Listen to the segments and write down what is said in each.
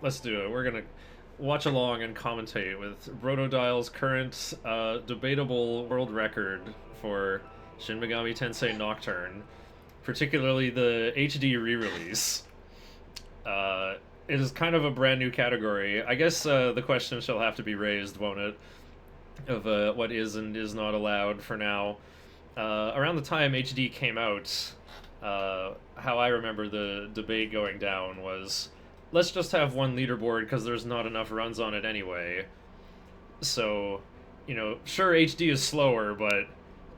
Let's do it. We're gonna watch along and commentate with Brotodile's current debatable world record for Shin Megami Tensei Nocturne, particularly the HD re-release. It is kind of a brand new category. I guess the question shall have to be raised, won't it? Of what is and is not allowed for now. Around the time HD came out, how I remember the debate going down was, let's just have one leaderboard because there's not enough runs on it anyway. So, sure, HD is slower, but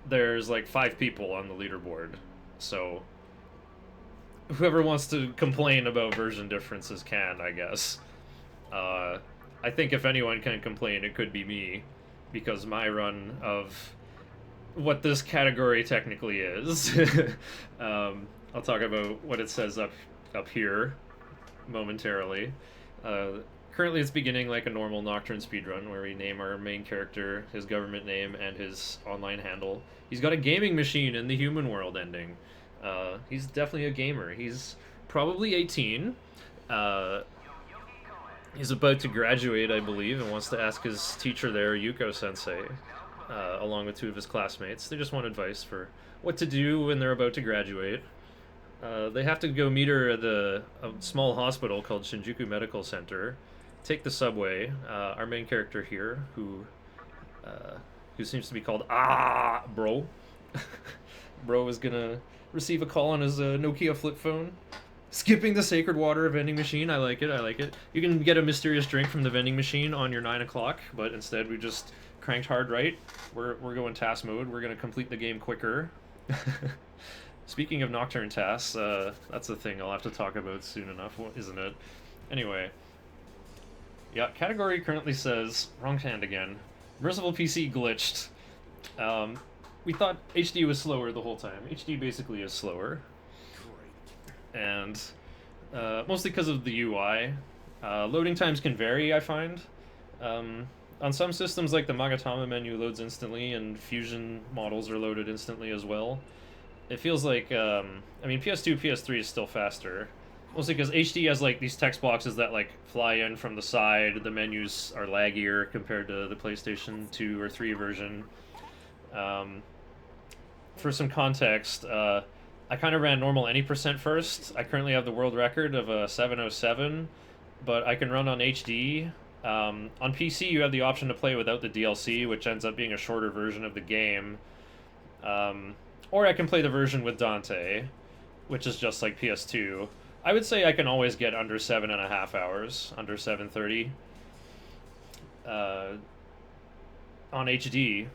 there's like 5 people on the leaderboard. So, whoever wants to complain about version differences can, I guess. I think if anyone can complain, it could be me, because my run of what this category technically is. I'll talk about what it says up here momentarily. Currently, it's beginning like a normal Nocturne speedrun, where we name our main character, his government name, and his online handle. He's got a gaming machine in the human world ending. He's definitely a gamer. He's probably 18. He's about to graduate, I believe, and wants to ask his teacher there, Yuko Sensei, along with 2 of his classmates. They just want advice for what to do when they're about to graduate. They have to go meet her at a small hospital called Shinjuku Medical Center, take the subway. Our main character here, who seems to be called Bro. Bro is gonna receive a call on his Nokia flip phone. Skipping the sacred water vending machine. I like it. You can get a mysterious drink from the vending machine on your 9 o'clock, but instead we just cranked hard right. We're going task mode. We're going to complete the game quicker. Speaking of Nocturne tasks, that's a thing I'll have to talk about soon enough, isn't it? Anyway. Yeah, category currently says, wrong hand again, Merciful PC glitched. We thought HD was slower the whole time. HD basically is slower. And mostly because of the UI. Loading times can vary, I find. On some systems, like the Magatama menu loads instantly, and Fusion models are loaded instantly as well. It feels like, PS2, PS3 is still faster. Mostly because HD has like these text boxes that like fly in from the side. The menus are laggier compared to the PlayStation 2 or 3 version. For some context, I kind of ran normal any percent first. I currently have the world record of a 707, but I can run on HD. On PC, you have the option to play without the DLC, which ends up being a shorter version of the game. Or I can play the version with Dante, which is just like PS2. I would say I can always get under 7.5 hours, under 7:30 on HD.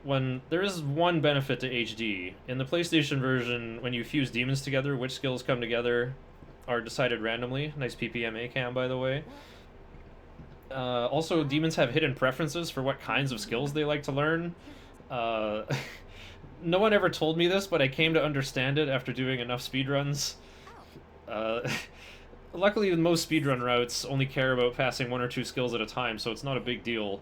When there is one benefit to HD in the PlayStation version, when you fuse demons together, which skills come together are decided randomly. Nice PPMA cam, by the way. Also, demons have hidden preferences for what kinds of skills they like to learn. No one ever told me this, but I came to understand it after doing enough speedruns. Luckily, most speedrun routes only care about passing 1 or 2 skills at a time, so it's not a big deal.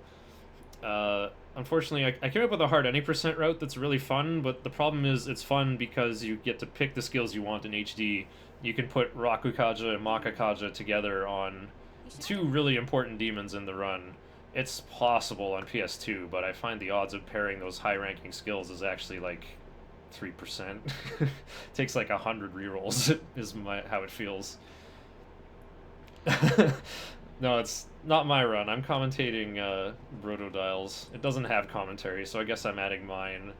Unfortunately, I came up with a hard any percent route that's really fun, but the problem is it's fun because you get to pick the skills you want in HD. You can put Rakukaja and Makakaja together on 2 really important demons in the run. It's possible on PS2, but I find the odds of pairing those high-ranking skills is actually like 3%. Takes like 100 rerolls is how it feels. No, it's not my run. I'm commentating Brotodile's. It doesn't have commentary, so I guess I'm adding mine.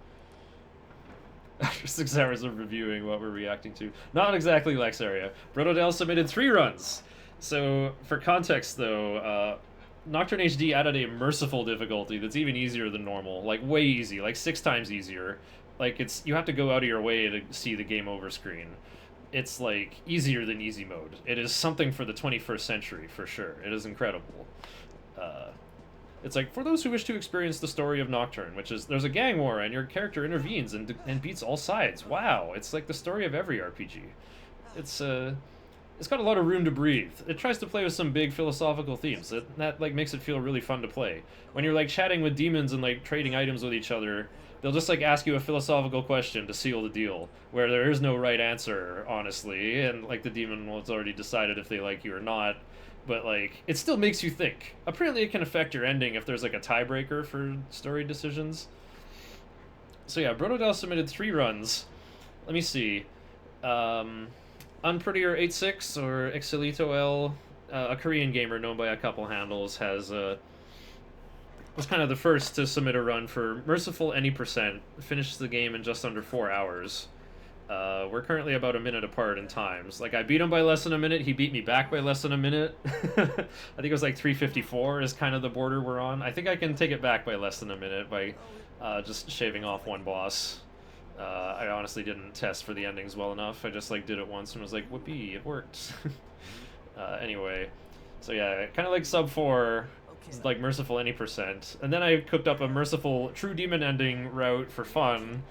After 6 hours of reviewing what we're reacting to. Not exactly Lex area. Brotodile submitted 3 runs. So, for context though, Nocturne HD added a merciful difficulty that's even easier than normal. Like, way easy. Like, 6 times easier. Like, you have to go out of your way to see the game over screen. It's like easier than easy mode. It is something for the 21st century, for sure. It is incredible. It's like, for those who wish to experience the story of Nocturne, which is, there's a gang war and your character intervenes and beats all sides. Wow, it's like the story of every RPG. It's got a lot of room to breathe. It tries to play with some big philosophical themes. That like makes it feel really fun to play. When you're like chatting with demons and like trading items with each other, they'll just like ask you a philosophical question to seal the deal, where there is no right answer, honestly, and like the demon will have already decided if they like you or not. but like it still makes you think. Apparently, it can affect your ending if there's like a tiebreaker for story decisions. So yeah, Brotodile submitted 3 runs. Let me see. Um, Unprettier 86 or Excelito L, a Korean gamer known by a couple handles, has was kind of the first to submit a run for Merciful any percent. Finished the game in just under 4 hours. We're currently about a minute apart in times. Like, I beat him by less than a minute. He beat me back by less than a minute. I think it was like 3:54 is kind of the border we're on. I think I can take it back by less than a minute by just shaving off one boss. I honestly didn't test for the endings well enough. I just like did it once and was like, whoopee, it worked. Anyway, so yeah, kind of like sub 4, like Merciful any percent. And then I cooked up a Merciful True Demon ending route for fun.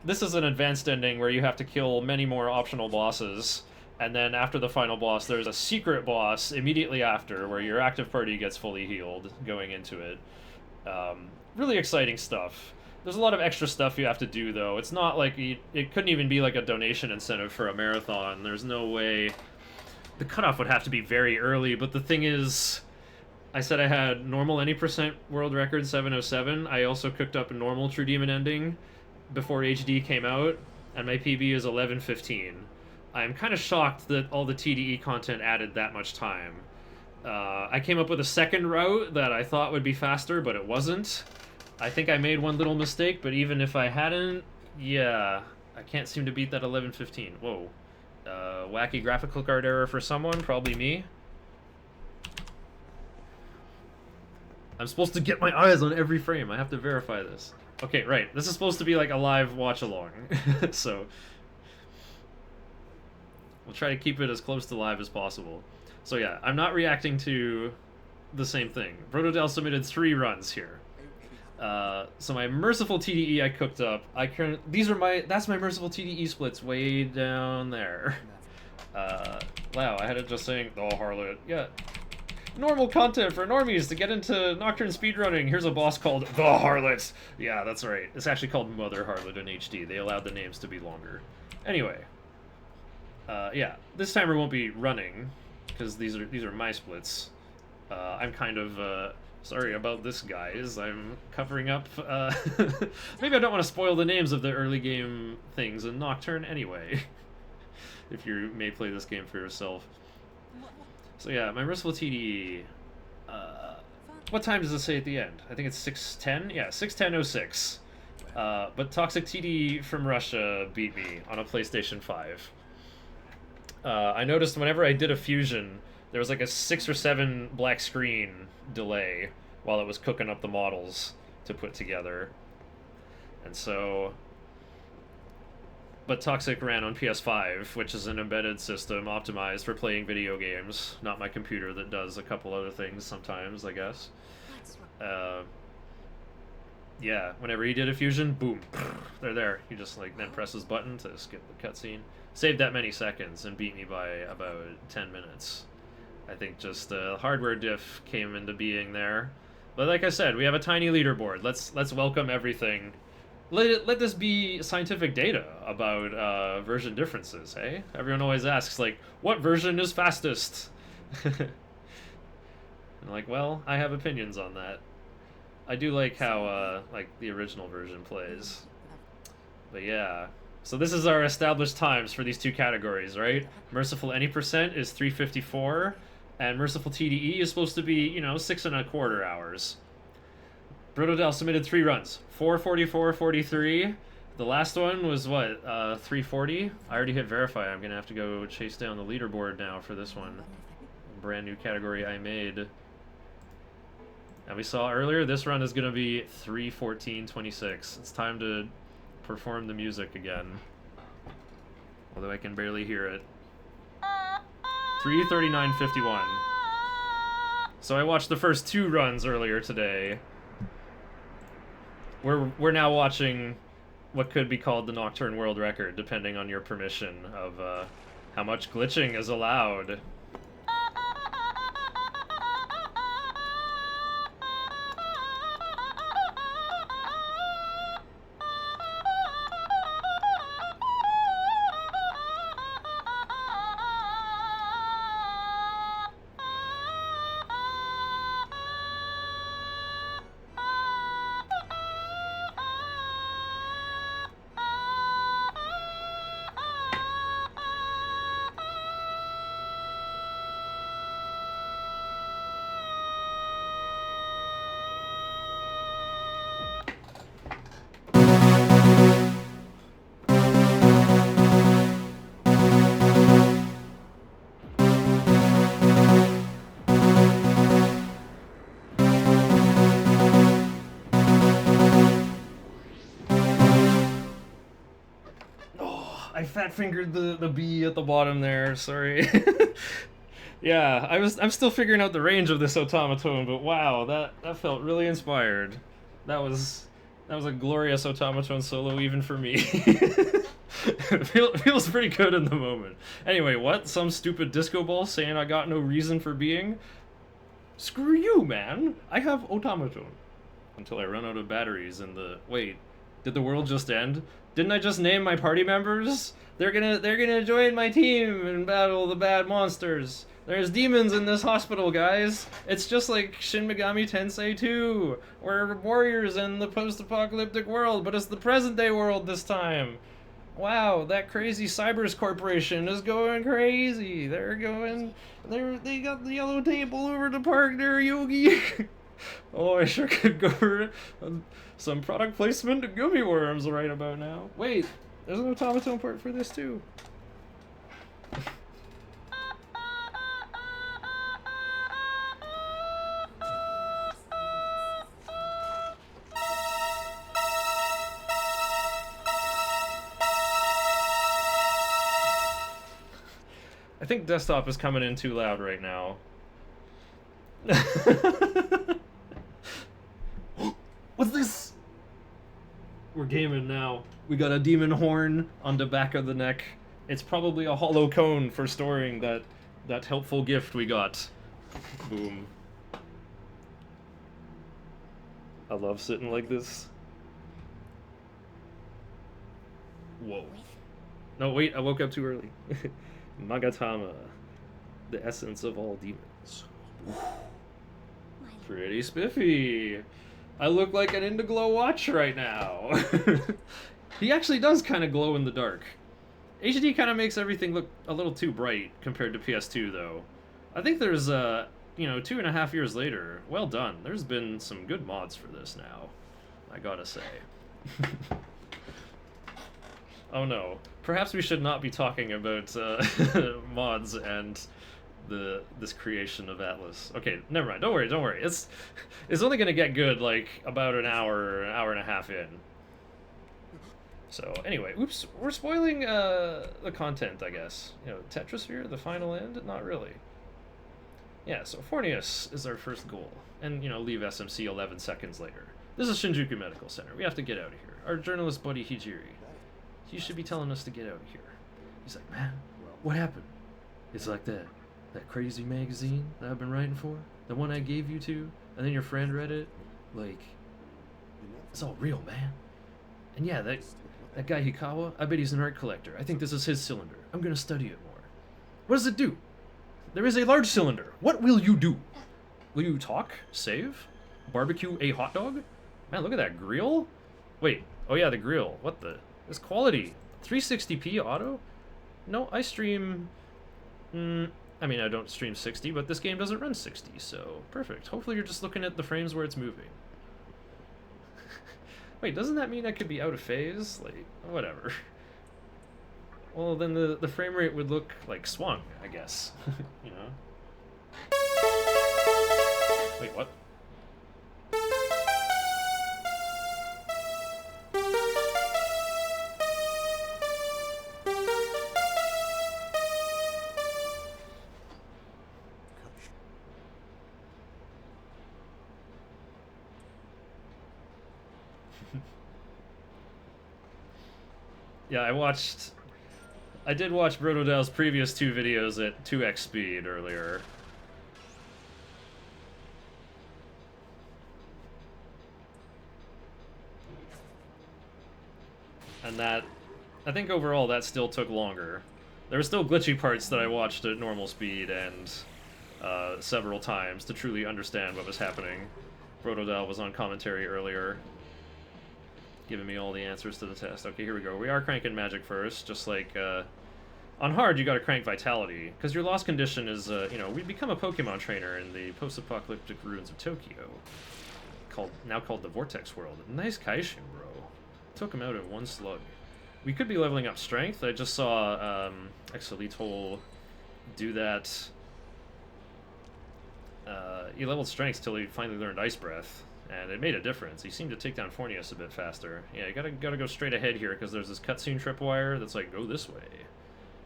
This is an advanced ending where you have to kill many more optional bosses, and then after the final boss, there's a secret boss immediately after where your active party gets fully healed going into it. Really exciting stuff. There's a lot of extra stuff you have to do, though. It's not like it couldn't even be like a donation incentive for a marathon. There's no way. The cutoff would have to be very early, but the thing is, I said I had normal any percent world record 707. I also cooked up a normal True Demon ending before HD came out, and my PB is 11:15. I'm kind of shocked that all the TDE content added that much time. I came up with a second route that I thought would be faster, but it wasn't. I think I made one little mistake, but even if I hadn't, yeah, I can't seem to beat that 11:15. Whoa. Wacky graphical card error for someone, probably me. I'm supposed to get my eyes on every frame. I have to verify this. Okay, right. This is supposed to be like a live watch-along. So we'll try to keep it as close to live as possible. So yeah, I'm not reacting to the same thing. Brotodile submitted 3 runs here. So my Merciful TDE I cooked up. That's my Merciful TDE splits way down there. Wow, I had it just saying, oh, Harlot. Yeah. Normal content for normies to get into Nocturne speedrunning. Here's a boss called The Harlot. Yeah, that's right. It's actually called Mother Harlot in HD. They allowed the names to be longer. Anyway. Yeah, this timer won't be running, because these are my splits. I'm kind of, sorry about this, guys. I'm covering up, maybe I don't want to spoil the names of the early game things in Nocturne anyway. If you may play this game for yourself. So yeah, my Merciful TDE. What time does it say at the end? I think it's 6:10? Yeah, 6:10:06. But Toxic TDE from Russia beat me on a PlayStation 5. I noticed whenever I did a fusion, there was like a 6 or 7 black screen delay while it was cooking up the models to put together. And so... But Toxic ran on PS5, which is an embedded system optimized for playing video games, not my computer that does a couple other things sometimes, I guess. Yeah, whenever he did a fusion, boom, they're there. He just like then presses button to skip the cutscene. Saved that many seconds and beat me by about 10 minutes. I think just the hardware diff came into being there. But like I said, we have a tiny leaderboard. Let's welcome everything. Let this be scientific data about version differences, hey? Everyone always asks, like, what version is fastest? And like, well, I have opinions on that. I do like how, like, the original version plays. But yeah. So this is our established times for these 2 categories, right? Merciful any percent is 3:54, and Merciful TDE is supposed to be, you know, 6¼ hours. Brotodile submitted 3 runs. 4:44:43. The last one was what? 3:40. I already hit verify. I'm gonna have to go chase down the leaderboard now for this one. Brand new category I made. And we saw earlier, this run is gonna be 3:14:26. It's time to perform the music again. Although I can barely hear it. 3:39:51. So I watched the first 2 runs earlier today. We're now watching what could be called the Nocturne World Record, depending on your permission of how much glitching is allowed. I fat fingered the B at the bottom there. Sorry. Yeah, I'm still figuring out the range of this automaton, but wow, that felt really inspired. That was a glorious automaton solo even for me. Feels pretty good in the moment. Anyway, what? Some stupid disco ball saying I got no reason for being? Screw you, man. I have automaton. Until I run out of batteries and the wait, did the world just end? Didn't I just name my party members? They're gonna join my team and battle the bad monsters. There's demons in this hospital, guys. It's just like Shin Megami Tensei 2. We're warriors in the post-apocalyptic world, but it's the present-day world this time. Wow, that crazy Cybers Corporation is going crazy. They got the yellow tape all over the park there, Yogi. Oh, I sure could go for some product placement to gummy worms right about now. Wait, there's an automaton part for this too. I think desktop is coming in too loud right now. What's this? We're gaming now. We got a demon horn on the back of the neck. It's probably a hollow cone for storing that helpful gift we got. Boom. I love sitting like this. Whoa. No, wait, I woke up too early. Magatama, the essence of all demons. Pretty spiffy. I look like an Indiglow watch right now. He actually does kind of glow in the dark. HD kind of makes everything look a little too bright compared to PS2, though. I think there's, 2.5 years later. Well done. There's been some good mods for this now, I gotta say. Oh no. Perhaps we should not be talking about mods and this creation of Atlas. Okay, never mind. Don't worry. It's only gonna get good like about an hour and a half in. So anyway, oops, we're spoiling the content, I guess. Tetrasphere, the final end? Not really. Yeah, so Fornius is our first goal, and leave SMC 11 seconds later. This is Shinjuku Medical Center. We have to get out of here. Our journalist buddy Hijiri. He should be telling us to get out of here. He's like, man, what happened? It's like that crazy magazine that I've been writing for, the one I gave you to, and then your friend read it. Like, it's all real, man. And yeah, that guy Hikawa, I bet he's an art collector. I think this is his cylinder. I'm gonna study it more. What does it do? There is a large cylinder. What will you do? Will you talk? Save? Barbecue a hot dog? Man, look at that grill. Wait, oh yeah, the grill. What the? This quality. 360p auto? No, I stream... I mean, I don't stream 60, but this game doesn't run 60, so perfect. Hopefully you're just looking at the frames where it's moving. Wait, doesn't that mean I could be out of phase? Like, whatever. Well, then the frame rate would look like swung, I guess. Wait, what? Yeah, I did watch Brotodile's previous 2 videos at 2x speed earlier. And I think overall that still took longer. There were still glitchy parts that I watched at normal speed and several times to truly understand what was happening. Brotodile was on commentary earlier, giving me all the answers to the test. Okay, here we go. We are cranking magic first, just like, on hard, you gotta crank vitality, because your lost condition is, we become a Pokemon trainer in the post-apocalyptic ruins of Tokyo, now called the Vortex World. Nice Kaishin, bro. Took him out in one slug. We could be leveling up strength. I just saw, Exolitol do that. He leveled strength till he finally learned Ice Breath. and it made a difference. He seemed to take down Fornius a bit faster. Yeah, you gotta go straight ahead here, because there's this cutscene tripwire that's like, go this way.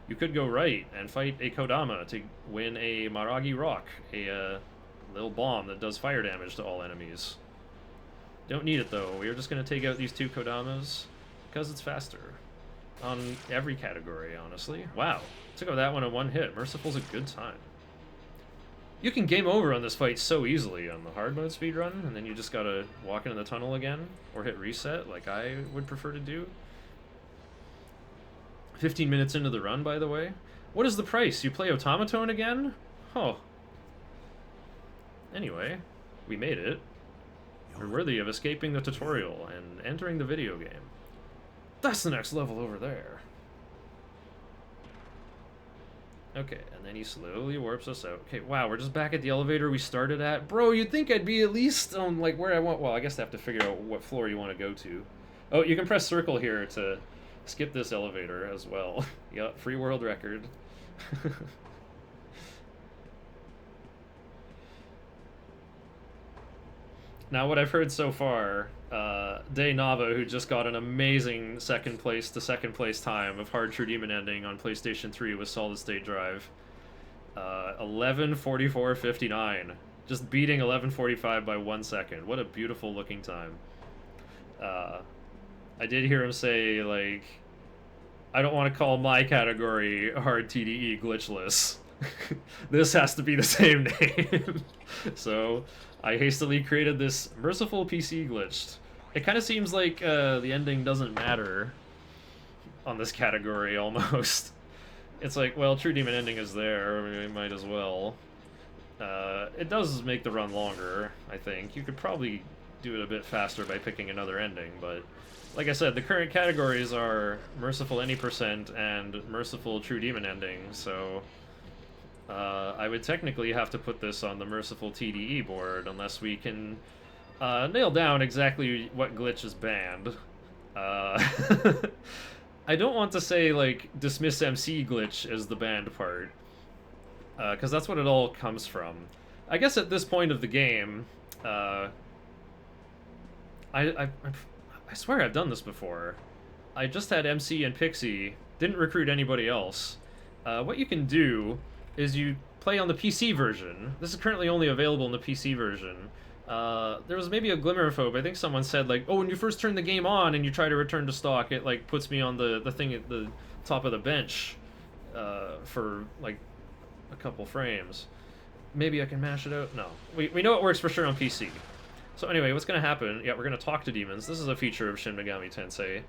You could go right and fight a Kodama to win a Maragi Rock, a little bomb that does fire damage to all enemies. Don't need it though. We're just gonna take out these 2 Kodamas because it's faster. On every category, honestly. Wow. Took out that one in 1 hit. Merciful's a good time. You can game over on this fight so easily on the hard mode speedrun, and then you just gotta walk into the tunnel again, or hit reset, like I would prefer to do. 15 minutes into the run, by the way. What is the price? You play Automaton again? Oh. Anyway, we made it. We're worthy of escaping the tutorial and entering the video game. That's the next level over there. Okay, and then he slowly warps us out. Okay, wow, we're just back at the elevator we started at. Bro, you'd think I'd be at least on, like, where I want... Well, I guess I have to figure out what floor you want to go to. Oh, you can press circle here to skip this elevator as well. Yup, free world record. Now, what I've heard so far, Day Nava, who just got an amazing second place time of Hard True Demon Ending on PlayStation 3 with Solid State Drive, 11:44:59, just beating 11:45 by 1 second. What a beautiful looking time. I did hear him say, like, I don't want to call my category Hard TDE glitchless. This has to be the same name. So I hastily created this Merciful PC glitched. It kind of seems like the ending doesn't matter on this category, almost. It's like, well, True Demon Ending is there, we might as well. It does make the run longer, I think. You could probably do it a bit faster by picking another ending, but like I said, the current categories are Merciful Any Percent and Merciful True Demon Ending, so I would technically have to put this on the Merciful TDE board unless we can nail down exactly what glitch is banned. I don't want to say, like, dismiss MC glitch as the banned part, because that's what it all comes from. I guess at this point of the game, I swear I've done this before. I just had MC and Pixie, didn't recruit anybody else. What you can do is you play on the PC version. This is currently only available in the PC version. There was maybe a glimmer of hope. I think someone said, like, oh, when you first turn the game on and you try to return to stock, it, like, puts me on the thing at the top of the bench for, like, a couple frames. Maybe I can mash it out? No. We know it works for sure on PC. So anyway, what's going to happen, yeah, we're going to talk to demons. This is a feature of Shin Megami Tensei.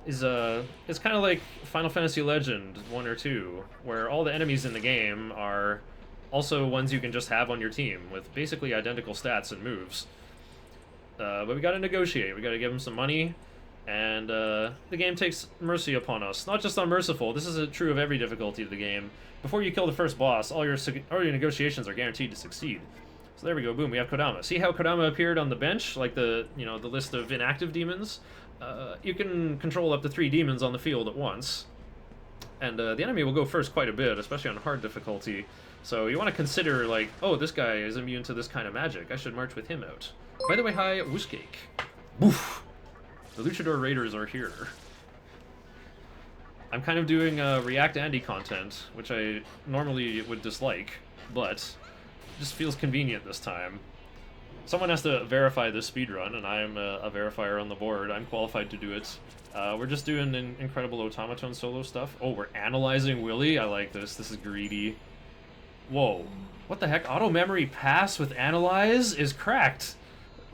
It's kind of like Final Fantasy Legend 1 or 2, where all the enemies in the game are also ones you can just have on your team, with basically identical stats and moves. But we gotta negotiate, we gotta give them some money, and the game takes mercy upon us. Not just on Merciful, this is true of every difficulty of the game. Before you kill the first boss, all your negotiations are guaranteed to succeed. So there we go, boom, we have Kodama. See how Kodama appeared on the bench, like the list of inactive demons? You can control up to 3 demons on the field at once. And the enemy will go first quite a bit, especially on hard difficulty. So you want to consider, like, oh, this guy is immune to this kind of magic. I should march with him out. By the way, hi, Wooshcake. Woof! The Luchador Raiders are here. I'm kind of doing React Andy content, which I normally would dislike, but it just feels convenient this time. Someone has to verify this speedrun, and I'm a verifier on the board. I'm qualified to do it. We're just doing an incredible automaton solo stuff. Oh, we're analyzing Willy? I like this. This is greedy. Whoa. What the heck? Auto memory pass with analyze is cracked.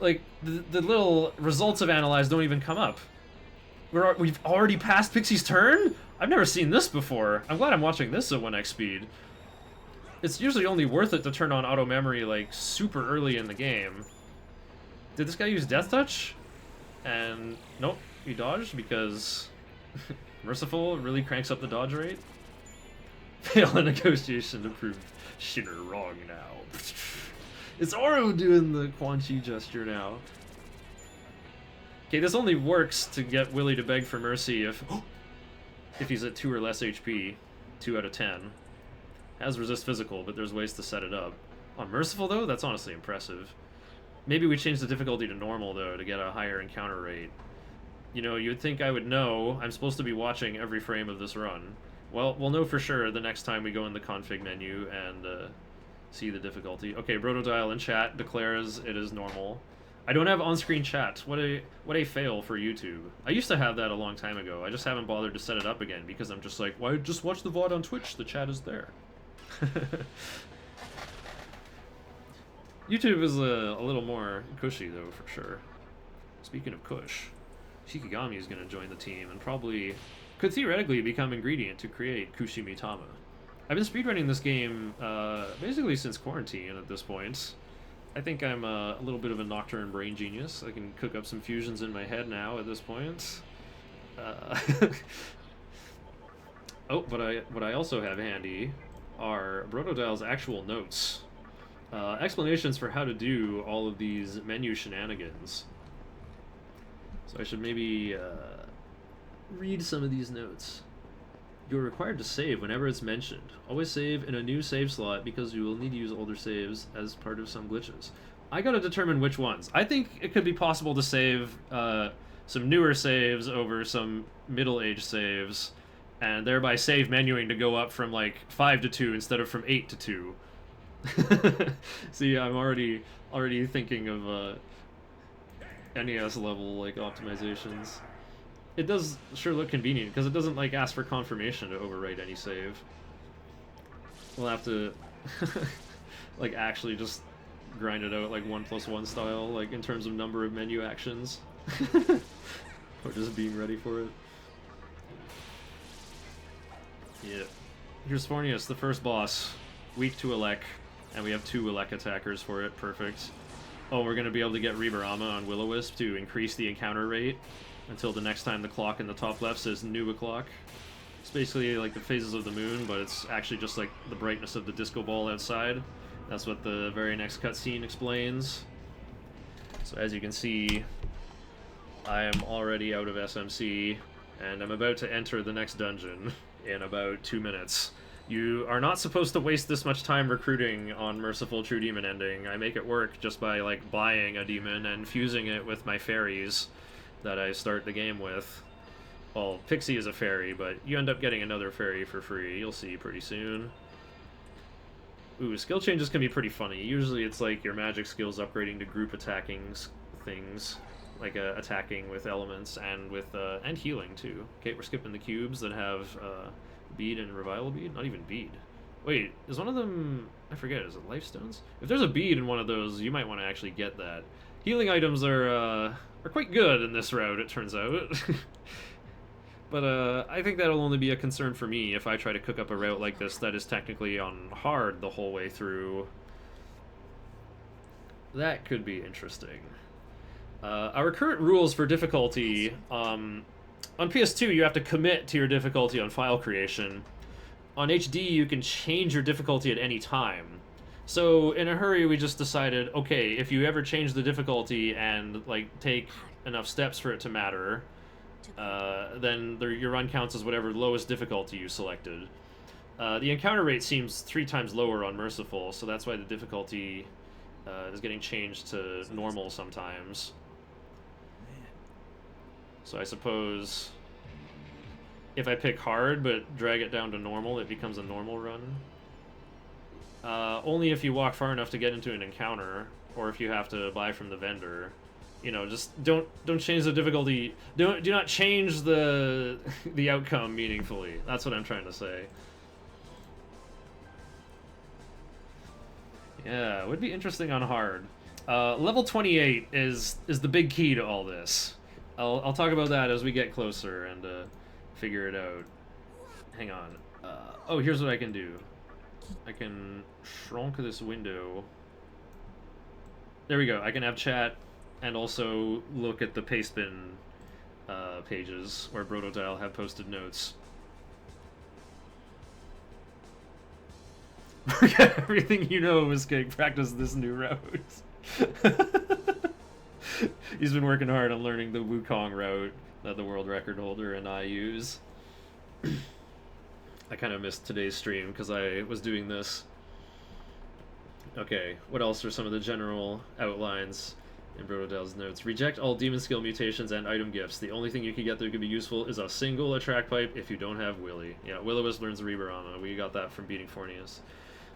Like, the little results of analyze don't even come up. We've already passed Pixie's turn? I've never seen this before. I'm glad I'm watching this at 1x speed. It's usually only worth it to turn on auto memory, like, super early in the game. Did this guy use Death Touch? And nope, he dodged because Merciful really cranks up the dodge rate. Fail a negotiation to prove Shinner wrong now. It's Oro doing the Quan Chi gesture now. Okay, this only works to get Willy to beg for mercy if he's at 2 or less HP. 2 out of 10. Has resist physical, but there's ways to set it up. On Merciful, though, that's honestly impressive. Maybe we change the difficulty to normal, though, to get a higher encounter rate. You know, you'd think I would know. I'm supposed to be watching every frame of this run. Well, we'll know for sure the next time we go in the config menu and see the difficulty. Okay, Brotodile in chat declares it is normal. I don't have on-screen chat. What a fail for YouTube. I used to have that a long time ago. I just haven't bothered to set it up again because I'm just like, why just watch the VOD on Twitch? The chat is there. YouTube is a little more cushy, though, for sure. Speaking of Kush, Shikigami is going to join the team and probably could theoretically become ingredient to create Kushimitama. I've been speedrunning this game basically since quarantine at this point. I think I'm a little bit of a nocturne brain genius. I can cook up some fusions in my head now at this point. Oh, but what I also have handy are Brotodile's actual notes. Explanations for how to do all of these menu shenanigans. So I should maybe read some of these notes. You're required to save whenever it's mentioned. Always save in a new save slot because you will need to use older saves as part of some glitches. I gotta determine which ones. I think it could be possible to save some newer saves over some middle-aged saves, and thereby save menuing to go up from like 5 to 2 instead of from 8 to 2. See, I'm already thinking of NES level like optimizations. It does sure look convenient because it doesn't like ask for confirmation to overwrite any save. We'll have to like actually just grind it out like 1+1 style, like in terms of number of menu actions. Or just being ready for it. Yeah. Here's Fornius, the first boss. Weak to Elec, and we have 2 Elec attackers for it. Perfect. Oh, we're going to be able to get Reaper-Ama on Will-O-Wisp to increase the encounter rate until the next time the clock in the top left says new o'clock. It's basically like the phases of the moon, but it's actually just like the brightness of the disco ball outside. That's what the very next cutscene explains. So as you can see, I am already out of SMC, and I'm about to enter the next dungeon in about 2 minutes. You are not supposed to waste this much time recruiting on Merciful True Demon Ending. I make it work just by like buying a demon and fusing it with my fairies that I start the game with. Well, Pixie is a fairy, but you end up getting another fairy for free. You'll see pretty soon. Ooh, skill changes can be pretty funny. Usually it's like your magic skills upgrading to group attacking things, like attacking with elements and with and healing too. Okay, we're skipping the cubes that have bead and revival bead. Not even bead. Wait, is one of them? I forget. Is it life stones? If there's a bead in one of those, you might want to actually get that. Healing items are quite good in this route, it turns out. But I think that'll only be a concern for me if I try to cook up a route like this that is technically on hard the whole way through. That could be interesting. Our current rules for difficulty, on PS2 you have to commit to your difficulty on file creation. On HD you can change your difficulty at any time. So in a hurry we just decided, okay, if you ever change the difficulty and like take enough steps for it to matter, then your run counts as whatever lowest difficulty you selected. The encounter rate seems 3 times lower on Merciful, so that's why the difficulty is getting changed to normal sometimes. So I suppose if I pick hard but drag it down to normal, it becomes a normal run. Only if you walk far enough to get into an encounter, or if you have to buy from the vendor. You know, just don't change the difficulty. Do not change the outcome meaningfully. That's what I'm trying to say. Yeah, it would be interesting on hard. Level 28 is the big key to all this. I'll talk about that as we get closer and figure it out. Hang on. Oh, here's what I can do. I can shrunk this window. There we go. I can have chat and also look at the pastebin pages where Brotodile have posted notes. Forget everything you know, Mistake. Practice this new route. He's been working hard on learning the Wukong route that the world record holder and I use. I kind of missed today's stream because I was doing this. Okay, what else are some of the general outlines in Brotodile's notes? Reject all demon skill mutations and item gifts. The only thing you can get that could be useful is a single attract pipe if you don't have Willy. Yeah, Will-O-Wisp learns Reborama. We got that from beating Fornius.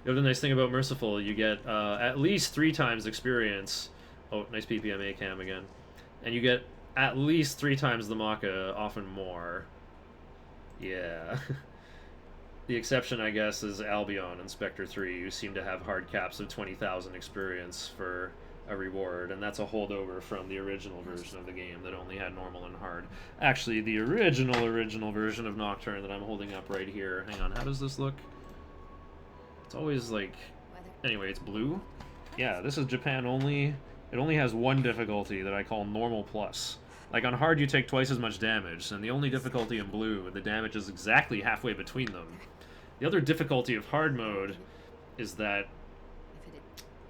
The other nice thing about Merciful, you get at least 3 times experience. Oh, nice PPMA cam again. And you get at least 3 times the Maka, often more. Yeah. The exception, I guess, is Albion and Spectre 3, who seem to have hard caps of 20,000 experience for a reward, and that's a holdover from the original version of the game that only had normal and hard. Actually, the original version of Nocturne that I'm holding up right here. Hang on, how does this look? It's always like... Anyway, it's blue. Yeah, this is Japan only. It only has one difficulty that I call Normal Plus. Like, on hard, you take twice as much damage, and the only difficulty in blue, the damage is exactly halfway between them. The other difficulty of hard mode is that,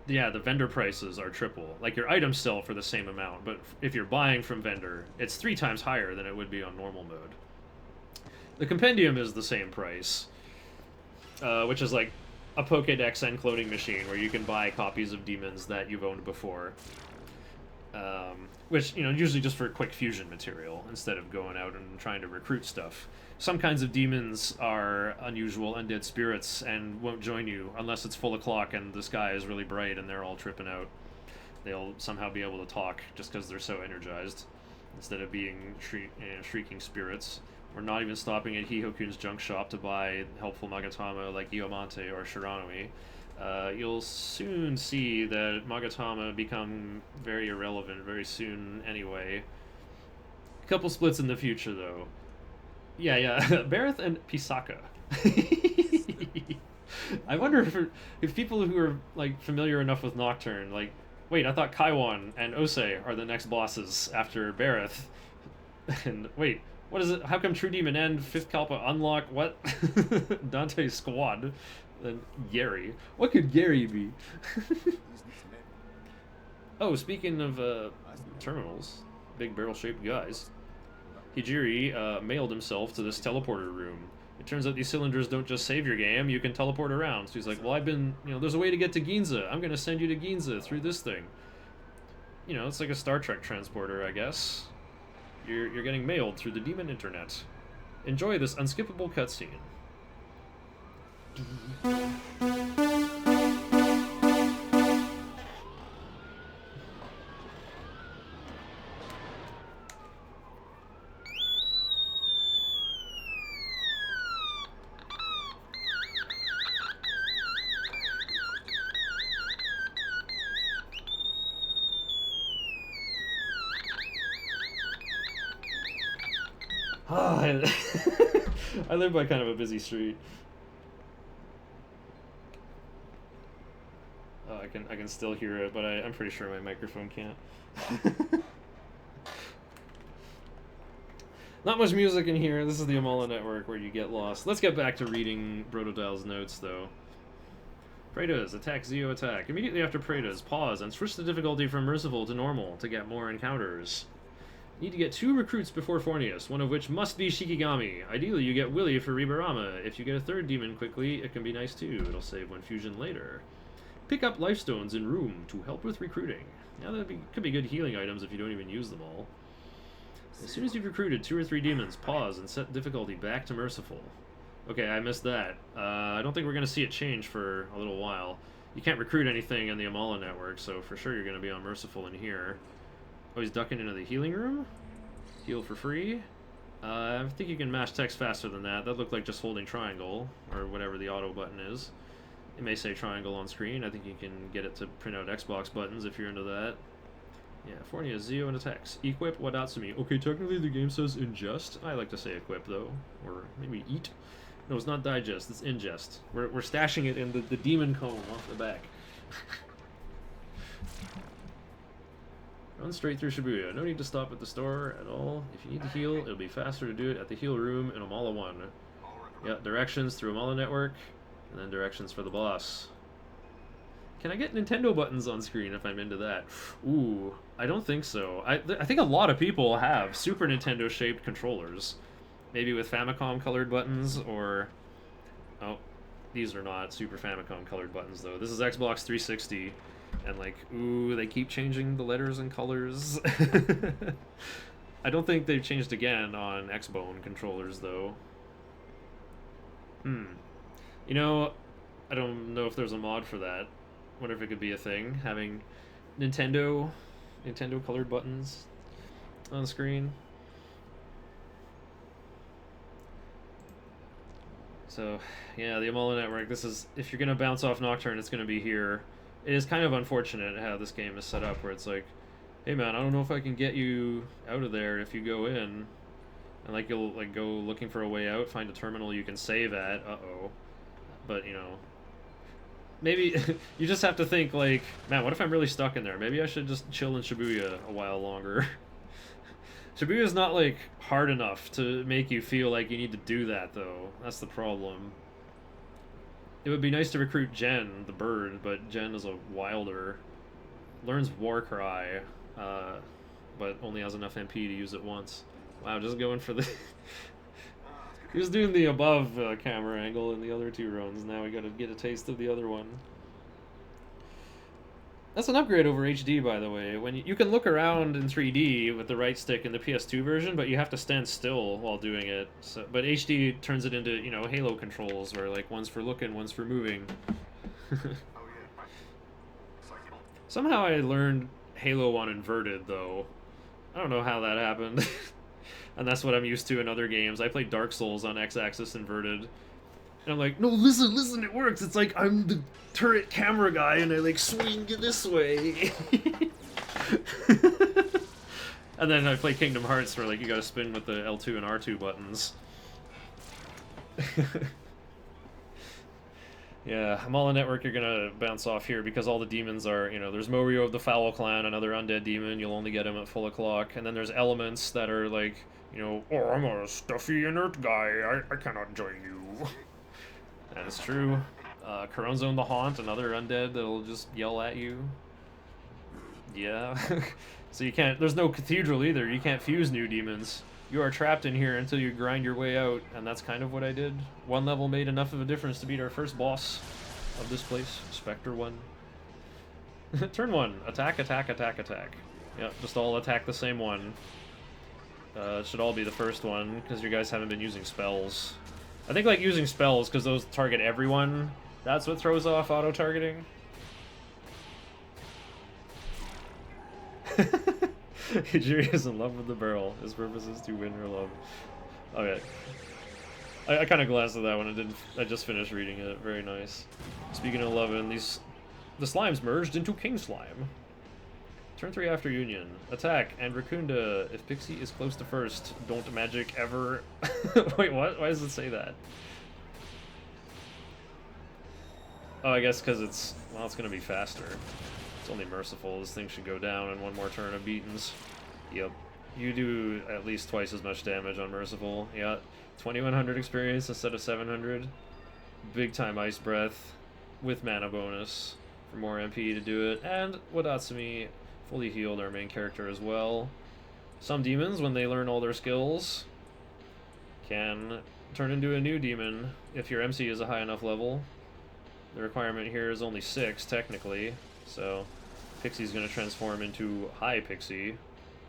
yeah, the vendor prices are triple. Like, your items sell for the same amount, but if you're buying from vendor, it's 3 times higher than it would be on normal mode. The compendium is the same price, which is like a Pokédex and cloning machine where you can buy copies of demons that you've owned before. Which, you know, usually just for quick fusion material instead of going out and trying to recruit stuff. Some kinds of demons are unusual undead spirits and won't join you unless it's full o'clock and the sky is really bright and they're all tripping out. They'll somehow be able to talk just because they're so energized instead of being shrieking spirits. We're not even stopping at Hihokun's junk shop to buy helpful Magatama like Iomante or Shiranui. You'll soon see that Magatama become very irrelevant very soon anyway. A couple splits in the future, though. Yeah. Bareth and Pisaka. I wonder if people who are, like, familiar enough with Nocturne, like, wait, I thought Kaiwan and Osei are the next bosses after Bareth. And, wait, what is it? How come True Demon End, 5th Kalpa Unlock, what? Dante's Squad. Then Gary. What could Gary be? Oh, speaking of terminals, big barrel-shaped guys, Hijiri mailed himself to this teleporter room. It turns out these cylinders don't just save your game, you can teleport around. So he's like, well, there's a way to get to Ginza. I'm going to send you to Ginza through this thing. You know, it's like a Star Trek transporter, I guess. You're getting mailed through the demon internet. Enjoy this unskippable cutscene. I live by kind of a busy street. Oh, I can still hear it, but I'm pretty sure my microphone can't. Not much music in here. This is the Amala network where you get lost. Let's get back to reading Brotodile's notes, though. Praetos, attack, Zeo attack. Immediately after Praetos, pause and switch the difficulty from Merciful to normal to get more encounters. Need to get 2 recruits before Fornius, one of which must be Shikigami. Ideally, you get Willy for Reborama. If you get a 3rd demon quickly, it can be nice too. It'll save one fusion later. Pick up life stones in room to help with recruiting. Now that could be good healing items if you don't even use them all. As soon as you've recruited 2 or 3 demons, pause and set difficulty back to Merciful. Okay, I missed that. I don't think we're going to see it change for a little while. You can't recruit anything in the Amala network, so for sure you're going to be on Merciful in here. Oh, he's ducking into the healing room? Heal for free? I think you can mash text faster than that. That looked like just holding triangle, or whatever the auto button is. It may say triangle on screen. I think you can get it to print out Xbox buttons if you're into that. Yeah, Fornia, Zeo, and attacks. Equip Wadatsumi. Okay, technically the game says ingest. I like to say equip, though. Or maybe eat. No, it's not digest, it's ingest. We're stashing it in the demon comb off the back. Run straight through Shibuya. No need to stop at the store at all. If you need to heal, it'll be faster to do it at the heal room in Amala 1. Yeah, directions through Amala Network, and then directions for the boss. Can I get Nintendo buttons on screen if I'm into that? Ooh, I don't think so. I think a lot of people have Super Nintendo-shaped controllers. Maybe with Famicom-colored buttons, or... Oh, These are not Super Famicom colored buttons, though. This is Xbox 360, and like, ooh, they keep changing the letters and colors. I don't think they've changed again on Xbone controllers, though. Hmm. You know, I don't know if there's a mod for that. Wonder if it could be a thing, having Nintendo colored buttons on the screen. So, yeah, the Amala Network, this is, if you're going to bounce off Nocturne, it's going to be here. It is kind of unfortunate how this game is set up, where it's like, hey man, I don't know if I can get you out of there if you go in. And like, you'll like go looking for a way out, find a terminal you can save at, uh-oh. But, you know, maybe you just have to think like, man, what if I'm really stuck in there? Maybe I should just chill in Shibuya a while longer. Shibuya's not, like, hard enough to make you feel like you need to do that, though. That's the problem. It would be nice to recruit Jen, the bird, but Jen is a wilder. Learns Warcry, but only has enough MP to use it once. Wow, just going for the... He was doing the above camera angle in the other two runs. Now we gotta get a taste of the other one. That's an upgrade over HD, by the way. When you can look around in 3D with the right stick in the PS2 version, but you have to stand still while doing it. So, but HD turns it into, you know, Halo controls, where like one's for looking, one's for moving. Somehow I learned Halo on inverted, though. I don't know how that happened. And that's what I'm used to in other games. I played Dark Souls on X-axis inverted. And I'm like, no, listen, it works. It's like I'm the turret camera guy and I like swing this way. And then I play Kingdom Hearts where like you gotta spin with the L2 and R2 buttons. Yeah, Amala Network you're gonna bounce off here because all the demons are, you know, there's Morio of the Foul Clan, another undead demon, you'll only get him at full o'clock. And then there's elements that are like, you know, oh, I'm a stuffy inert guy, I cannot join you. That is true. Coronzone the Haunt, another undead that'll just yell at you. Yeah. So you can't, there's no cathedral either, you can't fuse new demons. You are trapped in here until you grind your way out, and that's kind of what I did. One level made enough of a difference to beat our first boss of this place, Spectre 1. Turn 1, attack, attack, attack, attack. Yep, just all attack the same one. It should all be the first one, because you guys haven't been using spells. I think like using spells, because those target everyone, that's what throws off auto-targeting. Hijiri is in love with the barrel. His purpose is to win her love. Okay. I kind of glanced at that one. I just finished reading it. Very nice. Speaking of 11, the slimes merged into King Slime. Turn 3 after Union. Attack, and Raccoonda. If Pixie is close to first, don't magic ever... Wait, what? Why does it say that? Oh, I guess because it's... Well, it's going to be faster. It's only Merciful. This thing should go down in one more turn of beatings. Yep. You do at least twice as much damage on Merciful. Yeah. 2100 experience instead of 700. Big time Ice Breath with mana bonus for more MP to do it. And Wadatsumi fully healed our main character as well. Some demons, when they learn all their skills, can turn into a new demon if your MC is a high enough level. The requirement here is only 6, technically, so Pixie's going to transform into High Pixie.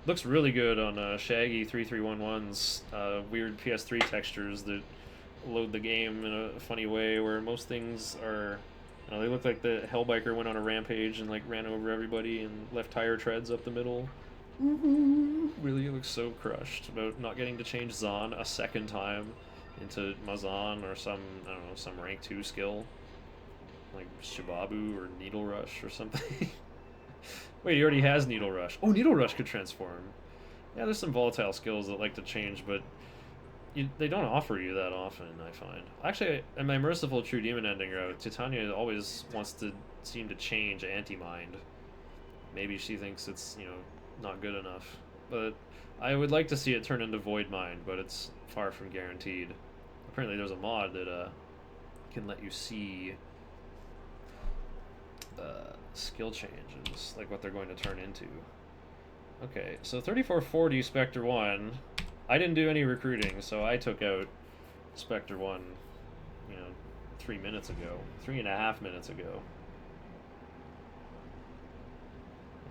Looks really good on Shaggy 3311's weird PS3 textures that load the game in a funny way, where most things are... they look like the Hellbiker went on a rampage and like ran over everybody and left tire treads up the middle. Really looks so crushed about not getting to change Zahn a second time into Mazan or some, I don't know, some rank 2 skill. Like Shibabu or Needle Rush or something. Wait, he already has Needle Rush. Oh, Needle Rush could transform. Yeah, there's some volatile skills that like to change, but they don't offer you that often, I find. Actually, in my Merciful True Demon ending route, Titania always wants to seem to change Anti-Mind. Maybe she thinks it's, you know, not good enough. But I would like to see it turn into Void Mind, but it's far from guaranteed. Apparently there's a mod that can let you see skill changes, like what they're going to turn into. Okay, so 3440 Spectre 1. I didn't do any recruiting, so I took out Spectre 1, you know, 3 minutes ago. 3.5 minutes ago.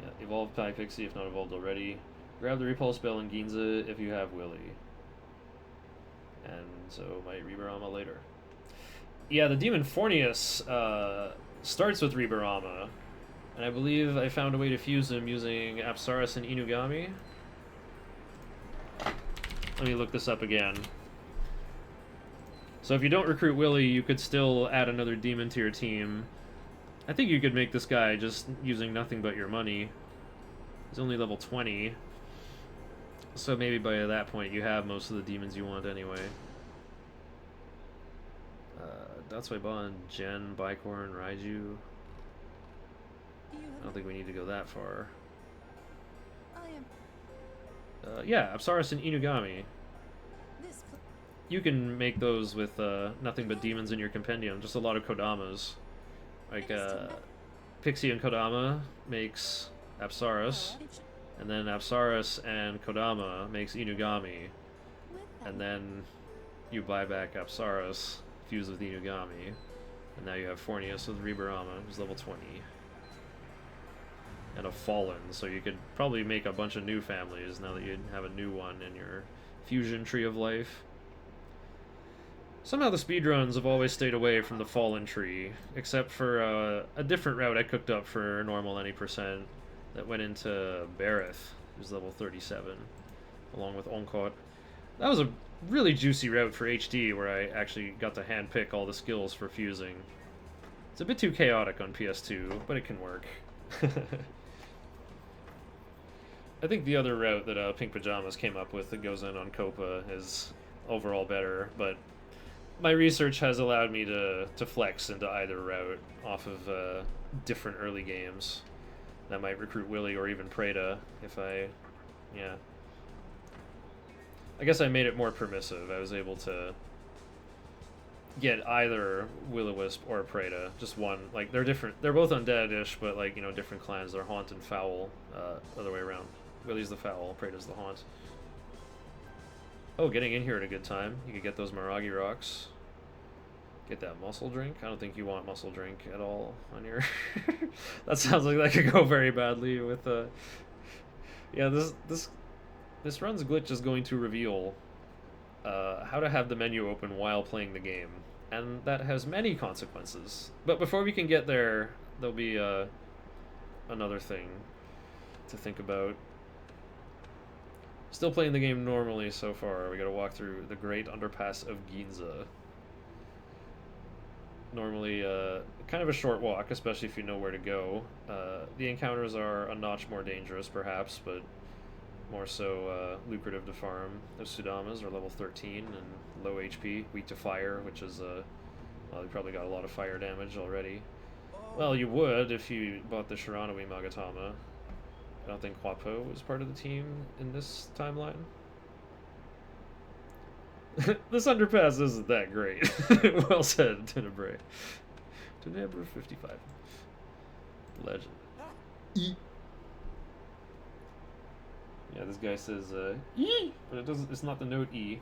Yeah, evolve Pixie if not evolved already. Grab the Repulse Bell and Ginza if you have Willy. And so might Rebarama later. Yeah, the Demon Fornius starts with Rebarama. And I believe I found a way to fuse him using Apsaris and Inugami. Let me look this up again. So if you don't recruit Willy, you could still add another demon to your team. I think you could make this guy just using nothing but your money. He's only level 20. So maybe by that point you have most of the demons you want anyway. Datsui-Ba, Gen, Bicorn, Raiju. I don't think we need to go that far. Yeah, Apsaris and Inugami. You can make those with nothing but demons in your compendium, just a lot of Kodamas. Like, Pixie and Kodama makes Apsaris, and then Apsaris and Kodama makes Inugami, and then you buy back Apsaris, fuse with Inugami, and now you have Fornius with Rebarama, who's level 20. And a Fallen, so you could probably make a bunch of new families now that you have a new one in your fusion tree of life. Somehow the speedruns have always stayed away from the Fallen tree, except for a different route I cooked up for normal any percent that went into Bareth, who's level 37, along with Onkot. That was a really juicy route for HD, where I actually got to handpick all the skills for fusing. It's a bit too chaotic on PS2, but it can work. I think the other route that Pink Pajamas came up with that goes in on Copa is overall better, but my research has allowed me to flex into either route off of different early games. That might recruit Willy or even Preda if yeah. I guess I made it more permissive. I was able to get either Will-O-Wisp or Preda, just one. Like, they're different. They're both undead-ish, but, like, you know, different clans. They're Haunt and Foul, other way around. Willy's the Foul, Preda's the Haunt. Oh, getting in here at a good time. You could get those Maragi Rocks. Get that Muscle Drink. I don't think you want Muscle Drink at all on your... That sounds like that could go very badly with, Yeah, this run's glitch is going to reveal how to have the menu open while playing the game, and that has many consequences. But before we can get there, there'll be another thing to think about. Still playing the game normally so far. We gotta walk through the Great Underpass of Ginza. Normally, kind of a short walk, especially if you know where to go. The encounters are a notch more dangerous, perhaps, but more so lucrative to farm. Those Sudamas are level 13 and low HP, weak to fire, which is, well, you probably got a lot of fire damage already. Well, you would if you bought the Shiranui Magatama. I don't think Huapo was part of the team in this timeline. This underpass isn't that great. Well said, Tenebrae. Tenebrae 55. Legend. E. Yeah, this guy says E, but it doesn't. It's not the note E.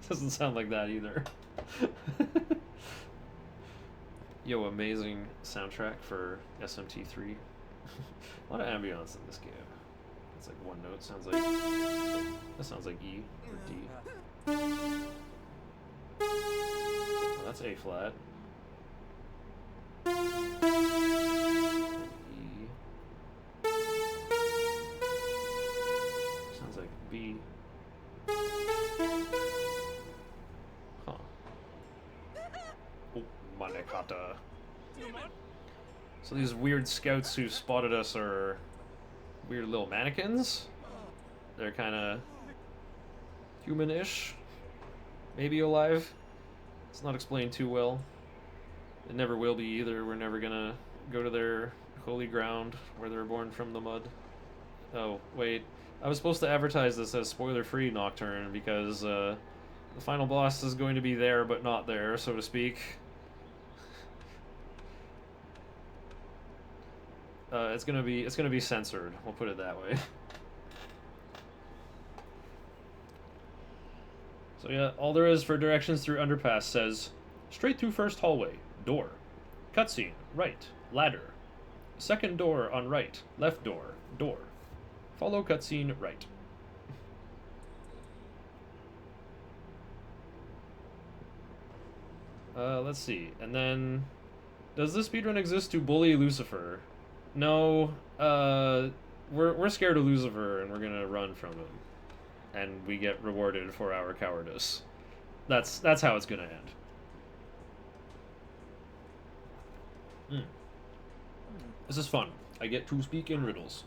Doesn't sound like that either. Yo, amazing soundtrack for SMT3. A lot of ambience in this game. It's like one note. Sounds like that sounds like E or D. Oh, that's A flat. E. Sounds like B. Huh. Oh, Manekata. So these weird scouts who spotted us are weird little mannequins. They're kind of human-ish. Maybe alive. It's not explained too well. It never will be either. We're never gonna go to their holy ground where they're born from the mud. Oh, wait. I was supposed to advertise this as spoiler-free Nocturne because the final boss is going to be there but not there, so to speak. It's gonna be censored. We'll put it that way. So yeah, all there is for directions through underpass says, straight through first hallway, door. Cutscene, right, ladder. Second door on right, left door, door. Follow cutscene, right. Let's see. And then, does this speedrun exist to bully Lucifer? No. We're scared of Lucifer and we're gonna run from him, and we get rewarded for our cowardice. That's how it's gonna end. Mm. This is fun. I get to speak in riddles.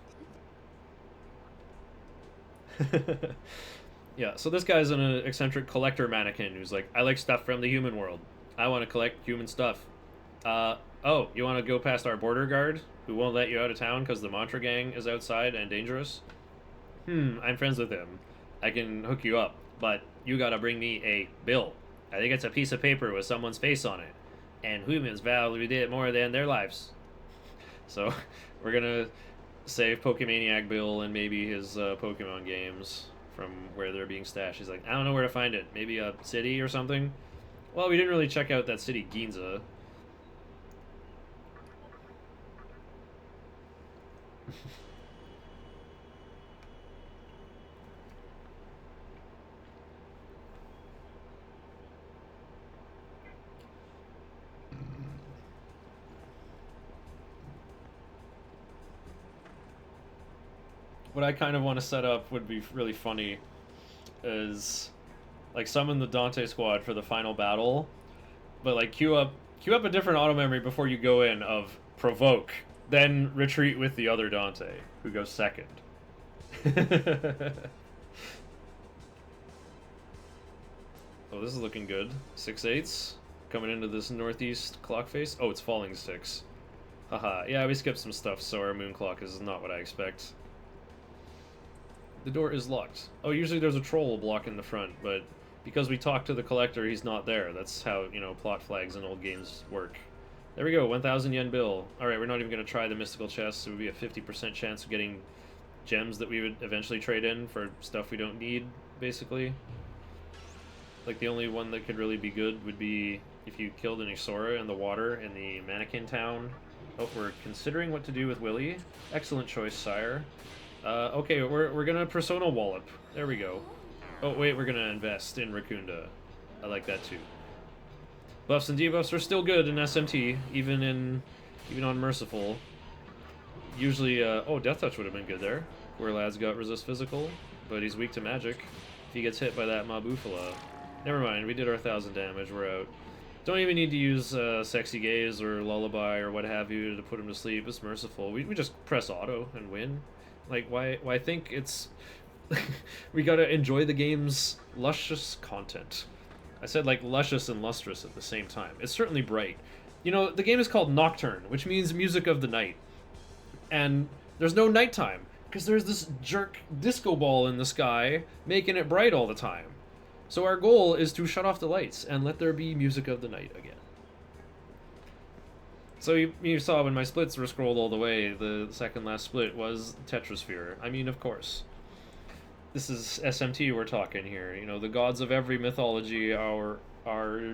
Yeah, so this guy's an eccentric collector mannequin who's like, I like stuff from the human world. I want to collect human stuff. Oh, you want to go past our border guard who won't let you out of town because the Mantra gang is outside and dangerous? I'm friends with him. I can hook you up, but you gotta bring me a bill. I think it's a piece of paper with someone's face on it. And humans value it more than their lives. So, we're gonna save Pokemaniac Bill and maybe his Pokemon games from where they're being stashed. He's like, I don't know where to find it. Maybe a city or something? Well, we didn't really check out that city, Ginza. What I kind of want to set up would be really funny is like summon the Dante squad for the final battle, but like queue up a different auto memory before you go in of provoke, then retreat with the other Dante who goes second. Oh, this is looking good. 6/8 coming into this northeast clock face. Oh, it's falling 6. Haha. Yeah, we skipped some stuff, so our moon clock is not what I expect. The door is locked. Oh, usually there's a troll blocking the front, but because we talked to the collector, he's not there. That's how, you know, plot flags in old games work. There we go, 1,000 yen bill. Alright, we're not even going to try the mystical chest. It would be a 50% chance of getting gems that we would eventually trade in for stuff we don't need, basically. Like, the only one that could really be good would be if you killed an Isora in the water in the mannequin town. Oh, we're considering what to do with Willy. Excellent choice, sire. Okay, we're gonna Persona Wallop. There we go. Oh, wait, we're gonna invest in Raccoonda. I like that, too. Buffs and debuffs are still good in SMT, even on Merciful. Usually, oh, Death Touch would have been good there. Where lad's got resist physical, but he's weak to magic. If he gets hit by that Mabufala. Never mind, we did our 1,000 damage, we're out. Don't even need to use Sexy Gaze or Lullaby or what have you to put him to sleep. It's Merciful. We just press auto and win. Like, why think it's... we gotta enjoy the game's luscious content. I said, like, luscious and lustrous at the same time. It's certainly bright. You know, the game is called Nocturne, which means music of the night. And there's no nighttime, because there's this jerk disco ball in the sky making it bright all the time. So our goal is to shut off the lights and let there be music of the night again. So you saw when my splits were scrolled all the way, the second last split was Tetrasphere. I mean, of course. This is SMT we're talking here. You know, the gods of every mythology are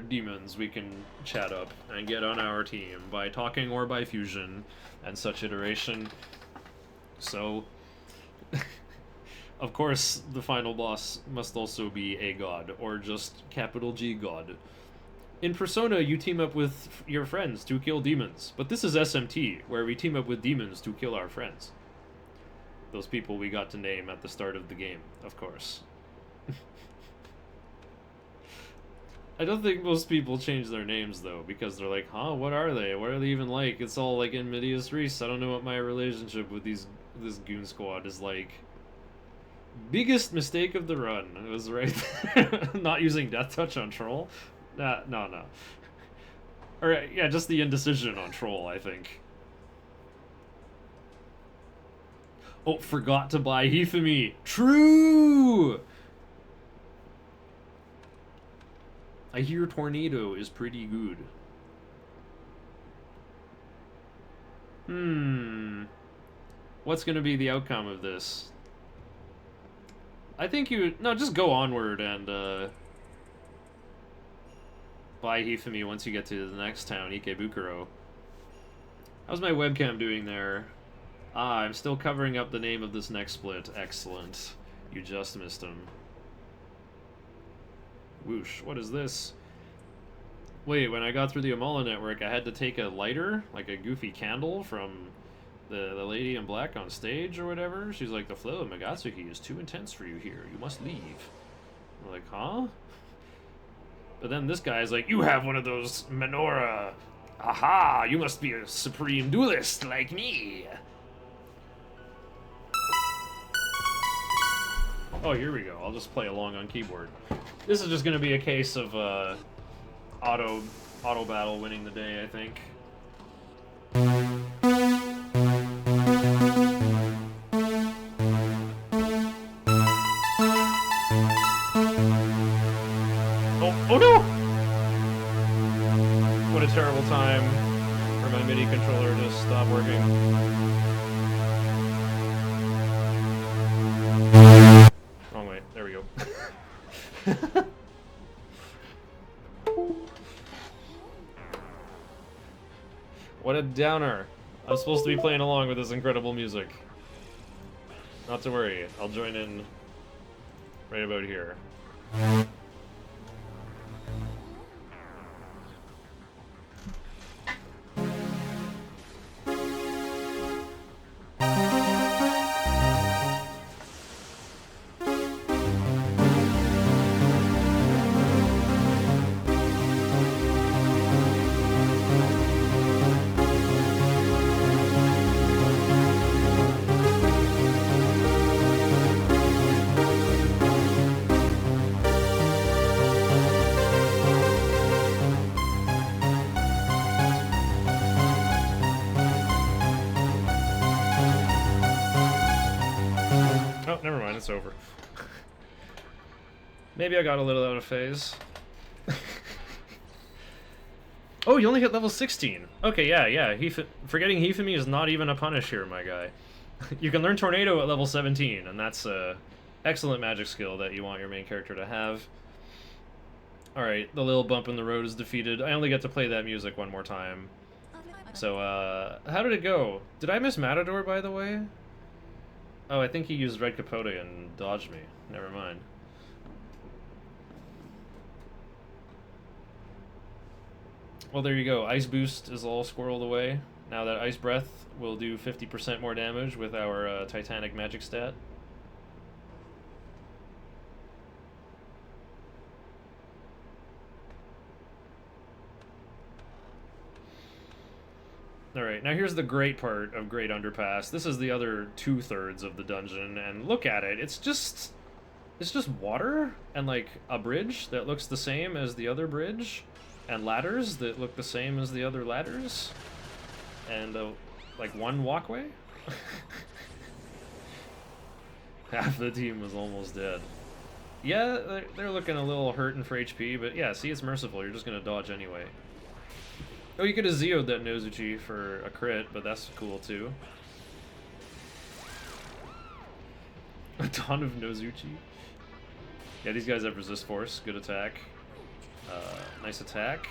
demons we can chat up and get on our team by talking or by fusion and such iteration. So, of course, the final boss must also be a god, or just capital G god. In Persona, you team up with your friends to kill demons, but this is SMT, where we team up with demons to kill our friends. Those people we got to name at the start of the game, of course. I don't think most people change their names, though, because they're like, huh, what are they? What are they even like? It's all like in Medias Res. I don't know what my relationship with this goon squad is like. Biggest mistake of the run. It was right there. Not using Death Touch on Troll. No. Or, yeah, just the indecision on Troll, I think. Oh, forgot to buy Hifumi. True! I hear Tornado is pretty good. What's gonna be the outcome of this? I think no, just go onward and, Buy Hifumi once you get to the next town, Ikebukuro. How's my webcam doing there? Ah, I'm still covering up the name of this next split. Excellent. You just missed him. Whoosh. What is this? Wait, when I got through the Amala network, I had to take a lighter, like a goofy candle from the lady in black on stage or whatever. She's like, the flow of Magatsuki is too intense for you here. You must leave. I'm like, huh? But then this guy's like, you have one of those menorah. Aha, you must be a supreme duelist like me. Oh, here we go. I'll just play along on keyboard. This is just going to be a case of auto battle winning the day, I think. Oh no! What a terrible time for my MIDI controller to stop working. Wrong way. There we go. What a downer. I'm supposed to be playing along with this incredible music. Not to worry. I'll join in right about here. It's over. Maybe I got a little out of phase. Oh, you only hit level 16. Okay, yeah. Forgetting Hifumi is not even a punish here, my guy. You can learn Tornado at level 17, and that's a excellent magic skill that you want your main character to have. Alright, the little bump in the road is defeated. I only get to play that music one more time. So, how did it go? Did I miss Matador, by the way? Oh, I think he used Red Capote and dodged me. Never mind. Well, there you go. Ice Boost is all squirreled away. Now that Ice Breath will do 50% more damage with our Titanic magic stat. Alright, now here's the great part of Great Underpass. This is the other 2/3 of the dungeon, and look at it. It's just water and, like, a bridge that looks the same as the other bridge, and ladders that look the same as the other ladders, and, like, one walkway? Half the team was almost dead. Yeah, they're looking a little hurting for HP, but yeah, see, it's Merciful. You're just gonna dodge anyway. Oh, you could have Zeo'd that Nozuchi for a crit, but that's cool too. A ton of Nozuchi. Yeah, these guys have resist force. Good attack. Nice attack.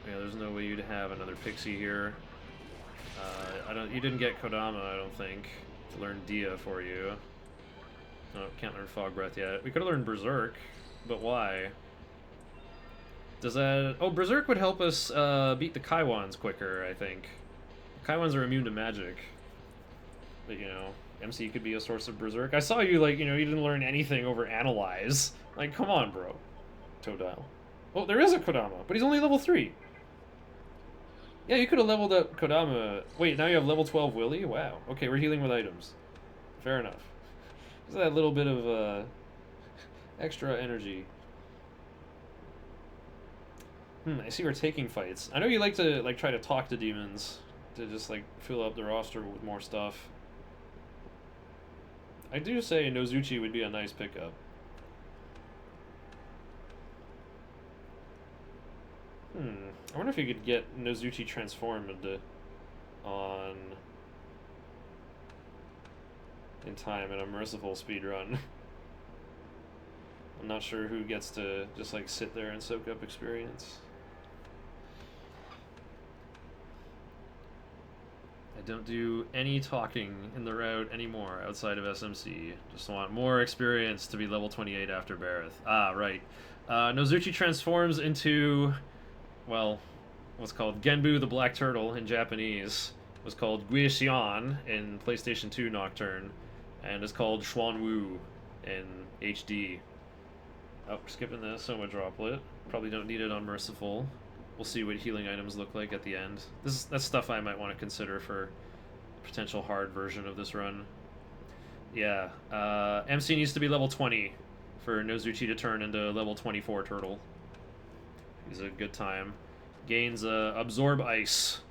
Yeah, there's no way you'd have another Pixie here. You didn't get Kodama, I don't think, to learn Dia for you. No, can't learn Fog Breath yet. We could have learned Berserk, but why? Does that... Oh, Berserk would help us beat the Kaiwans quicker, I think. Kaiwans are immune to magic. But, you know, MC could be a source of Berserk. I saw you, like, you know, you didn't learn anything over Analyze. Like, come on, bro. Totodile. Oh, there is a Kodama, but he's only level 3. Yeah, you could have leveled up Kodama. Wait, now you have level 12 Willy? Wow. Okay, we're healing with items. Fair enough. Just that little bit of extra energy. I see we're taking fights. I know you like to try to talk to demons to just like fill up the roster with more stuff. I do say Nozuchi would be a nice pickup. I wonder if you could get Nozuchi transformed in time in a Merciful speedrun. I'm not sure who gets to just like sit there and soak up experience. I don't do any talking in the route anymore outside of SMC. Just want more experience to be level 28 after Bareth. Ah, right. Nozuchi transforms into, well, what's called Genbu the Black Turtle in Japanese. Was called Guixian in PlayStation 2 Nocturne, and is called Xuanwu in HD. Oh, we're skipping the Soma Droplet. Probably don't need it on Merciful. We'll see what healing items look like at the end. That's stuff I might want to consider for a potential hard version of this run. Yeah, MC needs to be level 20 for Nozuchi to turn into level 24 Turtle. He's a good time. Gains Absorb Ice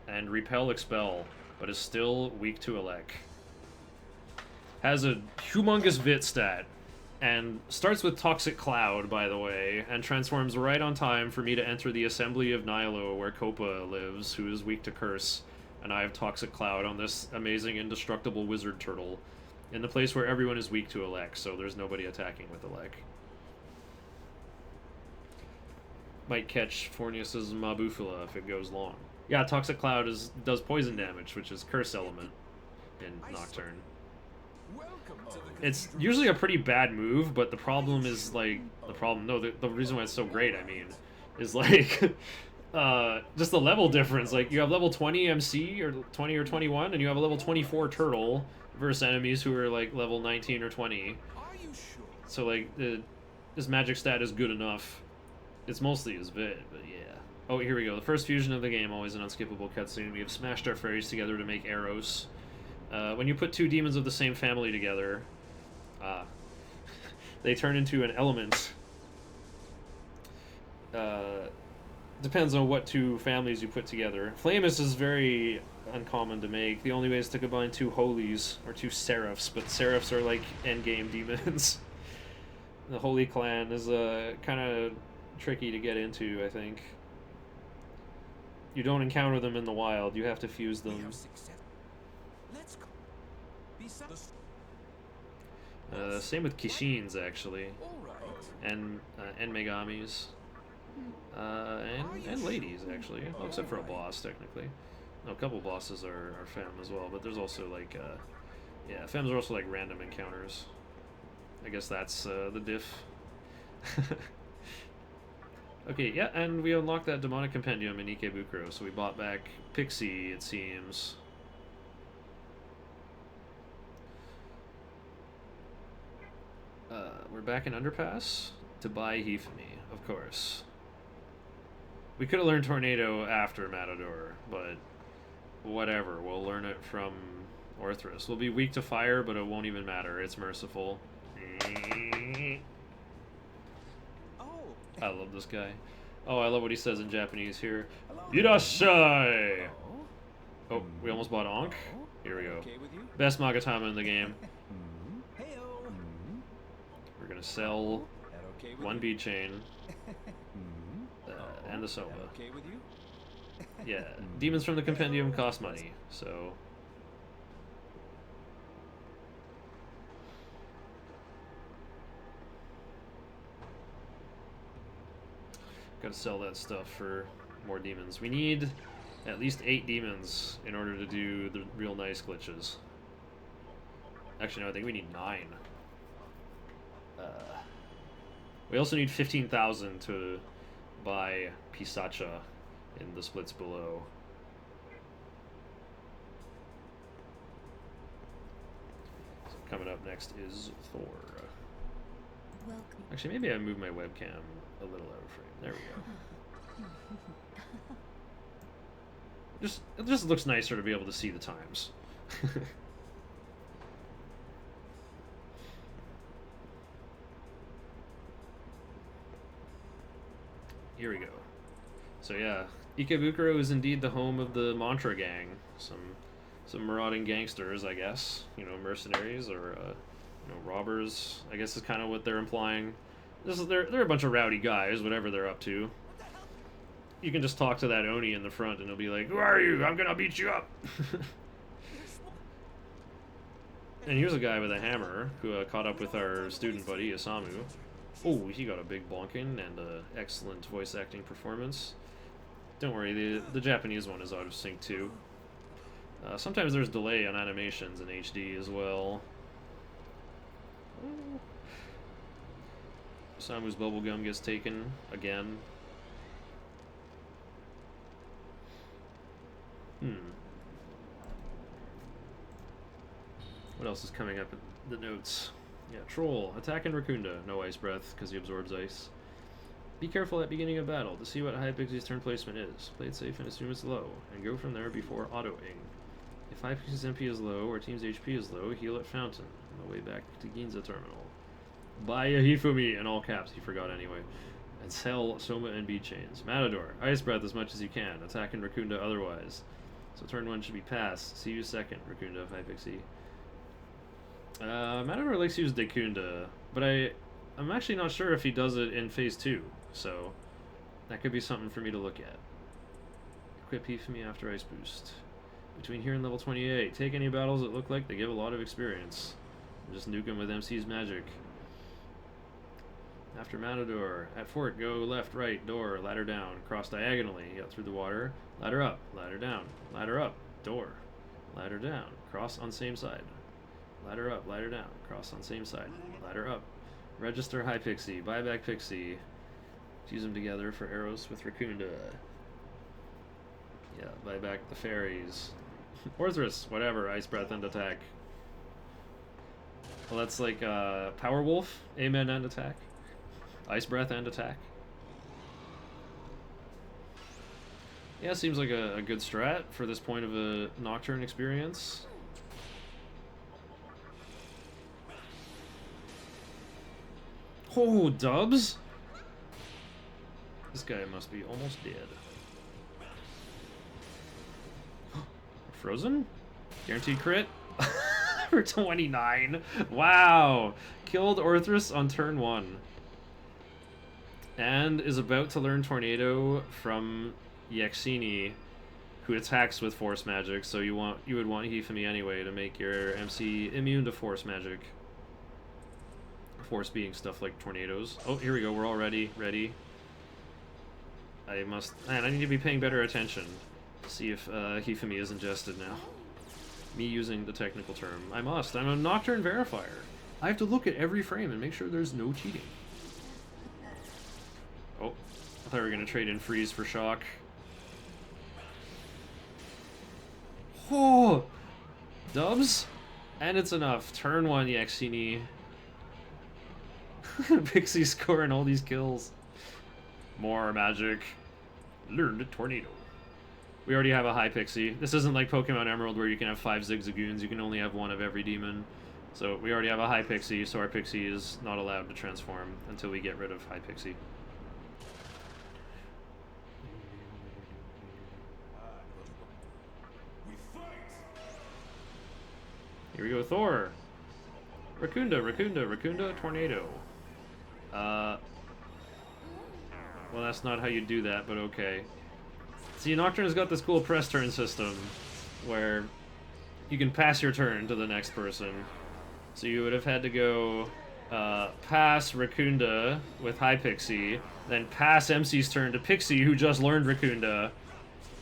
and Repel Expel, but is still weak to Elec. Has a humongous Vit stat, and starts with Toxic Cloud, by the way, and transforms right on time for me to enter the Assembly of Nihilo, where Copa lives, who is weak to Curse, and I have Toxic Cloud on this amazing indestructible Wizard Turtle, in the place where everyone is weak to Elec, so there's nobody attacking with Elec. Might catch Fornius's Mabufula if it goes long. Yeah, Toxic Cloud does poison damage, which is Curse element in Nocturne. It's usually a pretty bad move, but the problem is, like, the reason why it's so great, I mean, is, like, just the level difference. Like, you have level 20 MC, or 20 or 21, and you have a level 24 Turtle versus enemies who are, like, level 19 or 20. So, like, this magic stat is good enough. It's mostly his Vit, but yeah. Oh, here we go. The first fusion of the game, always an unskippable cutscene. We have smashed our fairies together to make Eros. When you put two demons of the same family together, they turn into an element. Depends on what two families you put together. Flamus is very uncommon to make. The only way is to combine two holies, or two seraphs, but seraphs are like endgame demons. The Holy Clan is kind of tricky to get into, I think. You don't encounter them in the wild, you have to fuse them. Same with Kishins, actually. And Megamis. And ladies, actually. Well, except for a boss, technically. No, a couple bosses are femme as well, but there's also, like, yeah, femmes are also, like, random encounters. I guess that's the diff. Okay, yeah, and we unlocked that demonic compendium in Ikebukuro, so we bought back Pixie, it seems. We're back in Underpass to buy Hifumi, of course. We could have learned Tornado after Matador, but whatever, we'll learn it from Orthrus. We'll be weak to fire, but it won't even matter, it's merciful. I love this guy. Oh, I love what he says in Japanese here. Irashai! Oh, we almost bought Ankh. Here we go. Best Magatama in the game. We're gonna sell one bead chain. And the Soma. Yeah, demons from the compendium cost money, so... Gotta sell that stuff for more demons. We need at least 8 demons in order to do the real nice glitches. Actually, no, I think we need 9. We also need 15,000 to buy Pisacha in the splits below. So coming up next is Thor. Welcome. Actually, maybe I move my webcam a little out of frame. There we go. It just looks nicer to be able to see the times. Here we go. So yeah, Ikebukuro is indeed the home of the Mantra Gang. Some marauding gangsters, I guess. You know, mercenaries or you know, robbers. I guess is kind of what they're implying. They're a bunch of rowdy guys, whatever they're up to. You can just talk to that Oni in the front and he'll be like, "Who are you? I'm gonna beat you up." And here's a guy with a hammer who caught up with our student buddy, Isamu. Oh, he got a big bonking and excellent voice acting performance. Don't worry, the Japanese one is out of sync too. Sometimes there's delay on animations in HD as well. Samu's bubblegum gets taken again. What else is coming up in the notes? Yeah, Troll. Attack and Raccoonda. No Ice Breath, because he absorbs ice. Be careful at beginning of battle to see what High Pixie's turn placement is. Play it safe and assume it's low, and go from there before auto-ing. If High Pixie's MP is low, or team's HP is low, heal at Fountain, on the way back to Ginza Terminal. Buy a Hifumi, in all caps, he forgot anyway. And sell Soma and Bead Chains. Matador. Ice Breath as much as you can. Attack and Raccoonda otherwise. So turn 1 should be pass. See you second, Raccoonda of High Pixie. Matador likes to use Dekunda, but I'm actually not sure if he does it in phase 2, so that could be something for me to look at. Equip Hifumi after Ice Boost. Between here and level 28, take any battles that look like they give a lot of experience. And just nuke them with MC's magic. After Matador, at fort, go left, right, door, ladder down, cross diagonally, out through the water, ladder up, ladder down, ladder up, door, ladder down, cross on same side. Ladder up, ladder down, cross on same side, ladder up. Register High Pixie, buy back Pixie. Use them together for arrows with Raccoonda. Yeah, buy back the fairies. Orthrus, whatever, Ice Breath and attack. Well, that's like Power Wolf, Amen and attack. Ice Breath and attack. Yeah, seems like a good strat for this point of a Nocturne experience. Oh, dubs? This guy must be almost dead. Frozen? Guaranteed crit? For 29. Wow. Killed Orthrus on turn 1. And is about to learn Tornado from Yaxini, who attacks with Force Magic, so you would want Hifumi anyway to make your MC immune to Force Magic. Force being stuff like tornadoes. Oh, here we go. We're all ready. I need to be paying better attention to see if Hifumi is ingested now. Me using the technical term. I'm a Nocturne verifier. I have to look at every frame and make sure there's no cheating. Oh, I thought we were going to trade in freeze for shock. Oh! Dubs? And it's enough. Turn 1, Yaxini. Pixie scoring all these kills. More magic. Learn the tornado. We already have a High Pixie. This isn't like Pokemon Emerald where you can have 5 Zigzagoons. You can only have 1 of every demon. So we already have a High Pixie, so our Pixie is not allowed to transform until we get rid of High Pixie. Here we go, Thor. Raccoonda, tornado. Well, that's not how you do that, but okay. See, Nocturne's got this cool press turn system where you can pass your turn to the next person. So you would have had to go pass Raccoonda with High Pixie, then pass MC's turn to Pixie, who just learned Raccoonda,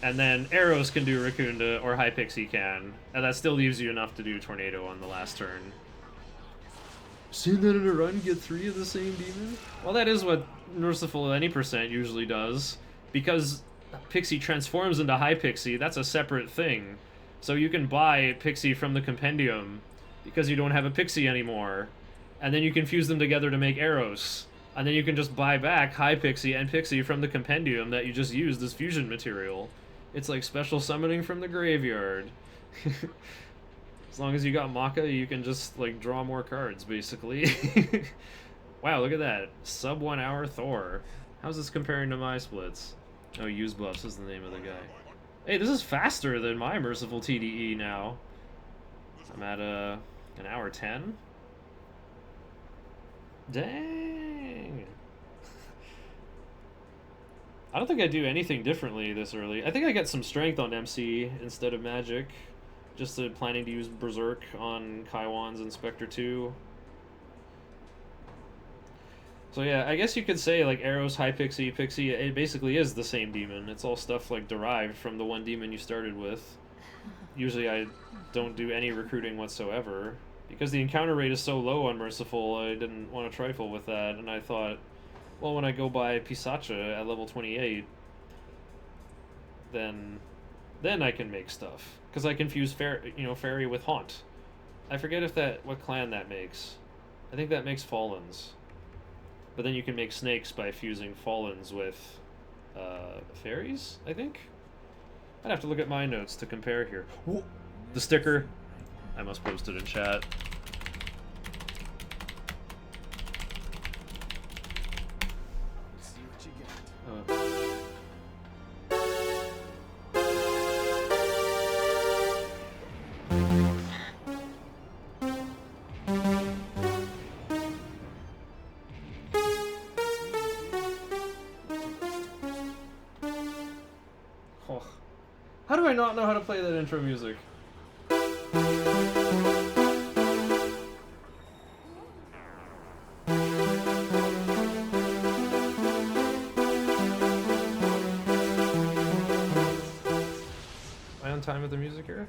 and then Arrows can do Raccoonda, or High Pixie can, and that still leaves you enough to do Tornado on the last turn. Seen that in a run, get 3 of the same demon? Well, that is what Merciful any percent usually does, because Pixie transforms into High Pixie. That's a separate thing. So you can buy Pixie from the Compendium, because you don't have a Pixie anymore, and then you can fuse them together to make Arrows, and then you can just buy back High Pixie and Pixie from the Compendium that you just used as fusion material. It's like special summoning from the graveyard. As long as you got Maka, you can just, like, draw more cards, basically. Wow, look at that. Sub 1 hour Thor. How's this comparing to my splits? Oh, Use Buffs is the name of the guy. Hey, this is faster than my Merciful TDE now. I'm at, an hour 10? Dang! I don't think I do anything differently this early. I think I get some strength on MC instead of magic. Just planning to use Berserk on Kaiwan's Inspector 2. So yeah, I guess you could say like Arrow's High Pixie, Pixie, it basically is the same demon. It's all stuff like derived from the one demon you started with. Usually I don't do any recruiting whatsoever. Because the encounter rate is so low on Merciful, I didn't want to trifle with that, and I thought, well, when I go buy Pisacha at level 28, then I can make stuff. Because I confuse Fairy with Haunt. I forget what clan that makes. I think that makes Fallens. But then you can make snakes by fusing Fallens with fairies, I think? I'd have to look at my notes to compare here. Whoa. The sticker. I must post it in chat. See what you got. Oh. How do I not know how to play that intro music? Am I on time with the music here?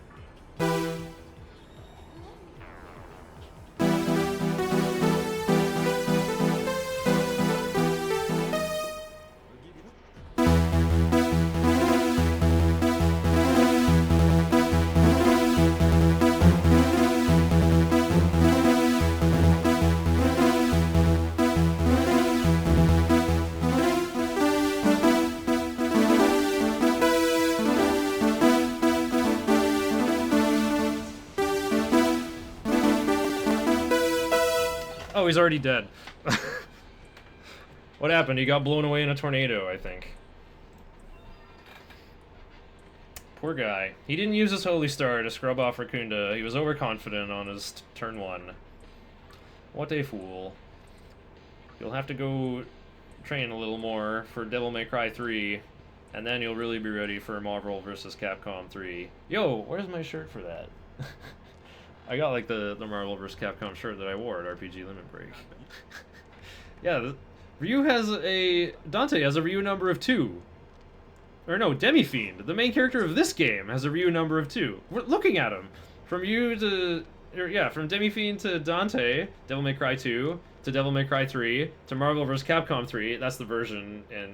Oh, he's already dead. What happened? He got blown away in a tornado, I think. Poor guy. He didn't use his Holy Star to scrub off Raccoonda. He was overconfident on his turn 1. What a fool. You'll have to go train a little more for Devil May Cry 3, and then you'll really be ready for Marvel vs. Capcom 3. Yo, where's my shirt for that? I got like the Marvel vs. Capcom shirt that I wore at RPG Limit Break. Yeah, Dante has a Ryu number of 2. Or no, Demi-Fiend, the main character of this game, has a Ryu number of 2. We're looking at him. From Demi-Fiend to Dante, Devil May Cry 2, to Devil May Cry 3, to Marvel vs. Capcom 3, that's the version, and,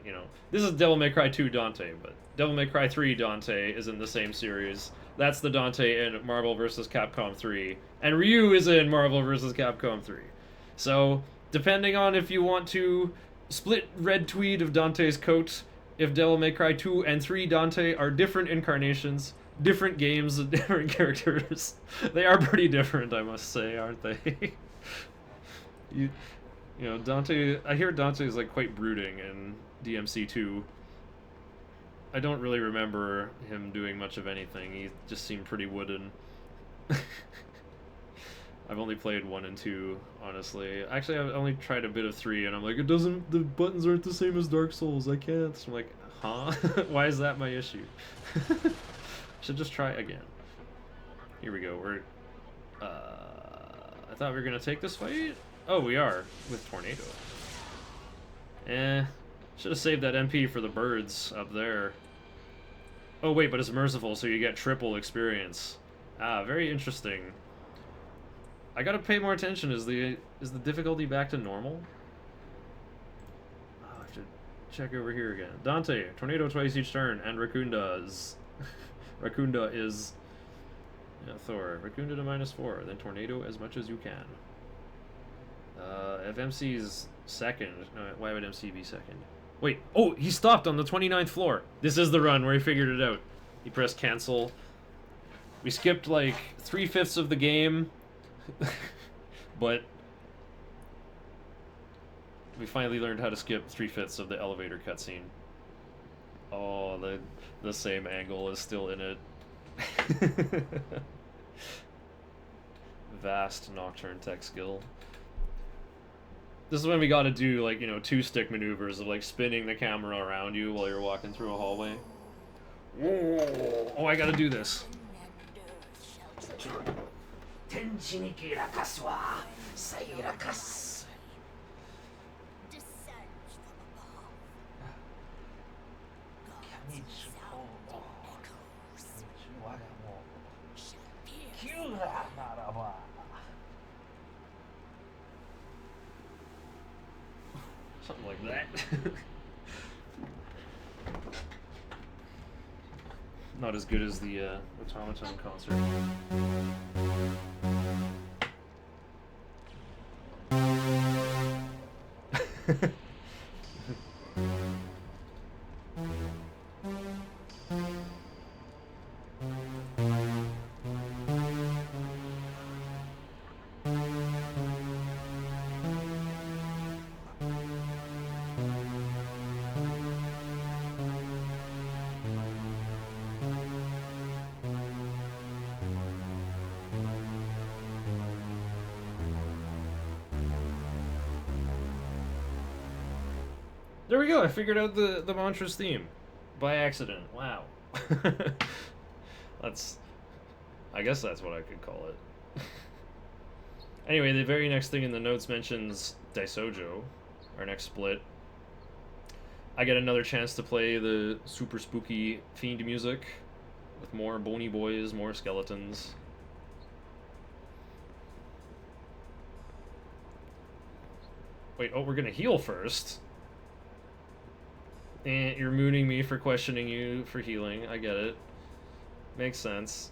this is Devil May Cry 2 Dante, but Devil May Cry 3 Dante is in the same series. That's the Dante in Marvel vs. Capcom 3, and Ryu is in Marvel vs. Capcom 3. So, depending on if you want to split red tweed of Dante's coat, if Devil May Cry 2 and 3 Dante are different incarnations, different games, different characters. They are pretty different, I must say, aren't they? Dante, I hear Dante is like quite brooding in DMC 2. I don't really remember him doing much of anything. He just seemed pretty wooden. I've only played 1 and 2, honestly. Actually, I've only tried a bit of 3, and I'm like, the buttons aren't the same as Dark Souls, I can't. So I'm like, huh? Why is that my issue? Should just try again. Here we go, I thought we were gonna take this fight? Oh, we are, with Tornado. Should have saved that MP for the birds up there. Oh wait, but it's Merciful, so you get triple experience. Ah, very interesting. I gotta pay more attention. Is the difficulty back to normal? Oh, I have to check over here again. Dante, tornado twice each turn, and Raccoonda is Thor. Raccoonda to -4, then tornado as much as you can. If MC's second, no, why would MC be second? Wait, oh, he stopped on the 29th floor. This is the run where he figured it out. He pressed cancel. We skipped like 3/5 of the game. But we finally learned how to skip 3/5 of the elevator cutscene. Oh, the same angle is still in it. Vast Nocturne tech skill. This is when we gotta do, like, 2-stick maneuvers of, like, spinning the camera around you while you're walking through a hallway. Oh, I gotta do this. Something like that. Not as good as the Automaton concert. There we go. I figured out the mantra's theme by accident. Wow. I guess that's what I could call it. Anyway, the very next thing in the notes mentions Daisojo, our next split. I get another chance to play the super spooky fiend music with more bony boys, more skeletons. Wait, oh, we're gonna heal first. And you're mooning me for questioning you for healing. I get it. Makes sense.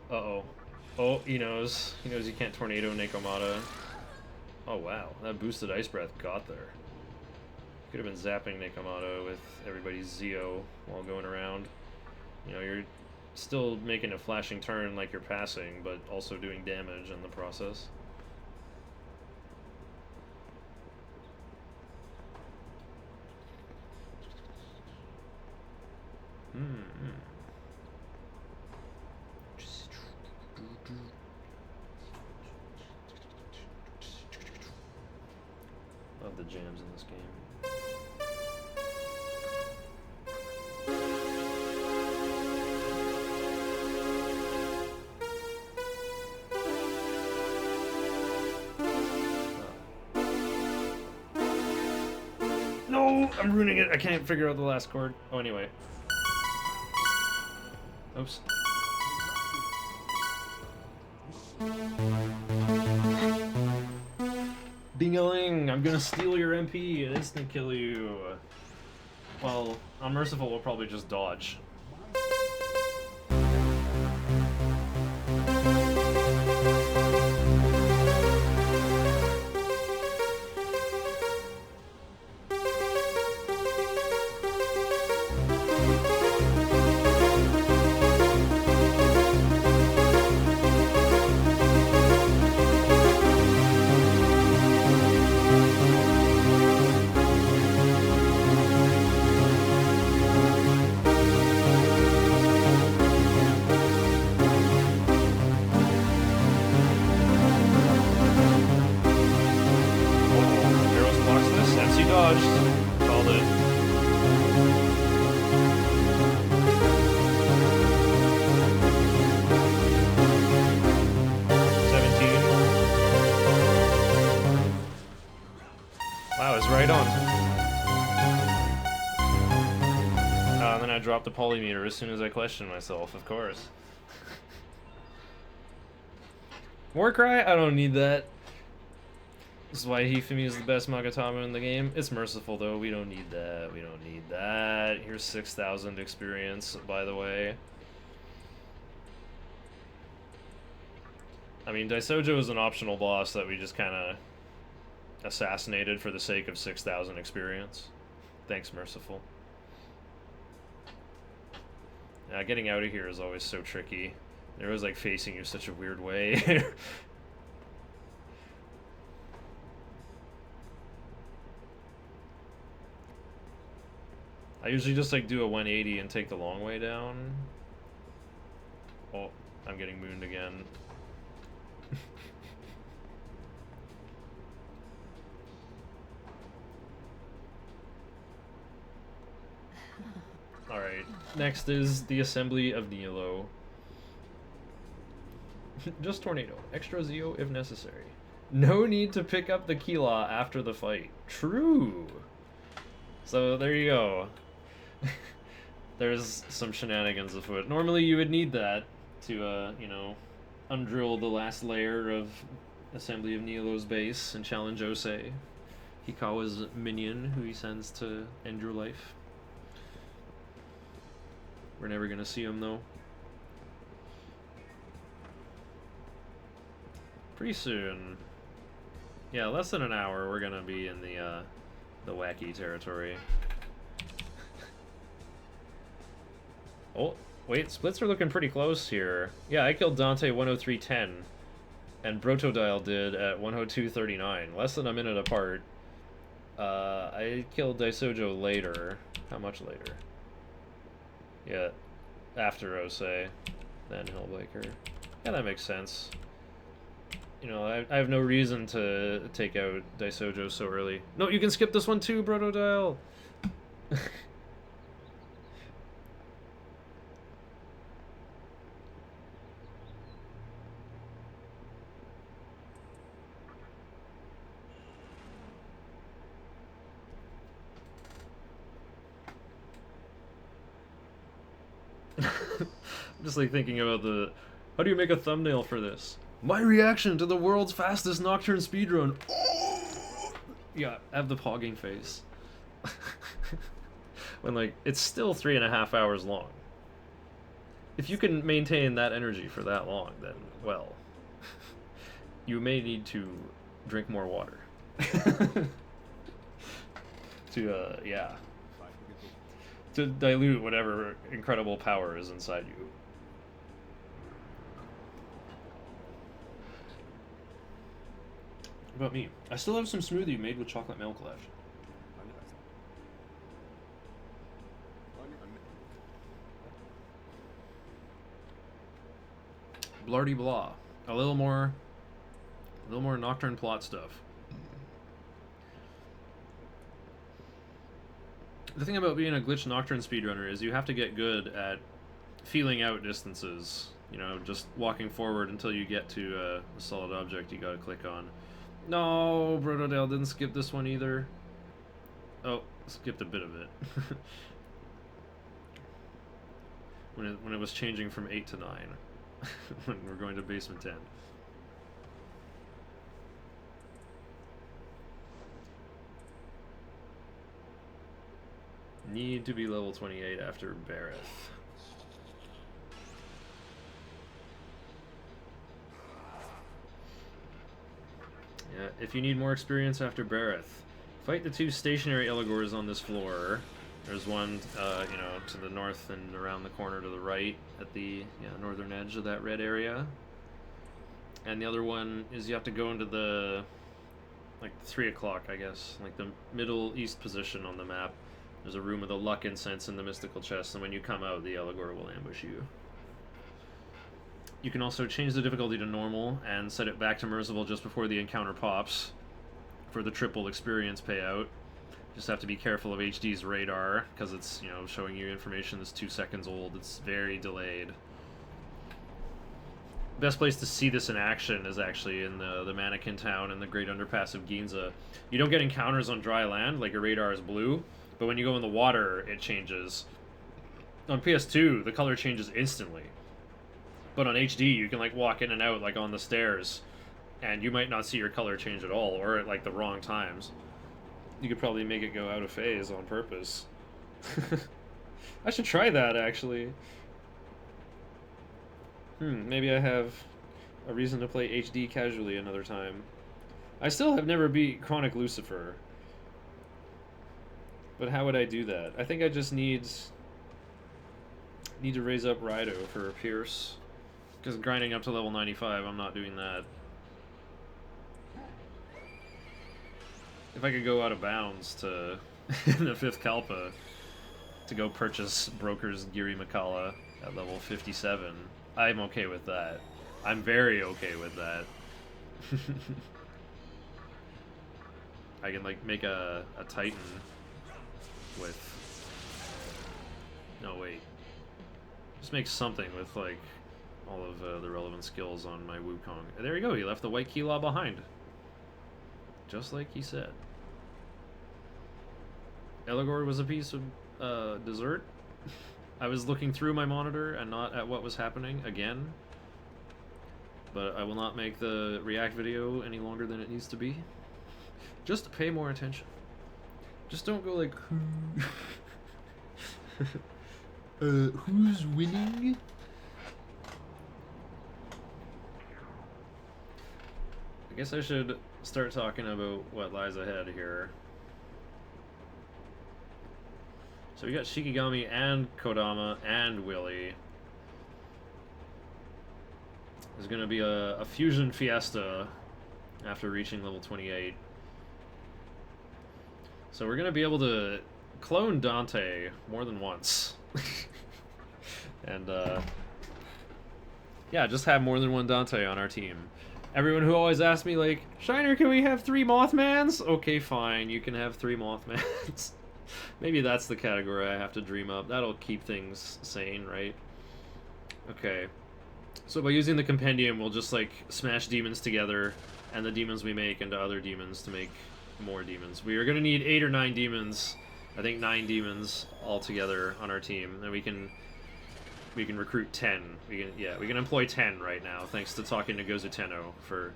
Uh-oh. Oh, he knows. He knows he can't tornado Nekomata. Oh, wow. That boosted Ice Breath got there. Could have been zapping Nekomata with everybody's Zeo while going around. You know, you're still making a flashing turn like you're passing, but also doing damage in the process. Love the jams in this game. No, I'm ruining it. I can't figure out the last chord. Oh, anyway. Oops. Ding-a-ling! I'm gonna steal your MP and instant kill you. Well, on Merciful, we'll probably just dodge. Drop the polymeter as soon as I question myself, of course. Warcry? I don't need that. This is why Hifumi is the best Magatama in the game. It's Merciful, though. We don't need that. We don't need that. Here's 6,000 experience, by the way. I mean, Daisojo is an optional boss that we just kind of assassinated for the sake of 6,000 experience. Thanks, Merciful. Getting out of here is always so tricky. They're always like facing you such a weird way. I usually just like do a 180 and take the long way down. Oh, I'm getting mooned again. Alright, next is the Assembly of Nilo. Just Tornado. Extra Zeo if necessary. No need to pick up the key law after the fight. True! So there you go. There's some shenanigans afoot. Normally you would need that to, you know, undrill the last layer of Assembly of Nilo's base and challenge Osei, Hikawa's minion, who he sends to end your life. We're never gonna see him though. Pretty soon. Yeah, less than an hour, we're gonna be in the wacky territory. Oh, wait, splits are looking pretty close here. Yeah, I killed Dante 103.10, and Brotodile did at 102.39, less than a minute apart. I killed Daisojo later. How much later? Yeah, after Osei, then Hellbiker. Yeah, that makes sense. You know, I have no reason to take out Daisojo so early. No, you can skip this one too, Brotodile! I'm just like thinking about how do you make a thumbnail for this? My reaction to the world's fastest nocturne speedrun. Oh! Yeah, have the pogging face. When like it's still 3.5 hours long. If you can maintain that energy for that long, then well, you may need to drink more water. To yeah. To dilute whatever incredible power is inside you. What about me? I still have some smoothie made with chocolate milk left. Blardy blah. A little more nocturne plot stuff. The thing about being a glitch nocturne speedrunner is you have to get good at feeling out distances. You know, just walking forward until you get to a solid object you gotta click on. No, Brotodile didn't skip this one either. Oh, skipped a bit of it. when it was changing from 8 to 9. When we're going to basement 10. Need to be level 28 after Bareth. Yeah, if you need more experience after Bareth, fight the 2 stationary Eligors on this floor. There's one, you know, to the north and around the corner to the right at the northern edge of that red area. And the other one is you have to go into the, like, 3 o'clock, I guess, like the middle east position on the map. There's a room with a luck incense in the mystical chest, and when you come out, the Eligor will ambush you. You can also change the difficulty to normal and set it back to Merciful just before the encounter pops for the triple experience payout. Just have to be careful of HD's radar, because it's, you know, showing you information that's 2 seconds old. It's very delayed. Best place to see this in action is actually in the Mannequin Town and the Great Underpass of Ginza. You don't get encounters on dry land, like your radar is blue, but when you go in the water, it changes. On PS2, the color changes instantly. But on HD, you can like walk in and out like on the stairs, and you might not see your color change at all, or at like the wrong times. You could probably make it go out of phase on purpose. I should try that, actually. Maybe I have a reason to play HD casually another time. I still have never beat Chronic Lucifer. But how would I do that? I think I just need to raise up Raido for Pierce. Because grinding up to level 95, I'm not doing that. If I could go out of bounds to in the 5th Kalpa to go purchase Broker's Giri Makala at level 57, I'm okay with that. I'm very okay with that. I can like make a Titan with No, wait. Just make something with, like, all of the relevant skills on my Wukong. There you go, he left the white Keylaw behind. Just like he said. Eligor was a piece of dessert. I was looking through my monitor and not at what was happening again. But I will not make the react video any longer than it needs to be. Just pay more attention. Just don't go like, who's winning? I guess I should start talking about what lies ahead here. So we got Shikigami and Kodama and Willy. There's gonna be a fusion fiesta after reaching level 28. So we're gonna be able to clone Dante more than once. And yeah, just have more than one Dante on our team. Everyone who always asks me like, Shiner, can we have 3 Mothmans? Okay, fine, you can have 3 Mothmans. Maybe that's the category I have to dream up. That'll keep things sane, right? Okay. So by using the compendium, we'll just like smash demons together and the demons we make into other demons to make more demons. We are going to need 8 or 9 demons. I think 9 demons all together on our team, and we can recruit 10. We can employ 10 right now thanks to talking to Gozuteno for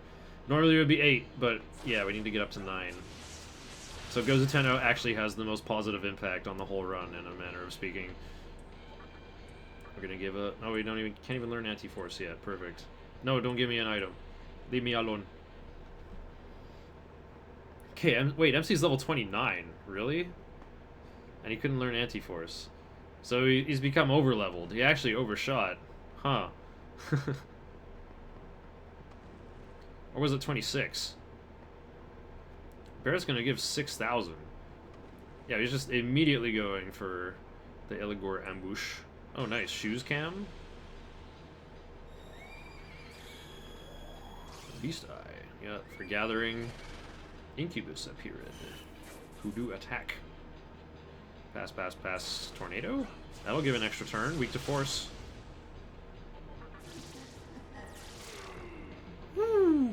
normally it would be 8, but yeah, we need to get up to 9. So Gozuteno actually has the most positive impact on the whole run in a manner of speaking. We're gonna give a... Oh, we can't even learn Anti-Force yet. Perfect. No, don't give me an item. Leave me alone. Okay, wait, MC's level 29. Really? And he couldn't learn Anti-Force. So he's become over-leveled. He actually overshot. Huh. Or was it 26? Barrett's gonna give 6,000. Yeah, he's just immediately going for the Eligor ambush. Oh, nice. Shoes cam. Beast Eye. Yeah, for gathering Incubus appeared. Hoodoo attack. Pass, pass, pass. Tornado? That'll give an extra turn. Weak to force. Woo!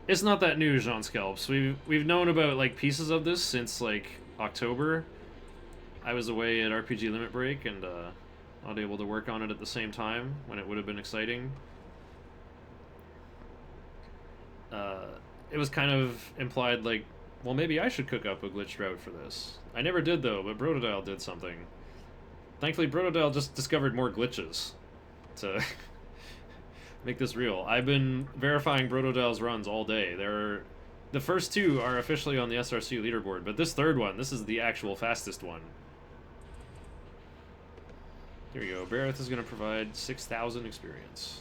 It's not that new, Jean Scalps. We've known about like pieces of this since like October. I was away at RPG Limit Break and not able to work on it at the same time when it would have been exciting. It was kind of implied like, well, maybe I should cook up a glitched route for this. I never did though, but Brotodile did something. Thankfully, Brotodile just discovered more glitches to make this real. I've been verifying Brotodile's runs all day. The first 2 are officially on the SRC leaderboard, but this third one, this is the actual fastest one. Here we go. Barrett is going to provide 6,000 experience.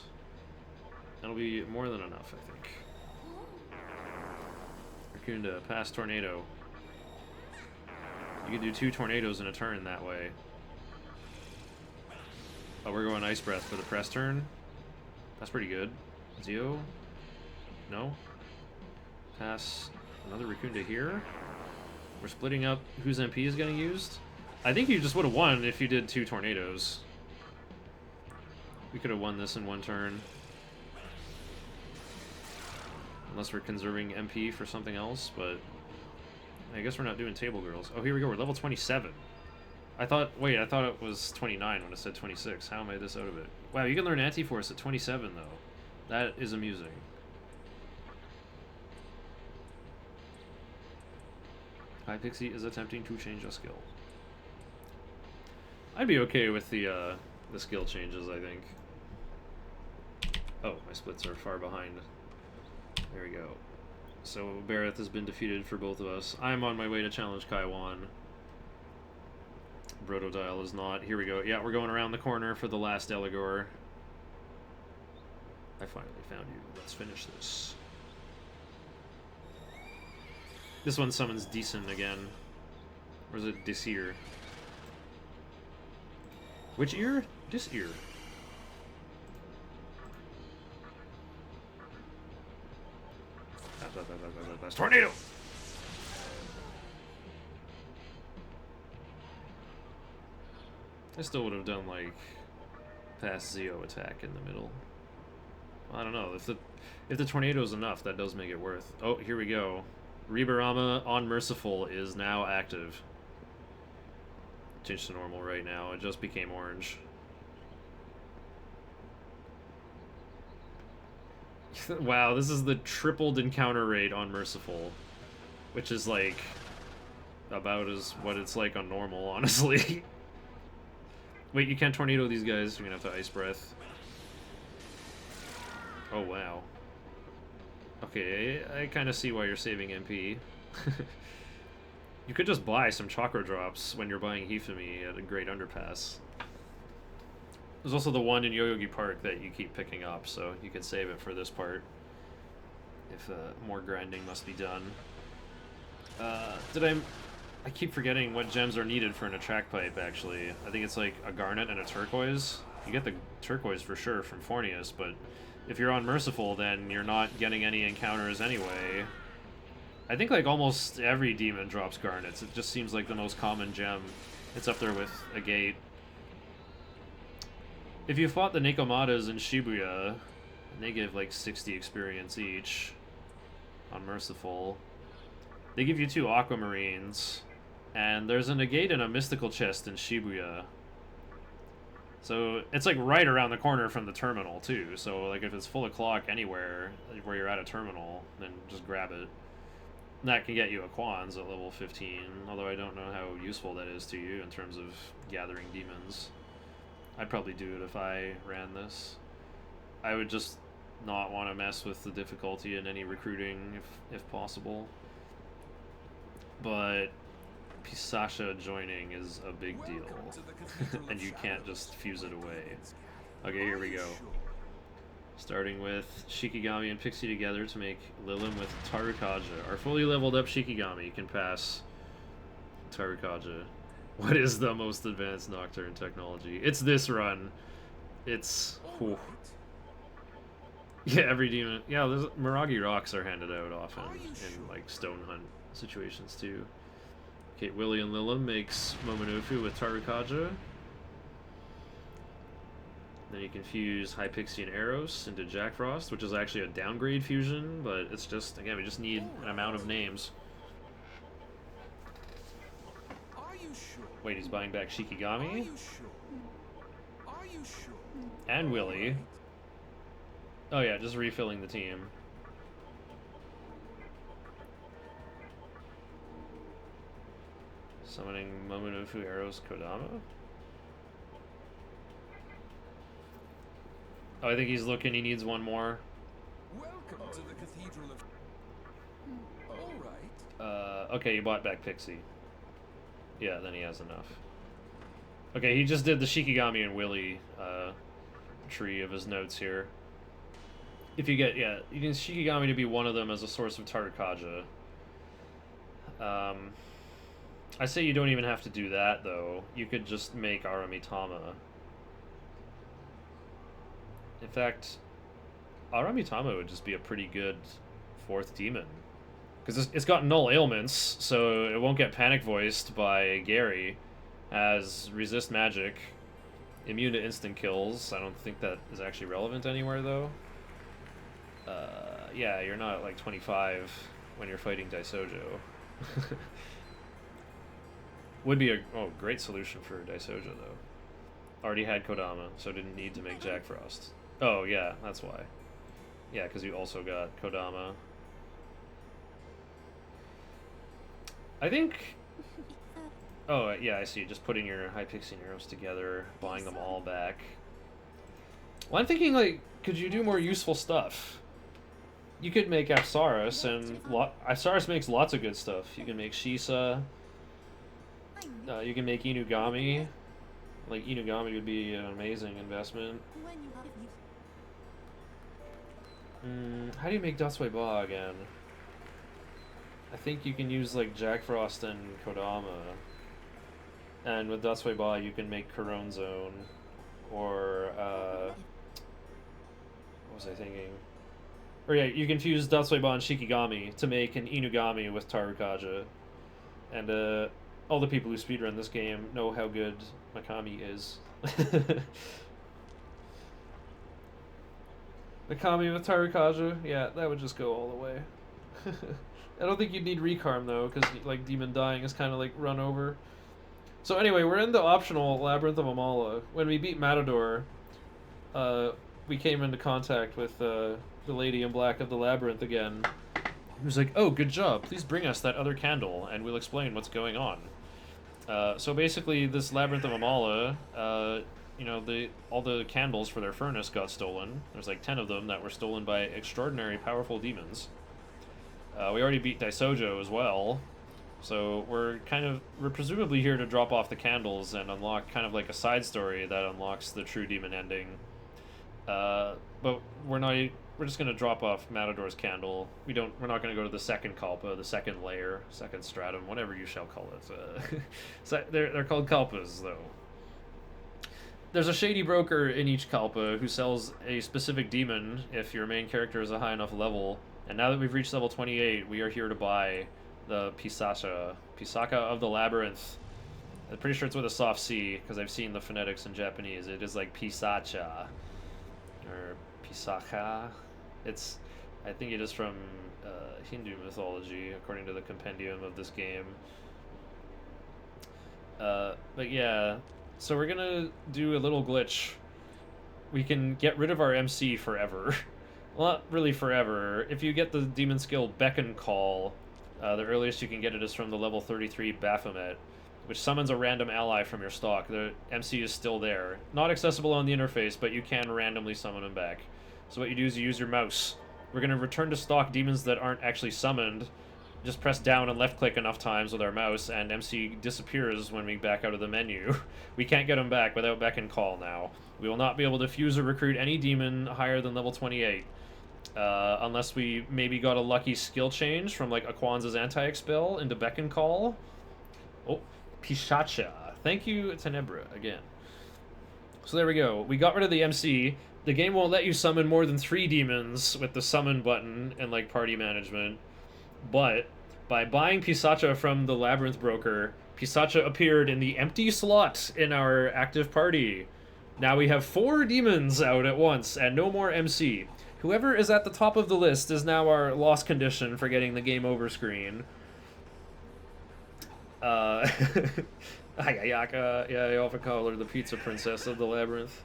That'll be more than enough, I think. Raccoon pass Tornado. You can do 2 tornadoes in a turn that way. Oh, we're going Ice Breath for the press turn. That's pretty good. Zio? No? Pass another Raccoon to here. We're splitting up whose MP is getting used. I think you just would have won if you did 2 tornadoes. We could have won this in 1 turn. Unless we're conserving MP for something else, but I guess we're not doing Table Girls. Oh, here we go. We're level 27. Wait, I thought it was 29 when it said 26. How am I this out of it? Wow, you can learn Anti-Force at 27, though. That is amusing. High Pixie is attempting to change a skill. I'd be okay with the skill changes, I think. Oh, my splits are far behind. There we go. So Barrett has been defeated for both of us. I'm on my way to challenge Kaiwan. Brotodile is not. Here we go. Yeah, we're going around the corner for the last Eligor. I finally found you. Let's finish this. This one summons Decent again. Or is it Disir? Which ear? Disir. Tornado! I still would have done like past Zeo attack in the middle. I don't know if the tornado's enough, that does make it worth. Oh, here we go. Rebarama on Merciful is now active. Changed to normal right now. It just became orange. Wow, this is the tripled encounter rate on Merciful, which is like about as what it's like on normal, honestly. Wait, you can't tornado these guys. You're gonna have to Ice Breath. Oh, wow. Okay, I kind of see why you're saving MP. You could just buy some Chakra Drops when you're buying Hifumi at a Great Underpass. There's also the one in Yoyogi Park that you keep picking up, so you could save it for this part. If more grinding must be done. I keep forgetting what gems are needed for an attract pipe, actually. I think it's like a garnet and a turquoise. You get the turquoise for sure from Fornius, but if you're on Merciful, then you're not getting any encounters anyway. I think like almost every demon drops garnets. It just seems like the most common gem. It's up there with Agate. If you fought the Nekomatas in Shibuya, they give like 60 experience each on Merciful. They give you 2 Aquamarines, and there's a negate and a mystical chest in Shibuya. So it's like right around the corner from the terminal too. So like if it's full o'clock anywhere where you're at a terminal, then just grab it. And that can get you a Quans at level 15, although I don't know how useful that is to you in terms of gathering demons. I'd probably do it if I ran this. I would just not want to mess with the difficulty in any recruiting if possible. But Pisasha joining is a big deal. And you can't just fuse it away. Okay, here we go. Starting with Shikigami and Pixie together to make Lilim with Tarukaja. Our fully leveled up Shikigami can pass Tarukaja. What is the most advanced Nocturne technology? It's this run. It's... Whew. Yeah, every demon... Yeah, there's, Miragi rocks are handed out often in, like, Stone Hunt situations, too. Okay, Willie and Lilim makes Momonofu with Tarukaja. Then you can fuse Hypixie and Eros into Jack Frost, which is actually a downgrade fusion, but it's just, again, we just need an amount of names. Wait, he's buying back Shikigami? And Willie. Oh yeah, just refilling the team. Summoning Momonofu, Eros, Kodama? Oh, I think he's looking, he needs one more. Welcome to the Cathedral of... All right. Okay, you bought back Pixie. Yeah, then he has enough. Okay, he just did the Shikigami and Willie tree of his notes here. If you get, yeah, you can Shikigami to be one of them as a source of Tarukaja. I say you don't even have to do that, though. You could just make Aramitama. In fact, Aramitama would just be a pretty good 4th demon. Because it's got null ailments, so it won't get panic voiced by Gary. Has resist magic, immune to instant kills. I don't think that is actually relevant anywhere, though. Yeah, you're not at like 25 when you're fighting Daisojo. Would be a great solution for Daisojo, though. Already had Kodama, so didn't need to make Jack Frost. Oh, yeah, that's why. Yeah, because you also got Kodama. I think... Oh, yeah, I see. Just putting your Hypixie and Eros together, buying them all back. Well, I'm thinking, like, could you do more useful stuff? You could make Apsaris, and Apsaris makes lots of good stuff. You can make Shisa. You can make Inugami. Like, Inugami would be an amazing investment. How do you make Datsui Ba again? I think you can use, like, Jack Frost and Kodama. And with Datsui Ba, you can make Corone Zone. Or, what was I thinking? Or yeah, you can fuse Datsui Ba and Shikigami to make an Inugami with Tarukaja. And, all the people who speedrun this game know how good Mikami is. Mikami with Tarukaja, yeah, that would just go all the way. I don't think you'd need Recarm though, because like Demon Dying is kind of like run over. So anyway, we're in the optional Labyrinth of Amala. When we beat Matador, we came into contact with the lady in black of the labyrinth again. He was like, "Oh, good job. Please bring us that other candle, and we'll explain what's going on." So basically, this Labyrinth of Amala, you know, all the candles for their furnace got stolen. There's like 10 of them that were stolen by extraordinary powerful demons. We already beat Daisojo as well, so we're presumably here to drop off the candles and unlock kind of like a side story that unlocks the true demon ending. But we're just gonna drop off Matador's candle. We're not gonna go to the second Kalpa, the second layer, second stratum, whatever you shall call it. So they're called Kalpas though. There's a shady broker in each Kalpa who sells a specific demon if your main character is a high enough level. And now that we've reached level 28, we are here to buy the Pisaka of the Labyrinth. I'm pretty sure it's with a soft C, because I've seen the phonetics in Japanese. It is like Pisacha, or Pisaka. I think it is from Hindu mythology, according to the compendium of this game. But yeah, so we're gonna do a little glitch. We can get rid of our MC forever. Well, not really forever. If you get the demon skill Beckon Call, the earliest you can get it is from the level 33 Baphomet, which summons a random ally from your stock. The MC is still there. Not accessible on the interface, but you can randomly summon him back. So what you do is you use your mouse. We're going to return to stock demons that aren't actually summoned. Just press down and left click enough times with our mouse, and MC disappears when we back out of the menu. We can't get him back without Beckon Call now. We will not be able to fuse or recruit any demon higher than level 28. Unless we maybe got a lucky skill change from like Aquanza's anti-expel into Beckon Call. Oh, Pishacha. Thank you, Tenebra, again. So there we go. We got rid of the MC. The game won't let you summon more than 3 demons with the summon button and like party management. But by buying Pisacha from the Labyrinth Broker, Pisacha appeared in the empty slot in our active party. Now we have 4 demons out at once and no more MC. Whoever is at the top of the list is now our loss condition for getting the game over screen. Hayayaka, yeah, I often call her the pizza princess of the labyrinth.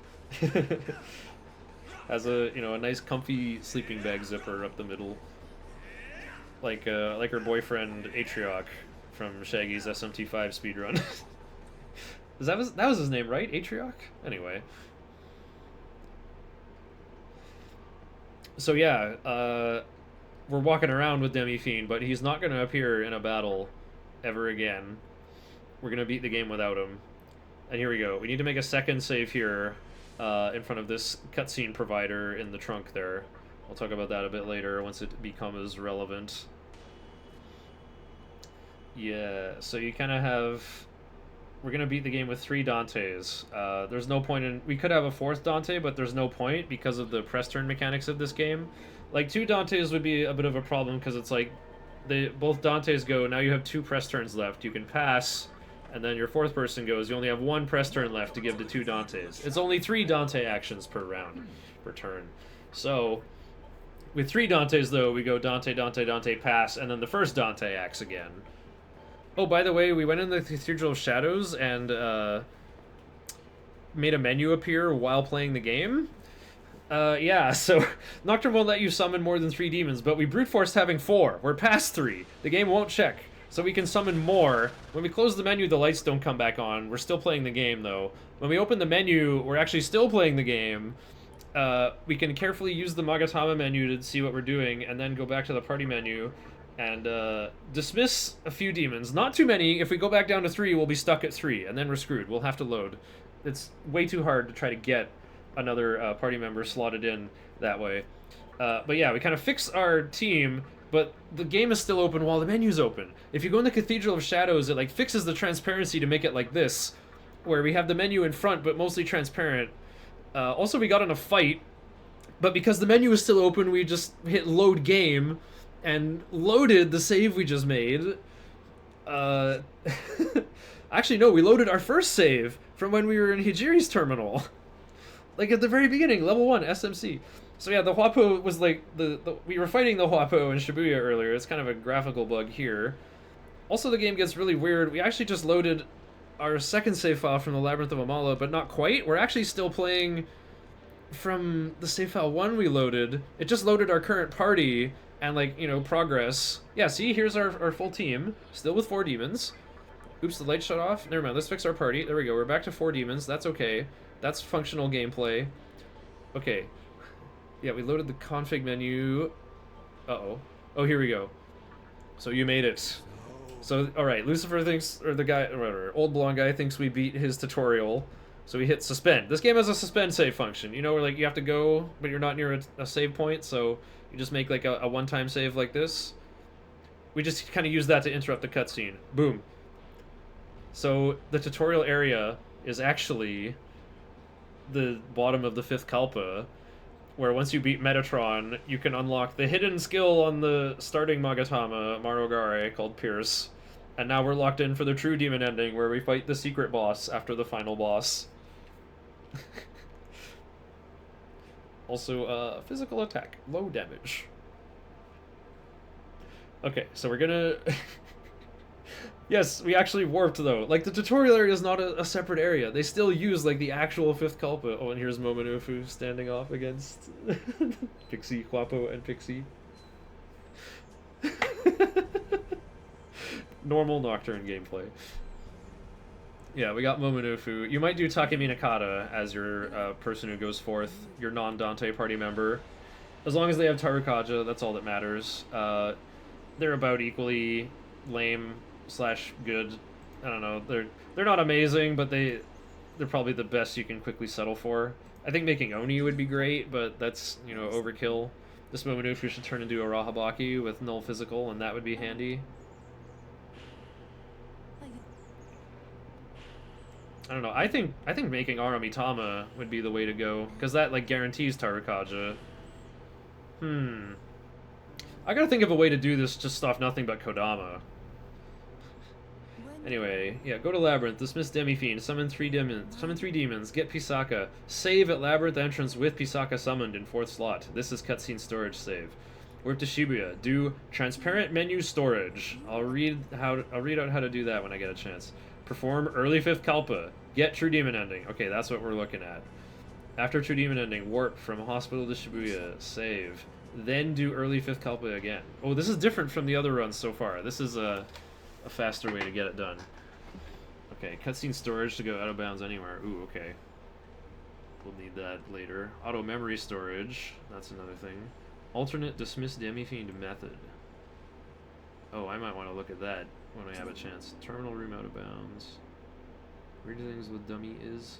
Has a nice comfy sleeping bag zipper up the middle, like her boyfriend Atrioc from Shaggy's SMT5 speedrun. that was his name, right? Atrioc? Anyway. So yeah, we're walking around with Demi-Fiend, but he's not going to appear in a battle ever again. We're going to beat the game without him. And here we go. We need to make a second save here in front of this cutscene provider in the trunk there. We'll talk about that a bit later once it becomes relevant. Yeah, so you kind of have... We're going to beat the game with 3 Dantes. There's no point in... We could have a 4th Dante, but there's no point because of the press turn mechanics of this game. Like, 2 Dantes would be a bit of a problem because it's like... both Dantes go, now you have 2 press turns left. You can pass, and then your 4th person goes. You only have 1 press turn left to give to 2 Dantes. It's only 3 Dante actions per round, per turn. So, with 3 Dantes, though, we go Dante, Dante, Dante, pass, and then the first Dante acts again. Oh, by the way, we went in the Cathedral of Shadows and made a menu appear while playing the game. Yeah, so Nocturne won't let you summon more than 3 demons, but we brute forced having 4. We're past 3. The game won't check, so we can summon more. When we close the menu, the lights don't come back on. We're still playing the game, though. When we open the menu, we're actually still playing the game. We can carefully use the Magatama menu to see what we're doing, and then go back to the party menu and dismiss a few demons. Not too many. If we go back down to 3, we'll be stuck at 3, and then we're screwed. We'll have to load. It's way too hard to try to get another party member slotted in that way. But yeah, we kind of fix our team, but the game is still open while the menu's open. If you go in the Cathedral of Shadows, it like fixes the transparency to make it like this, where we have the menu in front, but mostly transparent. Also, we got in a fight, but because the menu is still open, we just hit load game, and loaded the save we just made. Uh, actually, no, we loaded our first save from when we were in Hijiri's terminal. Like at the very beginning, level 1, SMC. So yeah, the Huapo was like, we were fighting the Huapo in Shibuya earlier. It's kind of a graphical bug here. Also, the game gets really weird. We actually just loaded our second save file from the Labyrinth of Amala, but not quite. We're actually still playing from the save file 1 we loaded. It just loaded our current party and, like, you know, progress. Yeah, see, here's our full team, still with 4 demons. Oops, the light shut off. Never mind, let's fix our party. There we go, we're back to 4 demons. That's okay. That's functional gameplay. Okay. Yeah, we loaded the config menu. Uh-oh. Oh, here we go. So you made it. So, alright, Lucifer thinks, or the guy, or whatever, old blonde guy thinks we beat his tutorial. So we hit suspend. This game has a suspend save function. You know, where like you have to go, but you're not near a save point, so you just make like a one-time save like this. We just kind of use that to interrupt the cutscene. Boom. So the tutorial area is actually the bottom of the 5th Kalpa, where once you beat Metatron, you can unlock the hidden skill on the starting Magatama, Marogare, called Pierce. And now we're locked in for the true demon ending, where we fight the secret boss after the final boss. Also, physical attack, low damage. Okay, so we're gonna... Yes, we actually warped, though. Like, the tutorial area is not a separate area. They still use, like, the actual 5th Kalpa. Oh, and here's Momonofu standing off against Pixie, Huapo, and Pixie. Normal Nocturne gameplay. Yeah, we got Momonofu. You might do Takemi Nakata as your person who goes forth, your non-Dante party member. As long as they have Tarukaja, that's all that matters. They're about equally lame / good. I don't know. They're not amazing, but they're probably the best you can quickly settle for. I think making Oni would be great, but that's, you know, overkill. This Momonofu should turn into a Rahabaki with null physical, and that would be handy. I don't know. I think making Aramitama would be the way to go, because that like guarantees Tarukaja. I gotta think of a way to do this just off nothing but Kodama. Anyway, yeah, go to Labyrinth, dismiss Demi-Fiend, summon 3 demons, get Pisaka, save at Labyrinth entrance with Pisaka summoned in 4th slot. This is cutscene storage save. Warp to Shibuya, do transparent menu storage. I'll read out how to do that when I get a chance. Perform early 5th Kalpa, get True Demon Ending. Okay, that's what we're looking at. After True Demon Ending, warp from Hospital to Shibuya, save. Then do early 5th Kalpa again. Oh, this is different from the other runs so far. This is a faster way to get it done. Okay, cutscene storage to go out of bounds anywhere. Ooh, okay. We'll need that later. Auto memory storage, that's another thing. Alternate dismiss Demi-Fiend method. Oh, I might want to look at that when I have a chance. Terminal room out of bounds. Weird things with dummy is.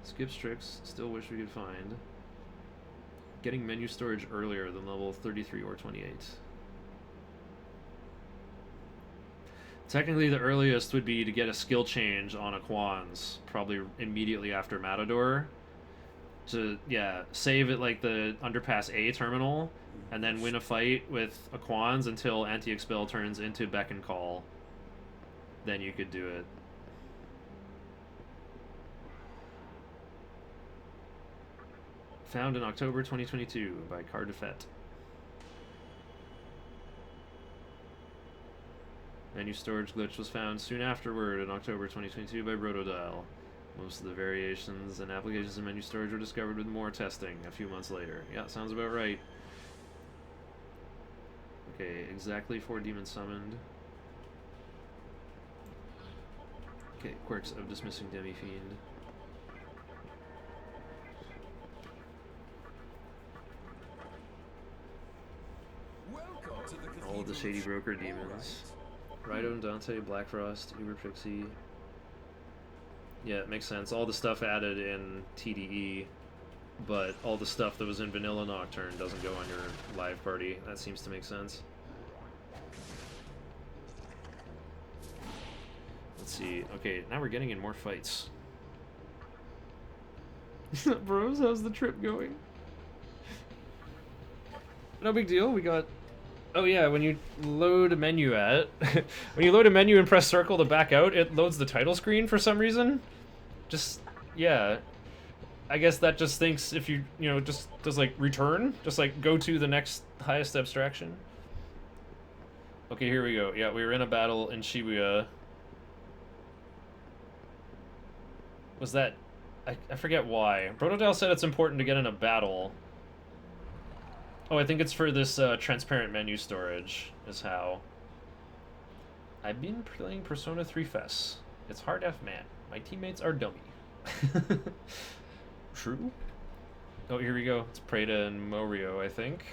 Skip tricks, still wish we could find. Getting menu storage earlier than level 33 or 28. Technically, the earliest would be to get a skill change on Aquans, probably immediately after Matador. To, yeah, save at, like, the Underpass A terminal, and then win a fight with Aquans until Anti-Expel turns into Beck and Call. Then you could do it. Found in October 2022 by Cardefet. Menu storage glitch was found soon afterward in October 2022 by Brotodile. Most of the variations and applications of menu storage were discovered with more testing a few months later. Yeah, sounds about right. Okay, exactly 4 demons summoned. Okay, quirks of dismissing Demi-Fiend. All of the Shady Broker demons. Rhydon, Dante, Black Frost, Uber Pixie. Yeah, it makes sense. All the stuff added in TDE, but all the stuff that was in Vanilla Nocturne doesn't go on your live party. That seems to make sense. Let's see. Okay, now we're getting in more fights. Bros, how's the trip going? No big deal. We got Oh yeah, when you load a menu when you load a menu and press circle to back out, it loads the title screen for some reason. Just, yeah. I guess that just thinks if just does like return, just like go to the next highest abstraction. Okay, here we go. Yeah, we were in a battle in Shibuya. Was that... I forget why. Brotodile said it's important to get in a battle. Oh, I think it's for this transparent menu storage, is how. I've been playing Persona 3 FES. It's hard F, man. My teammates are dummy. True? Oh, here we go. It's Preda and Morio, I think.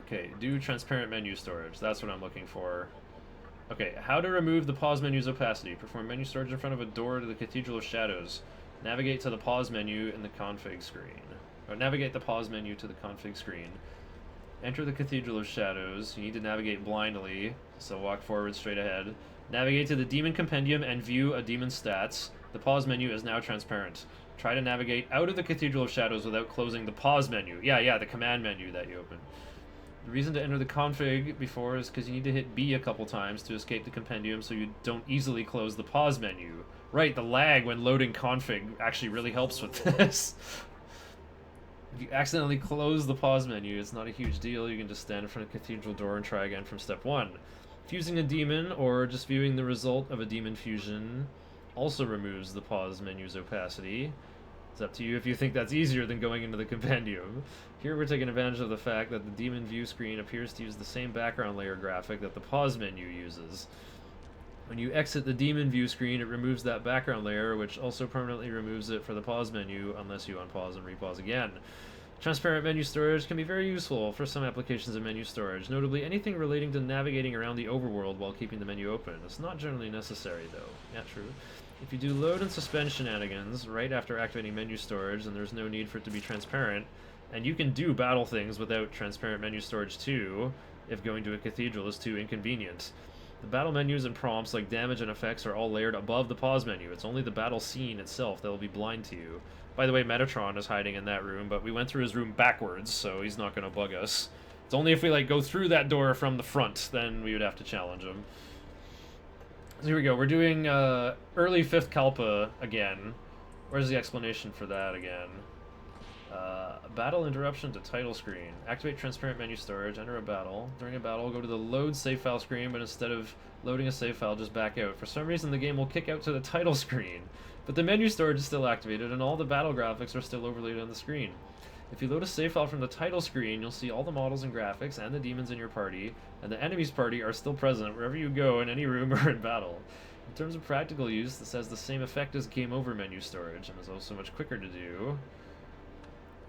Okay, do transparent menu storage. That's what I'm looking for. Okay, how to remove the pause menu's opacity. Perform menu storage in front of a door to the Cathedral of Shadows. Navigate to the pause menu in the config screen. Or navigate the pause menu to the config screen. Enter the Cathedral of Shadows. You need to navigate blindly, so walk forward straight ahead. Navigate to the Demon Compendium and view a demon's stats. The pause menu is now transparent. Try to navigate out of the Cathedral of Shadows without closing the pause menu. Yeah, the command menu that you open. The reason to enter the config before is because you need to hit B a couple times to escape the compendium so you don't easily close the pause menu. Right, the lag when loading config actually really helps with this. If you accidentally close the pause menu, it's not a huge deal. You can just stand in front of the cathedral door and try again from step 1. Fusing a demon or just viewing the result of a demon fusion also removes the pause menu's opacity. It's up to you if you think that's easier than going into the compendium. Here we're taking advantage of the fact that the demon view screen appears to use the same background layer graphic that the pause menu uses. When you exit the demon view screen, it removes that background layer, which also permanently removes it for the pause menu unless you unpause and repause again. Transparent menu storage can be very useful for some applications of menu storage, notably anything relating to navigating around the overworld while keeping the menu open. It's not generally necessary, though. Yeah, true. If you do load and suspend shenanigans right after activating menu storage, then there's no need for it to be transparent, and you can do battle things without transparent menu storage too, if going to a cathedral is too inconvenient. The battle menus and prompts like damage and effects are all layered above the pause menu. It's only the battle scene itself that will be blind to you. By the way, Metatron is hiding in that room, but we went through his room backwards, so he's not going to bug us. It's only if we like go through that door from the front, then we would have to challenge him. So here we go. We're doing early 5th Kalpa again. Where's the explanation for that again? Battle interruption to title screen. Activate transparent menu storage. Enter a battle. During a battle, go to the load save file screen, but instead of loading a save file, just back out. For some reason, the game will kick out to the title screen, but the menu storage is still activated, and all the battle graphics are still overlaid on the screen. If you load a save file from the title screen, you'll see all the models and graphics and the demons in your party, and the enemies' party are still present wherever you go in any room or in battle. In terms of practical use, this has the same effect as game over menu storage, and is also much quicker to do.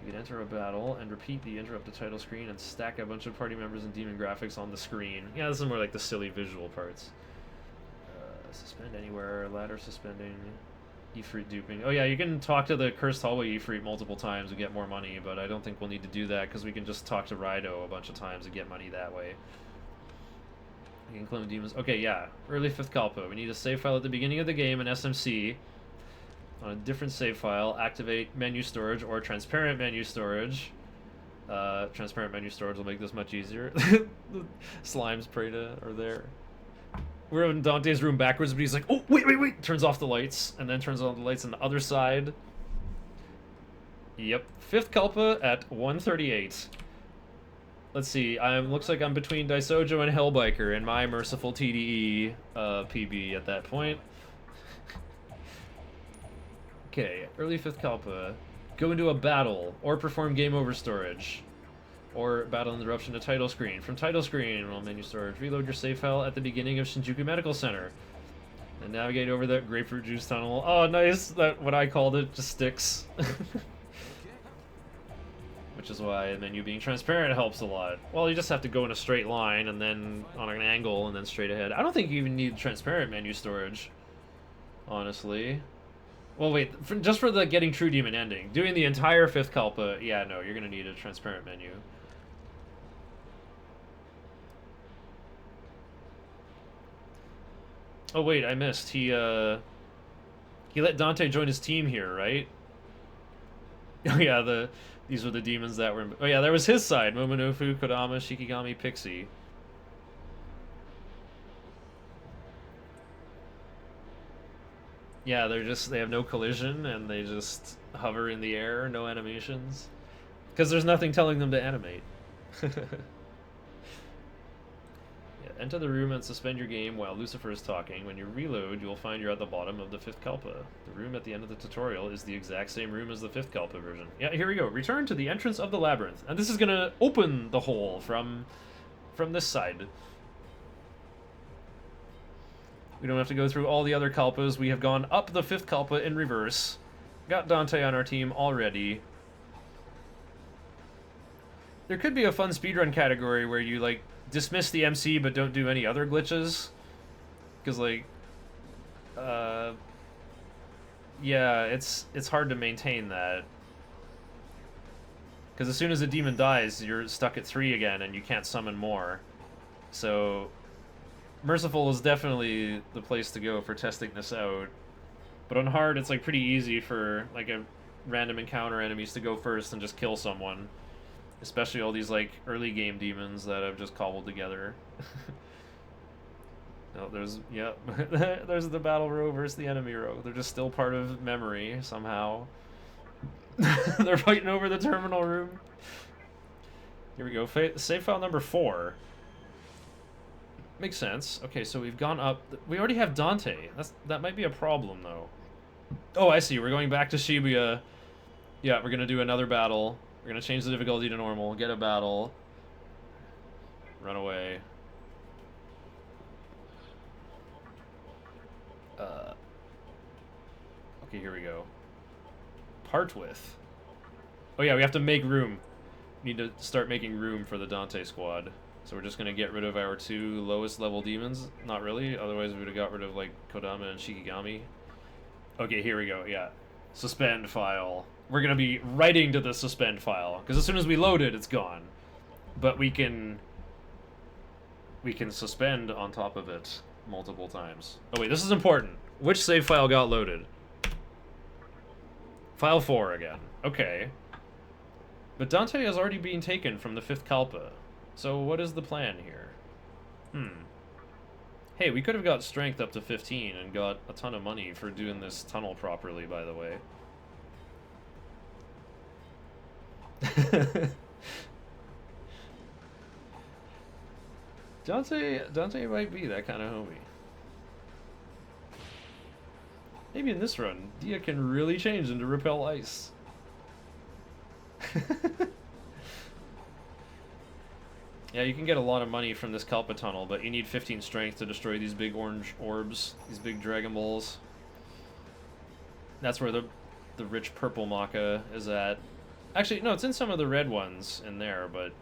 You can enter a battle and repeat the interrupt the title screen and stack a bunch of party members and demon graphics on the screen. Yeah, this is more like the silly visual parts. Suspend anywhere, ladder suspending, Ifrit duping. Oh yeah, you can talk to the Cursed Hallway Ifrit multiple times and get more money, but I don't think we'll need to do that because we can just talk to Raido a bunch of times and get money that way. You can clone demons. Okay, yeah. Early 5th Kalpa. We need a save file at the beginning of the game in SMC. On a different save file, activate menu storage or transparent menu storage. Transparent menu storage will make this much easier. Slimes, Preda are there. We're in Dante's room backwards, but he's like, oh, wait. Turns off the lights, and then turns on the lights on the other side. Yep. 5th Kalpa at 1:38. Let's see, looks like I'm between Daisojo and Hellbiker in my Merciful TDE PB at that point. Okay, early 5th Kalpa. Go into a battle, or perform game over storage. Or battle interruption to title screen. From title screen, roll menu storage. Reload your save file at the beginning of Shinjuku Medical Center. And navigate over the grapefruit juice tunnel. Oh, nice! That what I called it just sticks. Which is why the menu being transparent helps a lot. Well, you just have to go in a straight line and then on an angle and then straight ahead. I don't think you even need transparent menu storage, honestly. Well, wait, just for the getting True Demon ending. Doing the entire 5th Kalpa, yeah, no, you're going to need a transparent menu. Oh, wait, I missed. He let Dante join his team here, right? Oh, yeah, These were the demons that were in... Oh yeah, there was his side. Momonofu, Kodama, Shikigami, Pixie. Yeah, they have no collision, and they just hover in the air, no animations. Because there's nothing telling them to animate. Yeah, enter the room and suspend your game while Lucifer is talking. When you reload, you will find you're at the bottom of the 5th Kalpa. The room at the end of the tutorial is the exact same room as the 5th Kalpa version. Yeah, here we go. Return to the entrance of the labyrinth. And this is going to open the hole from this side. We don't have to go through all the other Kalpas. We have gone up the 5th Kalpa in reverse. Got Dante on our team already. There could be a fun speedrun category where you, like, dismiss the MC but don't do any other glitches. Because, like, yeah, it's hard to maintain that. Because as soon as a demon dies, you're stuck at 3 again and you can't summon more. So... Merciful is definitely the place to go for testing this out. But on hard, it's like pretty easy for like a random encounter enemies to go first and just kill someone. Especially all these like early game demons that I've just cobbled together. Oh, there's, yeah, there's the battle row versus the enemy row. They're just still part of memory somehow. They're fighting over the terminal room. Here we go, save file number 4. Makes sense. Okay, so we've gone up. We already have Dante. That might be a problem, though. Oh, I see. We're going back to Shibuya. Yeah, we're going to do another battle. We're going to change the difficulty to normal, get a battle. Run away. Okay, here we go. Part with. Oh, yeah, we have to make room. We need to start making room for the Dante squad. So we're just going to get rid of our 2 lowest level demons? Not really, otherwise we would have got rid of like Kodama and Shikigami. Okay, here we go, yeah. Suspend file. We're going to be writing to the suspend file, because as soon as we load it, it's gone. But we can suspend on top of it multiple times. Oh wait, this is important. Which save file got loaded? File 4 again. Okay. But Dante has already been taken from the 5th Kalpa. So what is the plan here? Hey, we could have got strength up to 15 and got a ton of money for doing this tunnel properly, by the way. Dante might be that kind of homie. Maybe in this run, Dia can really change into repel ice. Yeah, you can get a lot of money from this Kalpa tunnel, but you need 15 strength to destroy these big orange orbs, these big Dragon Balls. That's where the rich purple Maka is at. Actually, no, it's in some of the red ones in there, but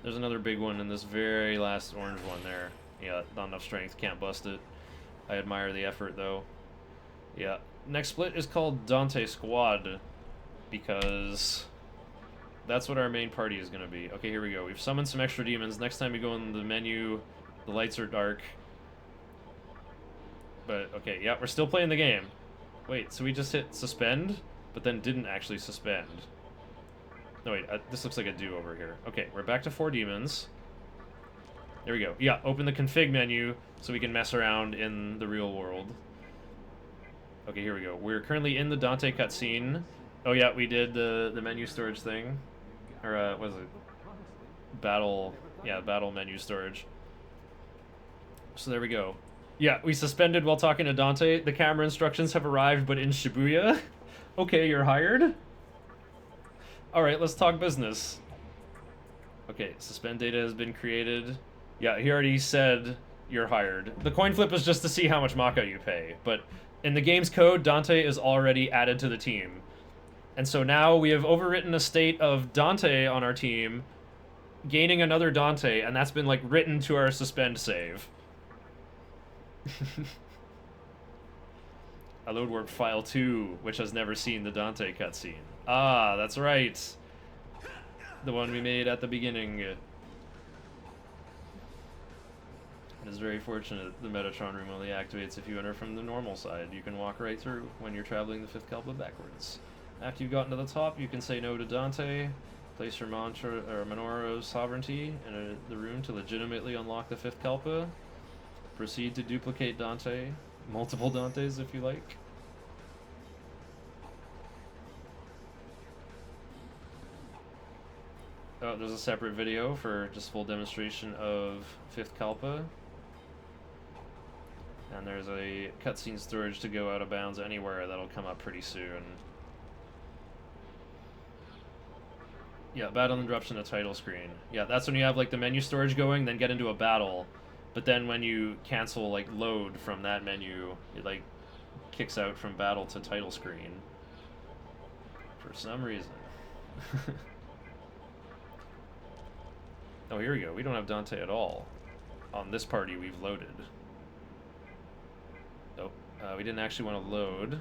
there's another big one in this very last orange one there. Yeah, not enough strength, can't bust it. I admire the effort, though. Yeah, next split is called Dante Squad, because... that's what our main party is going to be. Okay, here we go. We've summoned some extra demons. Next time we go in the menu, the lights are dark. But, okay, yeah, we're still playing the game. Wait, so we just hit suspend, but then didn't actually suspend. No, wait, this looks like a do-over here. Okay, we're back to 4 demons. There we go. Yeah, open the config menu so we can mess around in the real world. Okay, here we go. We're currently in the Dante cutscene. Oh yeah, we did the menu storage thing. Or, what is it? Battle menu storage. So there we go. Yeah, we suspended while talking to Dante. The camera instructions have arrived, but in Shibuya. Okay, you're hired. Alright, let's talk business. Okay, suspend data has been created. Yeah, he already said you're hired. The coin flip is just to see how much Maka you pay, but in the game's code, Dante is already added to the team. And so now we have overwritten a state of Dante on our team, gaining another Dante, and that's been, like, written to our suspend save. I load warp file 2, which has never seen the Dante cutscene. Ah, that's right. The one we made at the beginning. It is very fortunate the Metatron room only activates if you enter from the normal side. You can walk right through when you're traveling the 5th Kalpa backwards. After you've gotten to the top, you can say no to Dante. Place your mantra or menorah of sovereignty in the room to legitimately unlock the fifth Kalpa. Proceed to duplicate Dante. Multiple Dantes if you like. Oh, there's a separate video for just full demonstration of fifth Kalpa. And there's a cutscene storage to go out of bounds anywhere that'll come up pretty soon. Yeah, battle interruption to title screen. Yeah, that's when you have like the menu storage going, then get into a battle. But then when you cancel like load from that menu, it like kicks out from battle to title screen. For some reason. Oh, here we go. We don't have Dante at all. On this party we've loaded. Nope. We didn't actually want to load.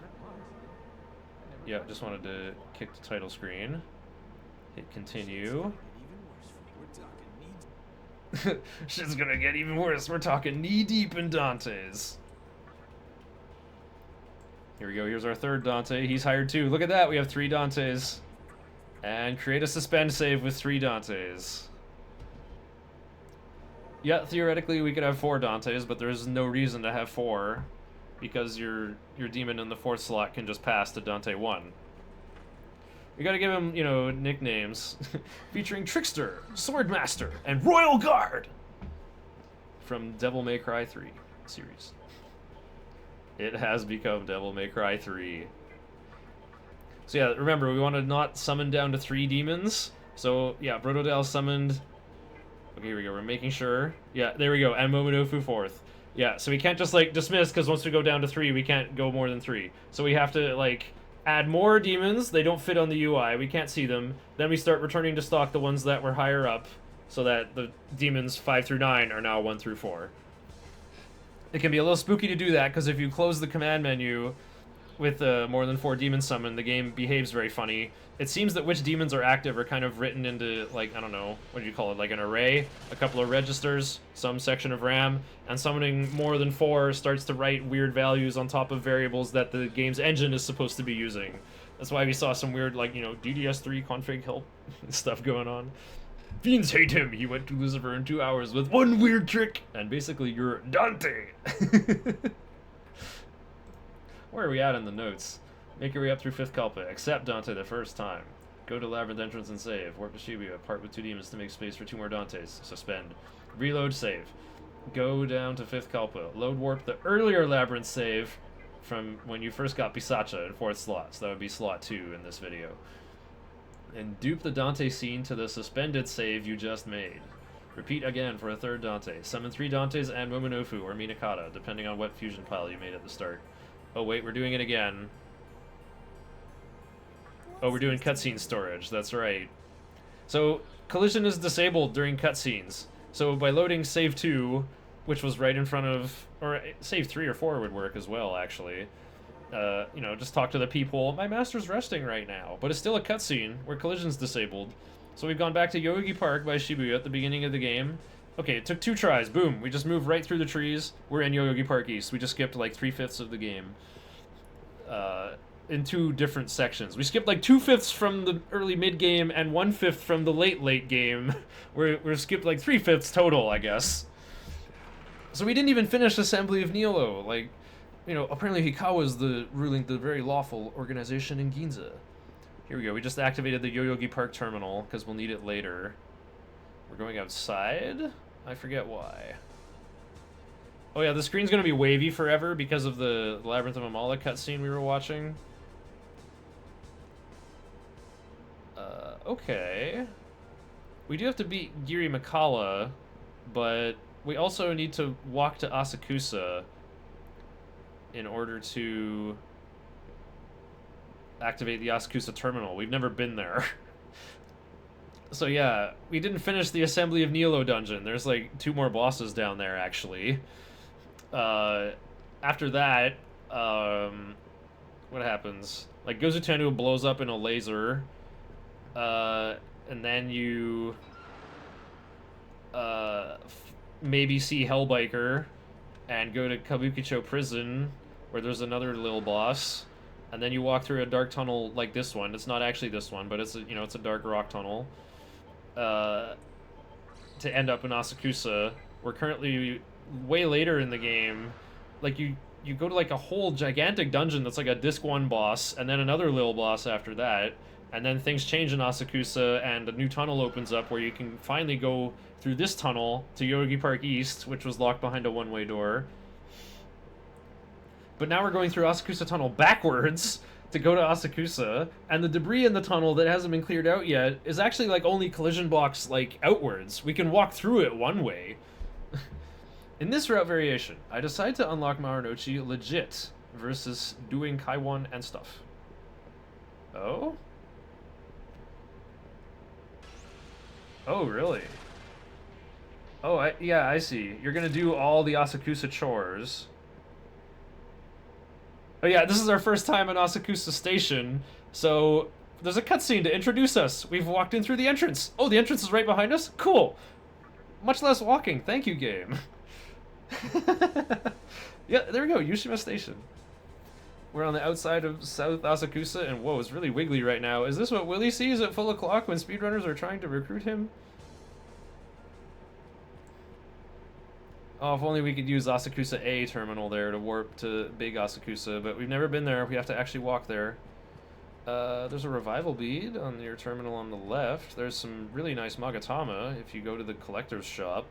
Yeah, just wanted to kick the title screen. Hit continue. Shit's gonna get even worse. We're talking knee deep in Dante's. Here we go. Here's our third Dante. He's hired too. Look at that. We have 3 Dantes. And create a suspend save with 3 Dantes. Yeah, theoretically we could have 4 Dantes, but there's no reason to have 4. Because your demon in the 4th slot can just pass to Dante 1. We gotta give him, you know, nicknames. Featuring Trickster, Swordmaster, and Royal Guard! From Devil May Cry 3 series. It has become Devil May Cry 3. So yeah, remember, we want to not summon down to 3 demons. So, yeah, Brotodile summoned... Okay, here we go, we're making sure. Yeah, there we go, and Momonofu 4th. Yeah, so we can't just, like, dismiss, because once we go down to 3, we can't go more than 3. So we have to, like... add more demons. They don't fit on the UI. We can't see them. Then we start returning to stock the ones that were higher up, so that the demons 5 through 9 are now 1 through 4. It can be a little spooky to do that, because if you close the command menu with more than 4 demons summoned, the game behaves very funny. It seems that which demons are active are kind of written into, like, I don't know, what do you call it, like an array, a couple of registers, some section of RAM, and summoning more than 4 starts to write weird values on top of variables that the game's engine is supposed to be using. That's why we saw some weird, like, you know, DDS3 config help stuff going on. Fiends hate him. He went to Lucifer in 2 hours with 1 weird trick, and basically you're Dante. Where are we at in the notes? Make your way up through 5th Kalpa. Accept Dante the first time. Go to Labyrinth entrance and save. Warp to Shibuya. Part with 2 demons to make space for 2 more Dantes. Suspend. Reload save. Go down to 5th Kalpa. Load warp the earlier Labyrinth save from when you first got Pisacha in 4th slot. So that would be slot 2 in this video. And dupe the Dante scene to the suspended save you just made. Repeat again for a 3rd Dante. Summon 3 Dantes and Momonofu or Minakata, depending on what fusion pile you made at the start. Oh wait, we're doing it again. Oh, we're doing cutscene storage, that's right. So, collision is disabled during cutscenes. So by loading save 2, which was right in front of... Or save 3 or 4 would work as well, actually. You know, just talk to the people. My master's resting right now. But it's still a cutscene where collision's disabled. So we've gone back to Yoyogi Park by Shibuya at the beginning of the game. Okay, it took 2 tries. Boom. We just moved right through the trees. We're in Yoyogi Park East. We just skipped like 3/5 of the game. In 2 different sections. We skipped like 2/5 from the early mid-game and 1/5 from the late game. We're skipped like 3/5 total, I guess. So we didn't even finish Assembly of Nilo. Like, you know, apparently Hikawa's ruling the very lawful organization in Ginza. Here we go. We just activated the Yoyogi Park terminal because we'll need it later. We're going outside? I forget why. Oh yeah, the screen's gonna be wavy forever because of the Labyrinth of Amala cutscene we were watching. Okay. We do have to beat Giri Makala, but we also need to walk to Asakusa in order to activate the Asakusa terminal. We've never been there. So yeah, we didn't finish the Assembly of Nilo dungeon. There's like 2 more bosses down there, actually. After that, what happens? Like, Gozutenu blows up in a laser, and then you, maybe see Hellbiker, and go to Kabukicho Prison, where there's another little boss, and then you walk through a dark tunnel like this one. It's not actually this one, but it's a, it's a dark rock tunnel. To end up in Asakusa. We're currently way later in the game. Like you go to like a whole gigantic dungeon that's like a disc 1 boss, and then another little boss after that, and then things change in Asakusa, and a new tunnel opens up where you can finally go through this tunnel to Yogi Park East, which was locked behind a one-way door. But now we're going through Asakusa Tunnel backwards to go to Asakusa, and the debris in the tunnel that hasn't been cleared out yet is actually like only collision blocks like outwards. We can walk through it one way. In this route variation, I decide to unlock Marunouchi legit versus doing Kaiwan and stuff. Oh? Oh, really? Oh, yeah, I see. You're gonna do all the Asakusa chores. Oh yeah, this is our first time in Asakusa Station, so there's a cutscene to introduce us. We've walked in through the entrance. Oh, the entrance is right behind us? Cool. Much less walking. Thank you, game. Yeah, there we go, Yushima Station. We're on the outside of South Asakusa, and whoa, it's really wiggly right now. Is this what Willie sees at full o'clock when speedrunners are trying to recruit him? Oh, if only we could use Asakusa A terminal there to warp to Big Asakusa, but we've never been there. We have to actually walk there. There's a revival bead on your terminal on the left. There's some really nice Magatama if you go to the collector's shop.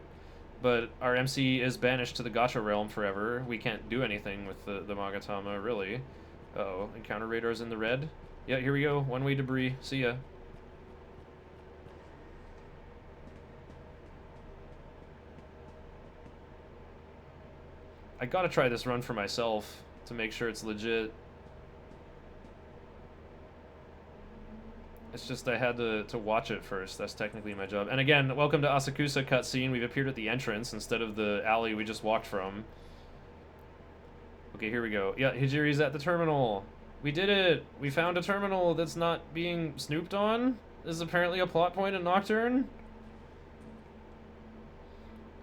But our MC is banished to the Gacha realm forever. We can't do anything with the Magatama, really. Uh-oh, encounter radar's in the red. Yeah, here we go. One-way debris. See ya. I gotta try this run for myself to make sure it's legit. It's just I had to watch it first. That's technically my job. And again, welcome to Asakusa cutscene. We've appeared at the entrance instead of the alley we just walked from. Okay, here we go. Yeah, Hijiri's at the terminal. We did it! We found a terminal that's not being snooped on. This is apparently a plot point in Nocturne.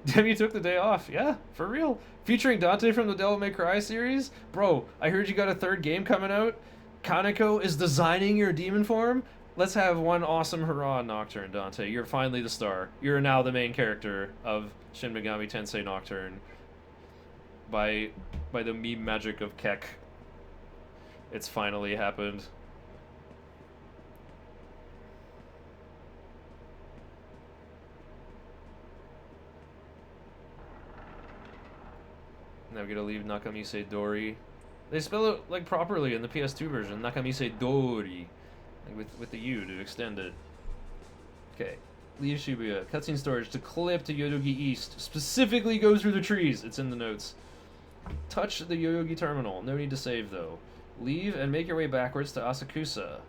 Demi took the day off. Yeah, for real. Featuring Dante from the Devil May Cry series? Bro, I heard you got a third game coming out. Kaneko is designing your demon form? Let's have one awesome hurrah, Nocturne, Dante. You're finally the star. You're now the main character of Shin Megami Tensei Nocturne. By the meme magic of Keck. It's finally happened. Now we gotta leave Nakamise Dori. They spell it like properly in the PS2 version. Nakamise Dori. Like with the U to extend it. Okay. Leave Shibuya. Cutscene storage to clip to Yodogi East. Specifically go through the trees. It's in the notes. Touch the Yoyogi terminal. No need to save though. Leave and make your way backwards to Asakusa.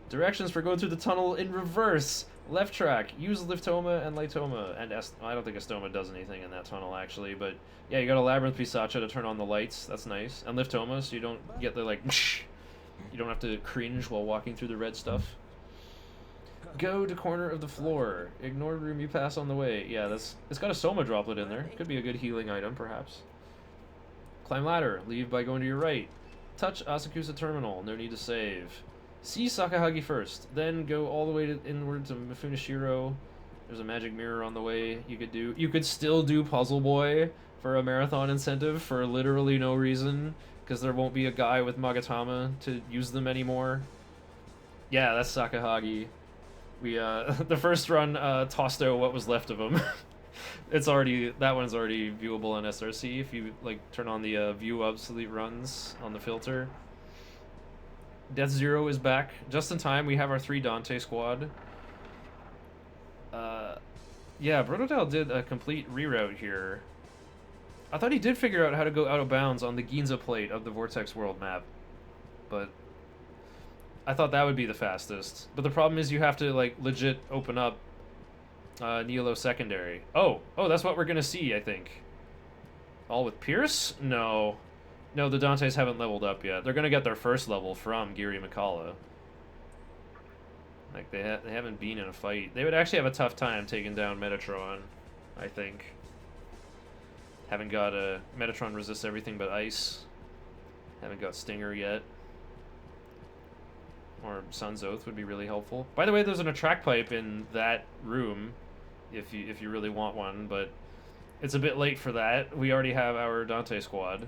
Directions for going through the tunnel in reverse. Left track. Use Liftoma and Lightoma. And I don't think Estoma does anything in that tunnel actually, but yeah, you got a Labyrinth Pisacha to turn on the lights. That's nice. And Liftoma, so you don't get the like you don't have to cringe while walking through the red stuff. Go to corner of the floor. Ignore room you pass on the way. Yeah, it's got a Soma droplet in there. Could be a good healing item, perhaps. Climb ladder. Leave by going to your right. Touch Asakusa terminal. No need to save. See Sakahagi first. Then go all the way inward to Mifunashiro. There's a magic mirror on the way you could do. You could still do Puzzle Boy for a marathon incentive for literally no reason. Because there won't be a guy with Magatama to use them anymore. Yeah, that's Sakahagi. We, the first run, tossed out what was left of him. That one's already viewable on SRC if you, like, turn on the, view obsolete runs on the filter. Death Zero is back. Just in time, we have our 3 Dante squad. Yeah, Brotodile did a complete reroute here. I thought he did figure out how to go out of bounds on the Ginza plate of the Vortex World map. But I thought that would be the fastest. But the problem is you have to, like, legit open up Nihilo Secondary. Oh, that's what we're gonna see, I think. All with Pierce? No. No, the Dantes haven't leveled up yet. They're gonna get their first level from Giri Mikala. Like, they haven't been in a fight. They would actually have a tough time taking down Metatron, I think. Haven't got a Metatron resists everything but ice. Haven't got Stinger yet. or Sun's Oath would be really helpful. By the way, there's an attract pipe in that room, if you really want one, but it's a bit late for that. We already have our Dante squad.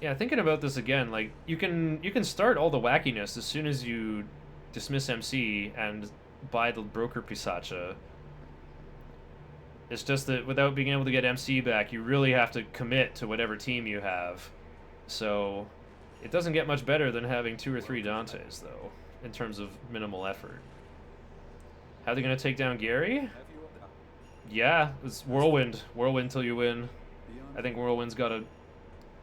Yeah, thinking about this again, like you can start all the wackiness as soon as you dismiss MC and buy the broker Pisacha. It's just that without being able to get MC back, you really have to commit to whatever team you have. So it doesn't get much better than having 2 or 3 Dantes, though, in terms of minimal effort. How are they going to take down Gary? Yeah, it's Whirlwind. Whirlwind till you win. I think Whirlwind's got a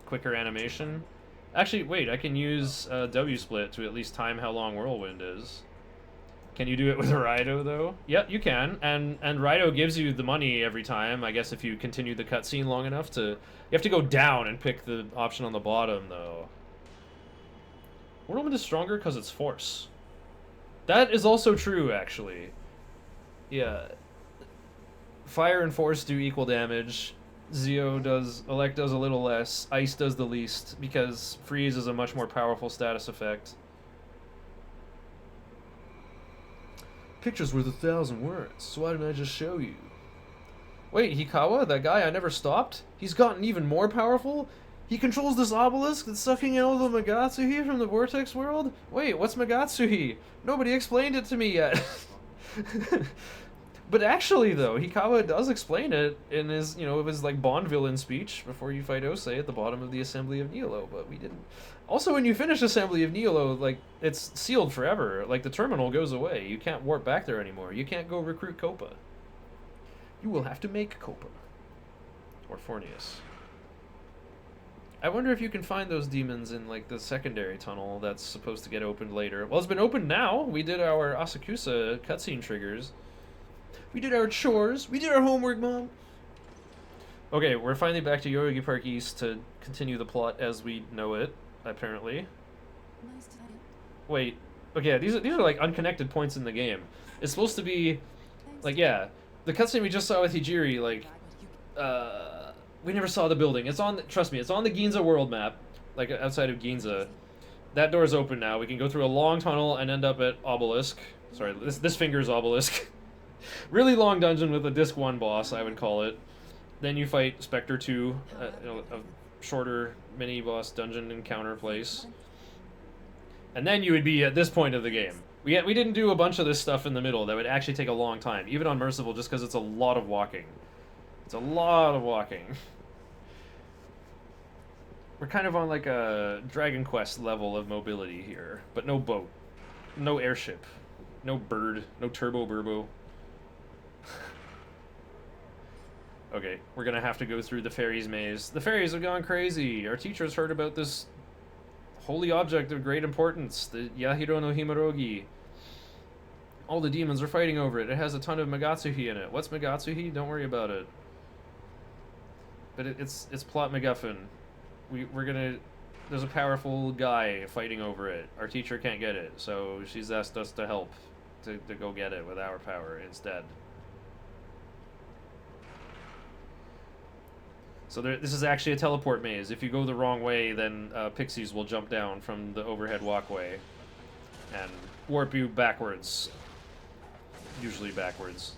quicker animation. Actually, wait, I can use W-split to at least time how long Whirlwind is. Can you do it with Rido, though? Yep, you can. And Rido gives you the money every time, I guess, if you continue the cutscene long enough to... You have to go down and pick the option on the bottom, though. Whirlwind is stronger because it's Force. That is also true, actually. Yeah. Fire and Force do equal damage. Elect does a little less. Ice does the least, because Freeze is a much more powerful status effect. Picture's worth 1,000 words, so why didn't I just show you? Wait, Hikawa, that guy I never stopped? He's gotten even more powerful? He controls this obelisk that's sucking in all the Magatsuhi from the Vortex world? Wait, what's Magatsuhi? Nobody explained it to me yet. But actually, though, Hikawa does explain it in his, his like Bond villain speech before you fight Osei at the bottom of the Assembly of Nihilo, but we didn't. Also, when you finish Assembly of Nihilo, like, it's sealed forever. Like, the terminal goes away. You can't warp back there anymore. You can't go recruit Copa. You will have to make Copa. Or Fornius. I wonder if you can find those demons in, like, the secondary tunnel that's supposed to get opened later. Well, it's been opened now. We did our Asakusa cutscene triggers. We did our chores. We did our homework, Mom. Okay, we're finally back to Yoyogi Park East to continue the plot as we know it, apparently. Wait. Okay, these are like unconnected points in the game. It's supposed to be, like, yeah, the cutscene we just saw with Hijiri, like, we never saw the building. It's on, trust me, it's on the Ginza world map, like outside of Ginza. That door's open now. We can go through a long tunnel and end up at Obelisk. Sorry, this finger's Obelisk. Really long dungeon with a Disc 1 boss, I would call it. Then you fight Spectre 2, a shorter mini-boss dungeon encounter place. And then you would be at this point of the game. We didn't do a bunch of this stuff in the middle that would actually take a long time, even on Merciful, just because it's a lot of walking. It's a lot of walking. We're kind of on like a Dragon Quest level of mobility here, but no boat, no airship, no bird, no turbo burbo. Okay, we're gonna have to go through the fairies maze. The fairies have gone crazy. Our teachers heard about this holy object of great importance, the Yahiro no Himorogi. All the demons are fighting over it. It has a ton of Magatsuhi in it. What's Magatsuhi? Don't worry about it. But it's plot MacGuffin. We're gonna... There's a powerful guy fighting over it. Our teacher can't get it, so she's asked us to help to go get it with our power instead. So this is actually a teleport maze. If you go the wrong way, then pixies will jump down from the overhead walkway and warp you backwards. Usually backwards.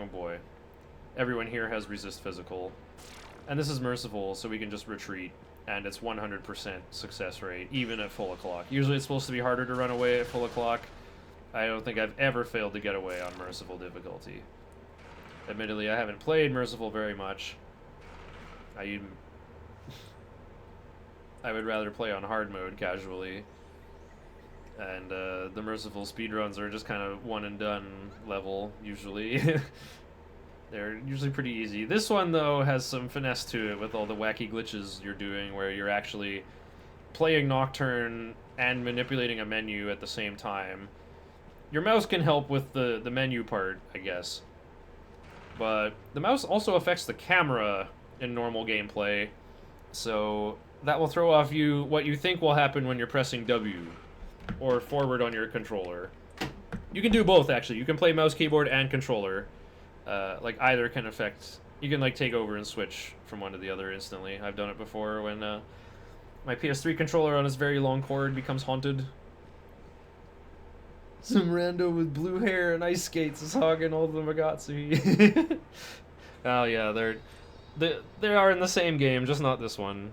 Oh boy. Everyone here has resist physical. And this is Merciful, so we can just retreat. And it's 100% success rate, even at full o'clock. Usually it's supposed to be harder to run away at full o'clock. I don't think I've ever failed to get away on Merciful difficulty. Admittedly, I haven't played Merciful very much. I would rather play on hard mode casually, and the Merciful speedruns are just kind of one and done level usually. They're usually pretty easy. This one though has some finesse to it with all the wacky glitches you're doing where you're actually playing Nocturne and manipulating a menu at the same time. Your mouse can help with the menu part, I guess, but the mouse also affects the camera in normal gameplay, so that will throw off what you think will happen when you're pressing W or forward on your controller. You can do both, actually. You can play mouse, keyboard, and controller. Like, either can affect You can like take over and switch from one to the other instantly. I've done it before when my PS3 controller on its very long cord becomes haunted. Some rando with blue hair and ice skates is hogging all the Magatsu. Oh yeah, they are in the same game, just not this one.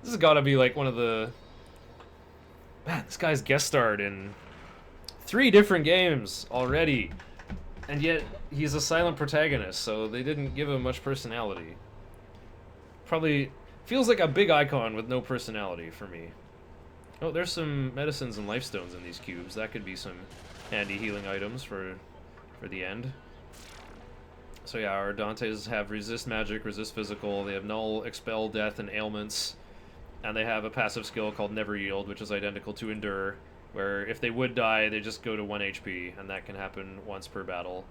This has got to be like one of the... Man, this guy's guest starred in 3 different games already. And yet, he's a silent protagonist, so they didn't give him much personality. Probably feels like a big icon with no personality for me. Oh, there's some medicines and life stones in these cubes. That could be some handy healing items for the end. So yeah, our Dantes have resist magic, resist physical. They have null, expel, death, and ailments. And they have a passive skill called Never Yield, which is identical to Endure, where if they would die, they just go to 1 HP, and that can happen once per battle.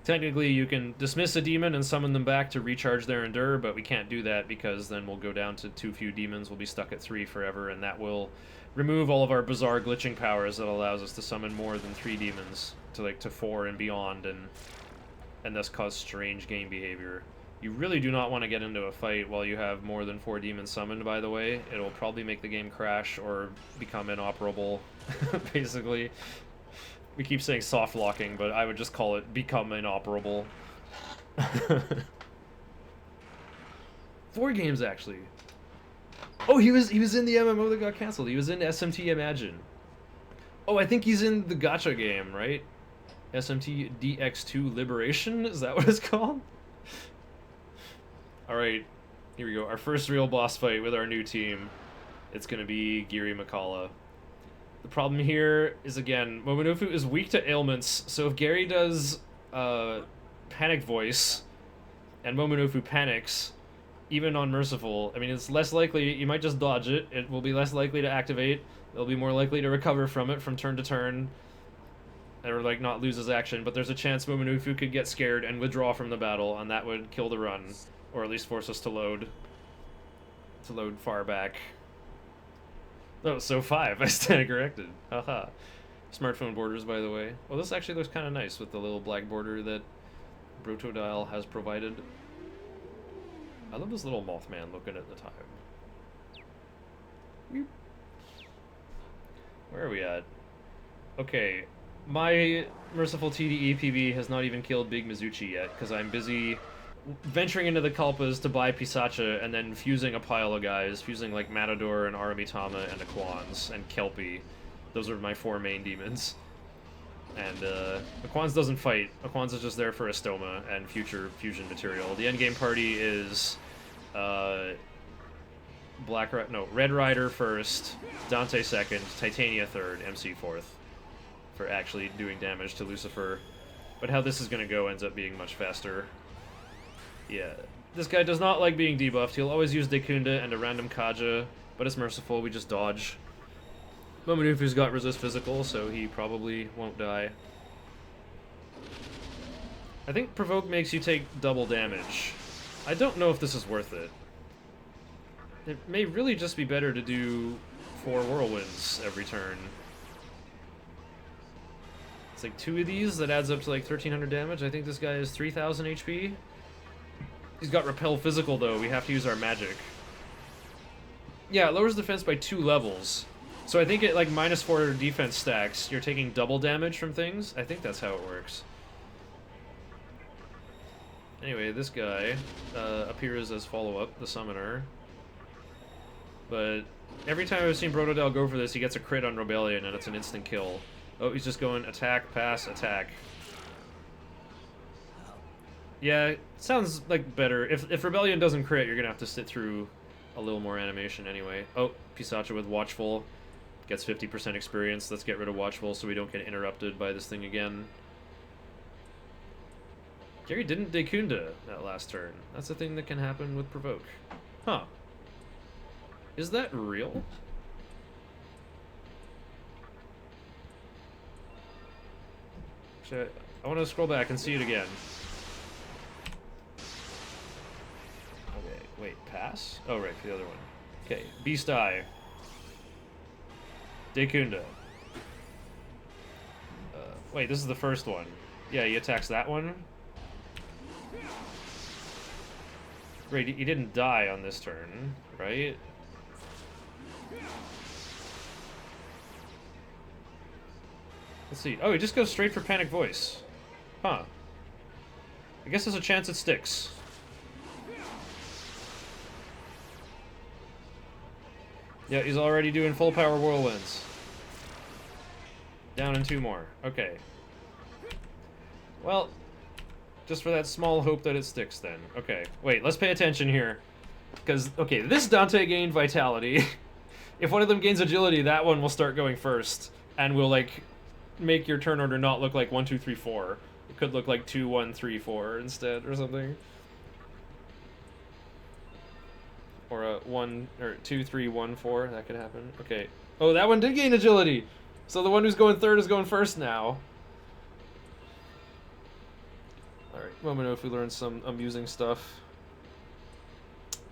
Technically, you can dismiss a demon and summon them back to recharge their Endure, but we can't do that because then we'll go down to too few demons, we'll be stuck at 3 forever, and that will remove all of our bizarre glitching powers that allows us to summon more than 3 demons to 4 and beyond, and thus cause strange game behavior. You really do not want to get into a fight while you have more than 4 demons summoned, by the way. It'll probably make the game crash or become inoperable, basically. We keep saying soft locking, but I would just call it become inoperable. 4 games, actually. Oh, he was in the MMO that got canceled. He was in SMT Imagine. Oh, I think he's in the gacha game, right? SMT DX2 Liberation? Is that what it's called? Alright, here we go. Our first real boss fight with our new team. It's gonna be Giri Makala. The problem here is, again, Momonofu is weak to ailments, so if Gary does Panic Voice and Momonofu panics, even on Merciful, I mean, it's less likely, you might just dodge it, it will be less likely to activate, it'll be more likely to recover from it from turn to turn, or like not lose his action, but there's a chance Momonofu could get scared and withdraw from the battle, and that would kill the run, or at least force us to load far back. Oh, so 5, I stand corrected. Haha. Smartphone borders, by the way. Well, this actually looks kind of nice with the little black border that Brotodile has provided. I love this little Mothman looking at the time. Where are we at? Okay, my Merciful TDE PB has not even killed Big Mizuchi yet, because I'm busy venturing into the Kalpas to buy Pisacha and then fusing a pile of guys, fusing like Matador and Aramitama and Aquans and Kelpie. Those are my 4 main demons. And Aquans doesn't fight. Aquans is just there for a stoma and future fusion material. The endgame party is Red Rider first, Dante second, Titania third, MC fourth, for actually doing damage to Lucifer. But how this is going to go ends up being much faster. Yeah, this guy does not like being debuffed. He'll always use Dekunda and a random Kaja, but it's Merciful, we just dodge. Momonofu's got resist physical, so he probably won't die. I think Provoke makes you take double damage. I don't know if this is worth it. It may really just be better to do 4 whirlwinds every turn. It's like 2 of these, that adds up to like 1300 damage. I think this guy is 3000 HP. He's got repel physical though, we have to use our magic. Yeah, it lowers defense by 2 levels. So I think at like -4 defense stacks, you're taking double damage from things. I think that's how it works. Anyway, this guy appears as follow-up, the Summoner. But every time I've seen Brotodile go for this, he gets a crit on Rebellion and it's an instant kill. Oh, he's just going attack, pass, attack. Yeah, sounds like better. If Rebellion doesn't crit, you're gonna have to sit through a little more animation anyway. Oh, Pisacha with Watchful. Gets 50% experience. Let's get rid of Watchful so we don't get interrupted by this thing again. Gary didn't Dekunda that last turn. That's a thing that can happen with Provoke. Huh. Is that real? Actually, I want to scroll back and see it again. Okay, wait, pass? Oh, right, for the other one. Okay, Beast Eye. Dekunda. Wait, this is the first one. Yeah, he attacks that one. Great, he didn't die on this turn, right? Let's see. Oh, he just goes straight for Panic Voice. Huh. I guess there's a chance it sticks. Yeah, he's already doing full power whirlwinds. Down in 2 more. Okay. Well, just for that small hope that it sticks then. Okay, wait, let's pay attention here. Because, okay, this Dante gained Vitality. If one of them gains Agility, that one will start going first. And will, like, make your turn order not look like 1, 2, 3, 4. It could look like 2, 1, 3, 4 instead, or something. Or a 1, or 2, 3, 1, 4. That could happen. Okay. Oh, that one did gain Agility! So the one who's going third is going first now. Alright, let me know if we learned some amusing stuff.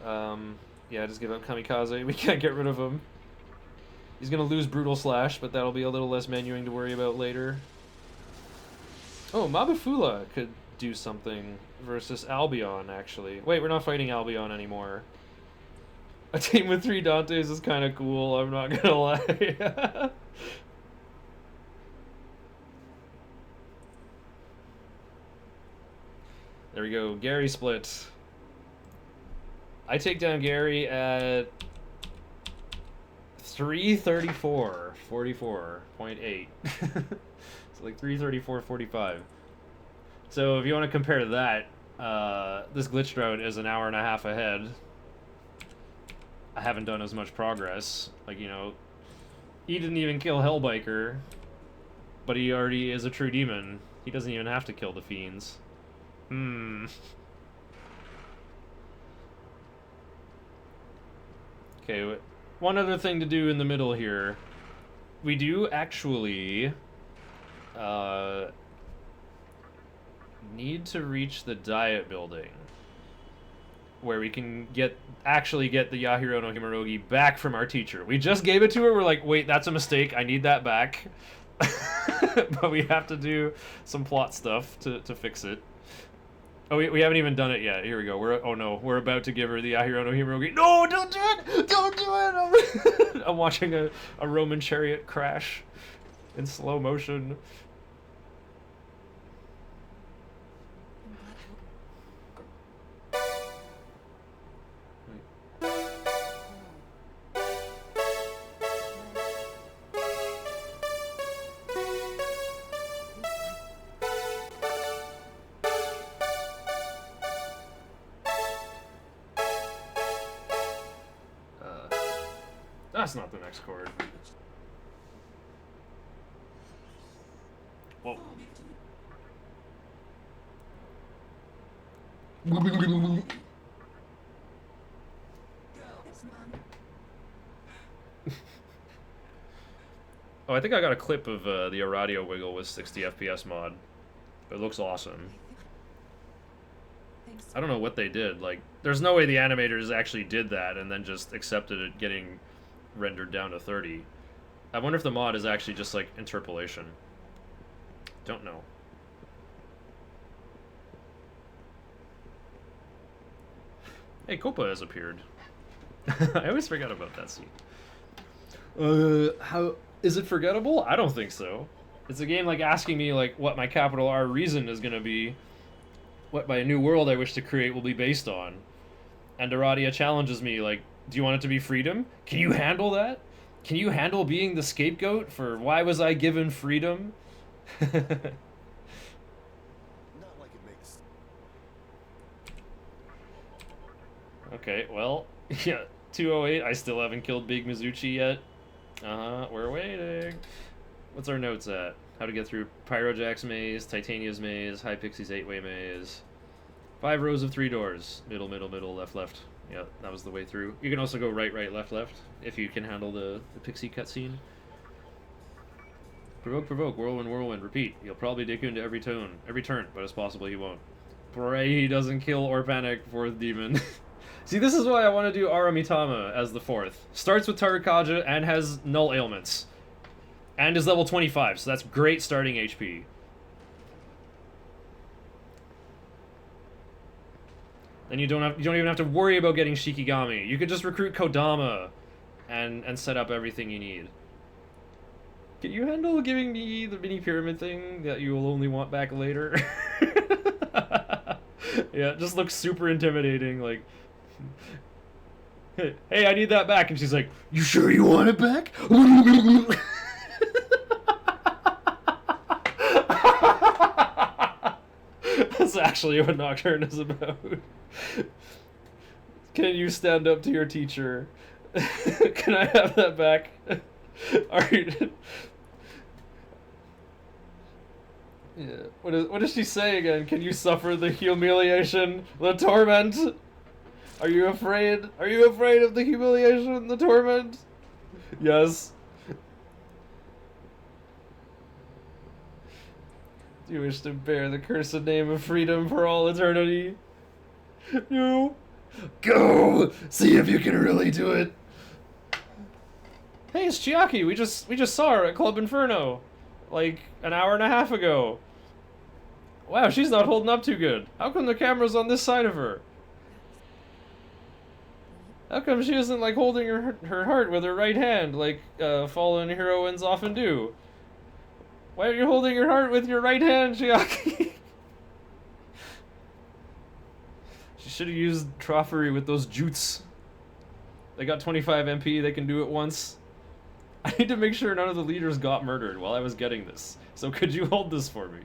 Yeah, just give up Kamikaze. We can't get rid of him. He's gonna lose Brutal Slash, but that'll be a little less menuing to worry about later. Oh, Mabufula could do something versus Albion, actually. Wait, we're not fighting Albion anymore. A team with 3 Dantes is kind of cool, I'm not gonna lie. There we go, Gary split. I take down Gary at 334, 44.8. It's like 334.45. So if you want to compare to that, this glitch drought is an hour and a half ahead. I haven't done as much progress. Like, you know, he didn't even kill Hellbiker, but he already is a true demon. He doesn't even have to kill the fiends. Okay, one other thing to do in the middle here. We do actually need to reach the diet building where we can actually get the Yahiro no Himorogi back from our teacher. We just gave it to her, we're like, wait, that's a mistake, I need that back. But we have to do some plot stuff to fix it. Oh, we haven't even done it yet. Here we go. Oh no, we're about to give her the Yahiro no Himorogi. No, don't do it! Don't do it! I'm watching a Roman chariot crash in slow motion. That's not the next chord. Whoa. Oh, I think I got a clip of the Aradio wiggle with 60 FPS mod. It looks awesome. I don't know what they did. Like, there's no way the animators actually did that and then just accepted it getting rendered down to 30. I wonder if the mod is actually just like interpolation. Don't know. Hey, Copa has appeared. I always forget about that scene. How is it forgettable? I don't think so. It's a game like asking me like what my capital R reason is gonna be, what my new world I wish to create will be based on. And Aradia challenges me like, do you want it to be freedom? Can you handle that? Can you handle being the scapegoat for why was I given freedom? Not like it makes. Okay, well, yeah, 208, I still haven't killed Big Mizuchi yet. We're waiting. What's our notes at? How to get through Pyrojack's maze, Titania's maze, High Pixie's 8-way maze. 5 rows of 3 doors. Middle, middle, middle, left, left. Yeah, that was the way through. You can also go right, right, left, left, if you can handle the Pixie cutscene. Provoke, provoke, whirlwind, whirlwind, repeat. He'll probably dick you into every turn, but it's possible he won't. Pray he doesn't kill or panic 4th demon. See, this is why I want to do Aramitama as the 4th. Starts with Tarakaja and has null ailments. And is level 25, so that's great starting HP. Then you don't even have to worry about getting Shikigami. You could just recruit Kodama and set up everything you need. Can you handle giving me the mini pyramid thing that you will only want back later? Yeah, it just looks super intimidating, like, hey, I need that back, and she's like, you sure you want it back? That's actually what Nocturne is about. Can you stand up to your teacher? Can I have that back? Alright. Yeah. What does she say again? Can you suffer the humiliation, the torment? Are you afraid? Are you afraid of the humiliation, the torment? Yes. Do you wish to bear the cursed name of freedom for all eternity? No. Go! See if you can really do it. Hey, it's Chiaki. We just saw her at Club Inferno, like an hour and a half ago. Wow, she's not holding up too good. How come the camera's on this side of her? How come she isn't like holding her heart with her right hand, like fallen heroines often do? Why are you holding your heart with your right hand, Chiaki? She should have used Troffery with those jutes. They got 25 MP, they can do it once. I need to make sure none of the leaders got murdered while I was getting this. So could you hold this for me?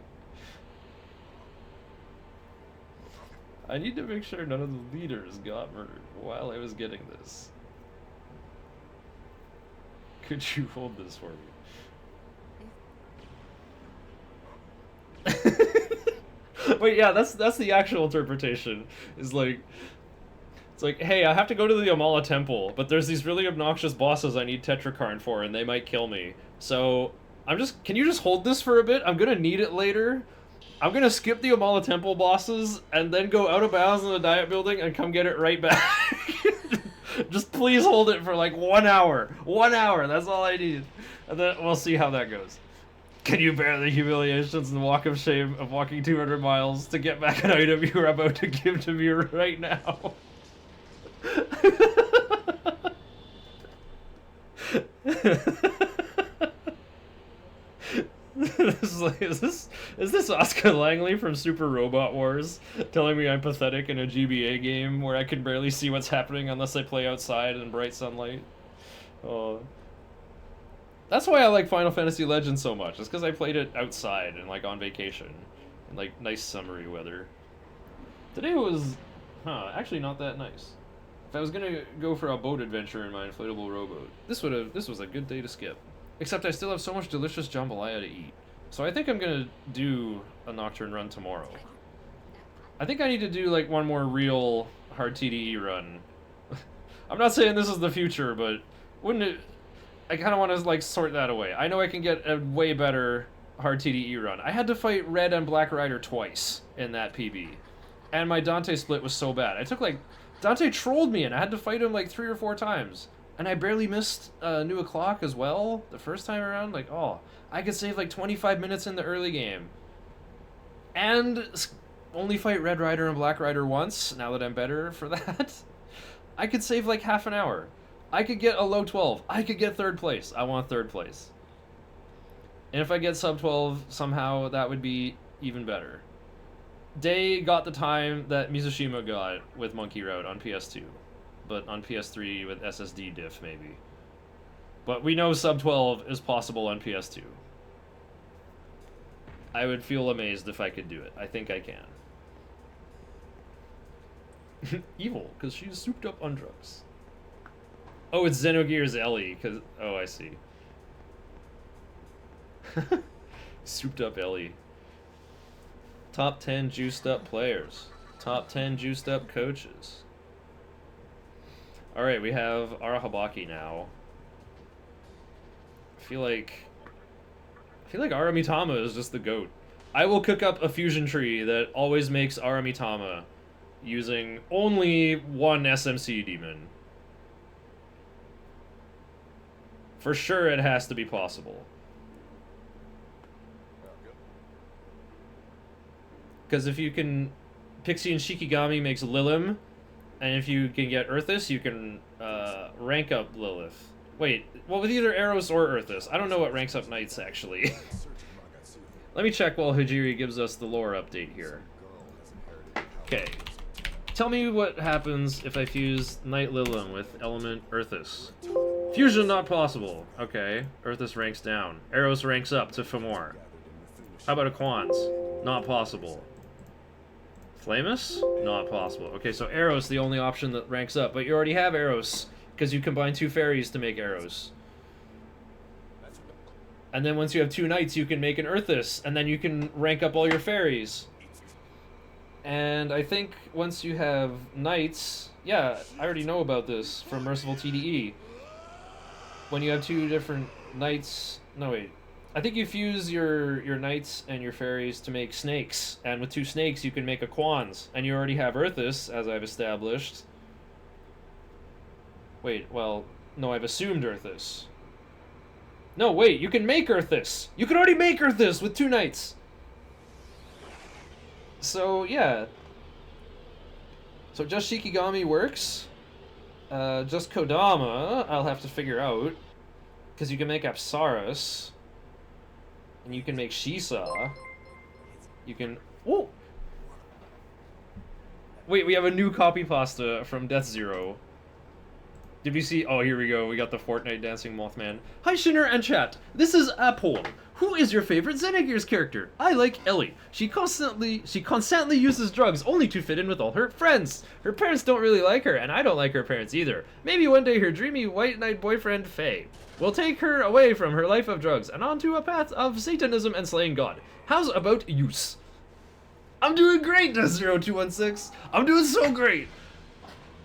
I need to make sure none of the leaders got murdered while I was getting this. Could you hold this for me? Wait, yeah, that's the actual interpretation. Is like, it's like, hey, I have to go to the Amala Temple, but there's these really obnoxious bosses I need Tetrakarn for, and they might kill me. So can you just hold this for a bit? I'm gonna need it later. I'm gonna skip the Amala Temple bosses and then go out of bounds in the Diet Building and come get it right back. Just please hold it for like 1 hour. 1 hour, that's all I need. And then we'll see how that goes. Can you bear the humiliations and walk of shame of walking 200 miles to get back an item you are about to give to me right now? Is this Oscar Langley from Super Robot Wars telling me I'm pathetic in a GBA game where I can barely see what's happening unless I play outside in bright sunlight? Oh. That's why I like Final Fantasy Legends so much. It's because I played it outside and like on vacation in like nice summery weather. Today was, actually not that nice. If I was gonna go for a boat adventure in my inflatable rowboat, this was a good day to skip. Except I still have so much delicious jambalaya to eat. So I think I'm gonna do a Nocturne run tomorrow. I think I need to do like one more real hard TDE run. I'm not saying this is the future, but wouldn't it... I kind of want to like sort that away. I know I can get a way better hard TDE run. I had to fight Red and Black Rider twice in that PB. And my Dante split was so bad. I took like... Dante trolled me and I had to fight him like 3 or 4 times. And I barely missed New O'Clock as well the first time around. Like, oh, I could save like 25 minutes in the early game. And only fight Red Rider and Black Rider once, now that I'm better for that. I could save like half an hour. I could get a low 12. I could get 3rd place. I want 3rd place. And if I get sub 12 somehow, that would be even better. Day got the time that Mizushima got with Monkey Route on PS2. But on PS3 with SSD diff, maybe. But we know sub 12 is possible on PS2. I would feel amazed if I could do it. I think I can. Evil, because she's souped up on drugs. Oh, it's Xenogears Ellie, because... Oh, I see. Souped up Ellie. Top 10 juiced up players. Top 10 juiced up coaches. Alright, we have Arahabaki now. I feel like Aramitama is just the GOAT. I will cook up a fusion tree that always makes Aramitama using only one SMC demon. For sure it has to be possible. Because if you can... Pixie and Shikigami makes Lilim, and if you can get Earthus, you can rank up Lilith. Wait, well, with either Eros or Earthus. I don't know what ranks up Knights, actually. Let me check while Hijiri gives us the lore update here. Okay. Tell me what happens if I fuse Knight Lilim with element Earthus. Fusion not possible. Okay. Earthus ranks down. Eros ranks up to Fomor. How about Aquans? Not possible. Flamus? Not possible. Okay, so Eros, the only option that ranks up. But you already have Eros, because you combine 2 fairies to make Eros. And then once you have 2 knights, you can make an Earthus, and then you can rank up all your fairies. And I think once you have knights... Yeah, I already know about this from Merciful TDE. When you have 2 different knights... No, wait. I think you fuse your knights and your fairies to make snakes. And with 2 snakes, you can make Aquans. And you already have Earthus, as I've established. Wait, well... No, I've assumed Earthus. No, wait, you can make Earthus! You can already make Earthus with 2 knights! So, yeah. So just Shikigami works. Just Kodama, I'll have to figure out. Because you can make Apsaras. And you can make Shisa. You can... Whoa! Wait, we have a new copy pasta from Death Zero. Did we see... Oh, here we go. We got the Fortnite dancing Mothman. Hi, Shinner and chat. This is Apple. Who is your favorite Xenogears character? I like Ellie. She constantly uses drugs only to fit in with all her friends. Her parents don't really like her, and I don't like her parents either. Maybe one day her dreamy white knight boyfriend, Faye, will take her away from her life of drugs and onto a path of Satanism and slaying God. How's about use? I'm doing great, Death0216. I'm doing so great.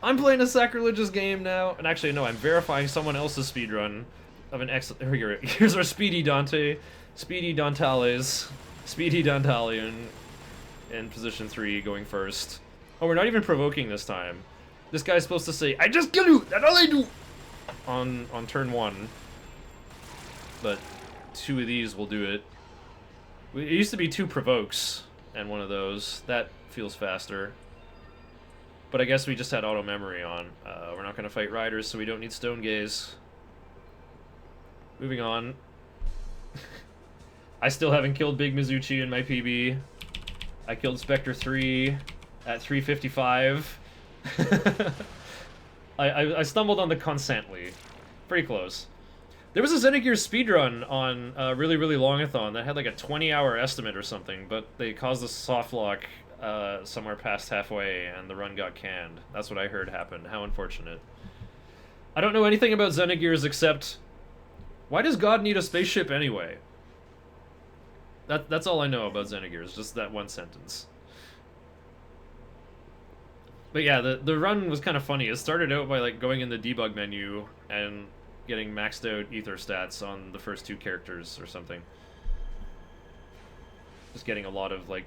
I'm playing a sacrilegious game now, and actually, no, I'm verifying someone else's speedrun of an here's our Speedy Dante. Speedy Dantales. Speedy Dantalion in position 3, going first. Oh, we're not even provoking this time. This guy's supposed to say, I just kill you! That's all I do! On turn 1. But 2 of these will do it. It used to be 2 provokes, and 1 of those. That feels faster. But I guess we just had auto memory on. We're not going to fight riders, so we don't need Stone Gaze. Moving on. I still haven't killed Big Mizuchi in my PB. I killed Spectre 3 at 355. I stumbled on the Consently. Pretty close. There was a Xenogears speedrun on Really Really Longathon that had like a 20-hour estimate or something, but they caused a softlock somewhere past halfway and the run got canned. That's what I heard happened. How unfortunate. I don't know anything about Xenogears except... Why does God need a spaceship anyway? That's all I know about Xenogears, just that one sentence. But yeah, the run was kind of funny. It started out by like going in the debug menu and getting maxed out ether stats on the first 2 characters or something. Just getting a lot of like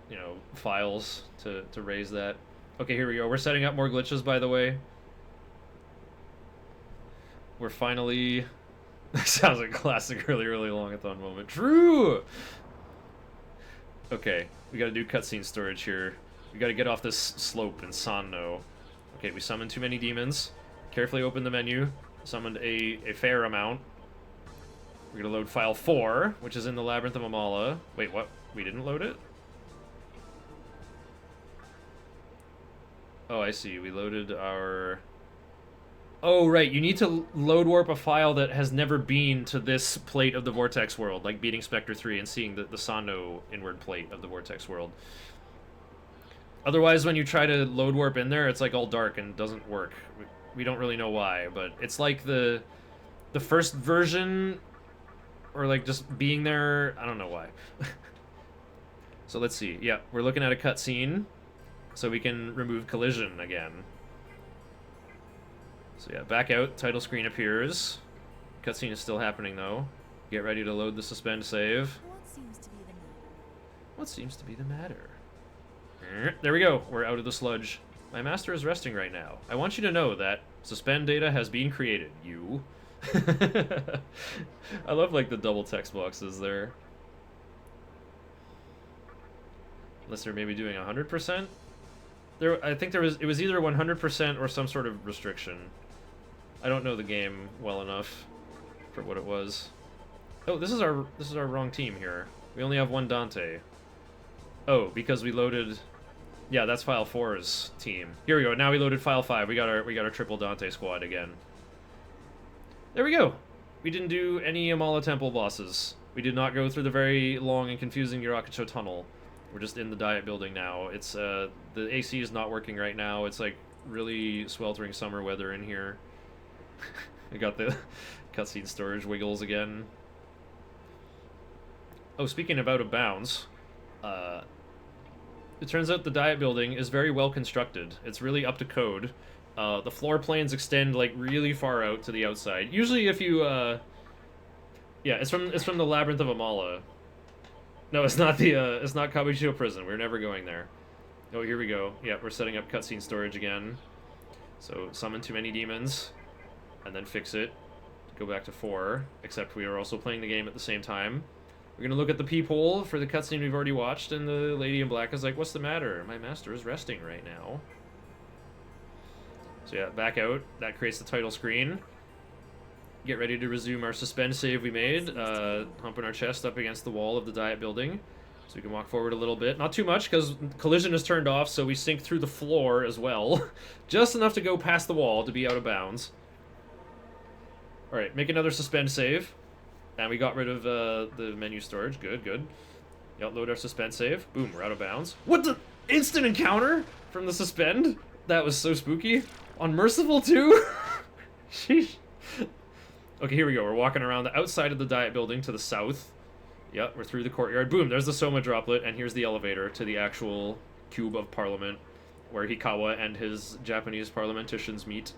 you know, files to raise that. Okay, here we go. We're setting up more glitches, by the way. We're finally... Sounds like a classic really longathon moment. True! Okay, we gotta do cutscene storage here. We gotta get off this slope in Sanno. Okay, we summoned too many demons. Carefully open the menu. Summoned a fair amount. We're gonna load file 4, which is in the Labyrinth of Amala. Wait, what? We didn't load it? Oh, I see. We loaded our... Oh, right. You need to load warp a file that has never been to this plate of the Vortex world, like beating Spectre 3 and seeing the Sando inward plate of the Vortex world. Otherwise, when you try to load warp in there, it's like all dark and doesn't work. We don't really know why, but it's like the first version, or like just being there, I don't know why. So let's see. Yeah, we're looking at a cutscene, so we can remove collision again. So yeah, back out, title screen appears. Cutscene is still happening though. Get ready to load the suspend save. What seems to be the matter? What seems to be the matter? There we go, we're out of the sludge. My master is resting right now. I want you to know that suspend data has been created, you. I love like the double text boxes there. Unless they're maybe doing 100%. I think it was either 100% or some sort of restriction. I don't know the game well enough for what it was. Oh, this is our wrong team here. We only have one Dante. Oh, because we loaded. Yeah, that's File 4's team. Here we go. Now we loaded File 5. We got our triple Dante squad again. There we go. We didn't do any Amala Temple bosses. We did not go through the very long and confusing Yurakucho tunnel. We're just in the diet building now. It's the AC is not working right now. It's like really sweltering summer weather in here. I got the cutscene storage wiggles again. Oh, speaking of out of bounds, it turns out the diet building is very well constructed. It's really up to code. The floor plans extend like really far out to the outside. Usually, if you, yeah, it's from the Labyrinth of Amala. No, it's not it's not Kabushio Prison. We're never going there. Oh, here we go. Yeah, we're setting up cutscene storage again. So summon too many demons, and then fix it. Go back to 4. Except we are also playing the game at the same time. We're gonna look at the peephole for the cutscene we've already watched, and the lady in black is like, "What's the matter? My master is resting right now." So yeah, back out. That creates the title screen. Get ready to resume our suspend save we made, humping our chest up against the wall of the diet building. So we can walk forward a little bit. Not too much, because collision is turned off, so we sink through the floor as well. Just enough to go past the wall to be out of bounds. Alright, make another suspend save. And we got rid of the menu storage. Good, good. Yep, load our suspend save. Boom, we're out of bounds. What the? Instant encounter from the suspend? That was so spooky. On Merciful too? Sheesh. Okay, here we go. We're walking around the outside of the diet building to the south. Yep, we're through the courtyard. Boom, there's the Soma droplet, and here's the elevator to the actual cube of parliament where Hikawa and his Japanese parliamenticians meet.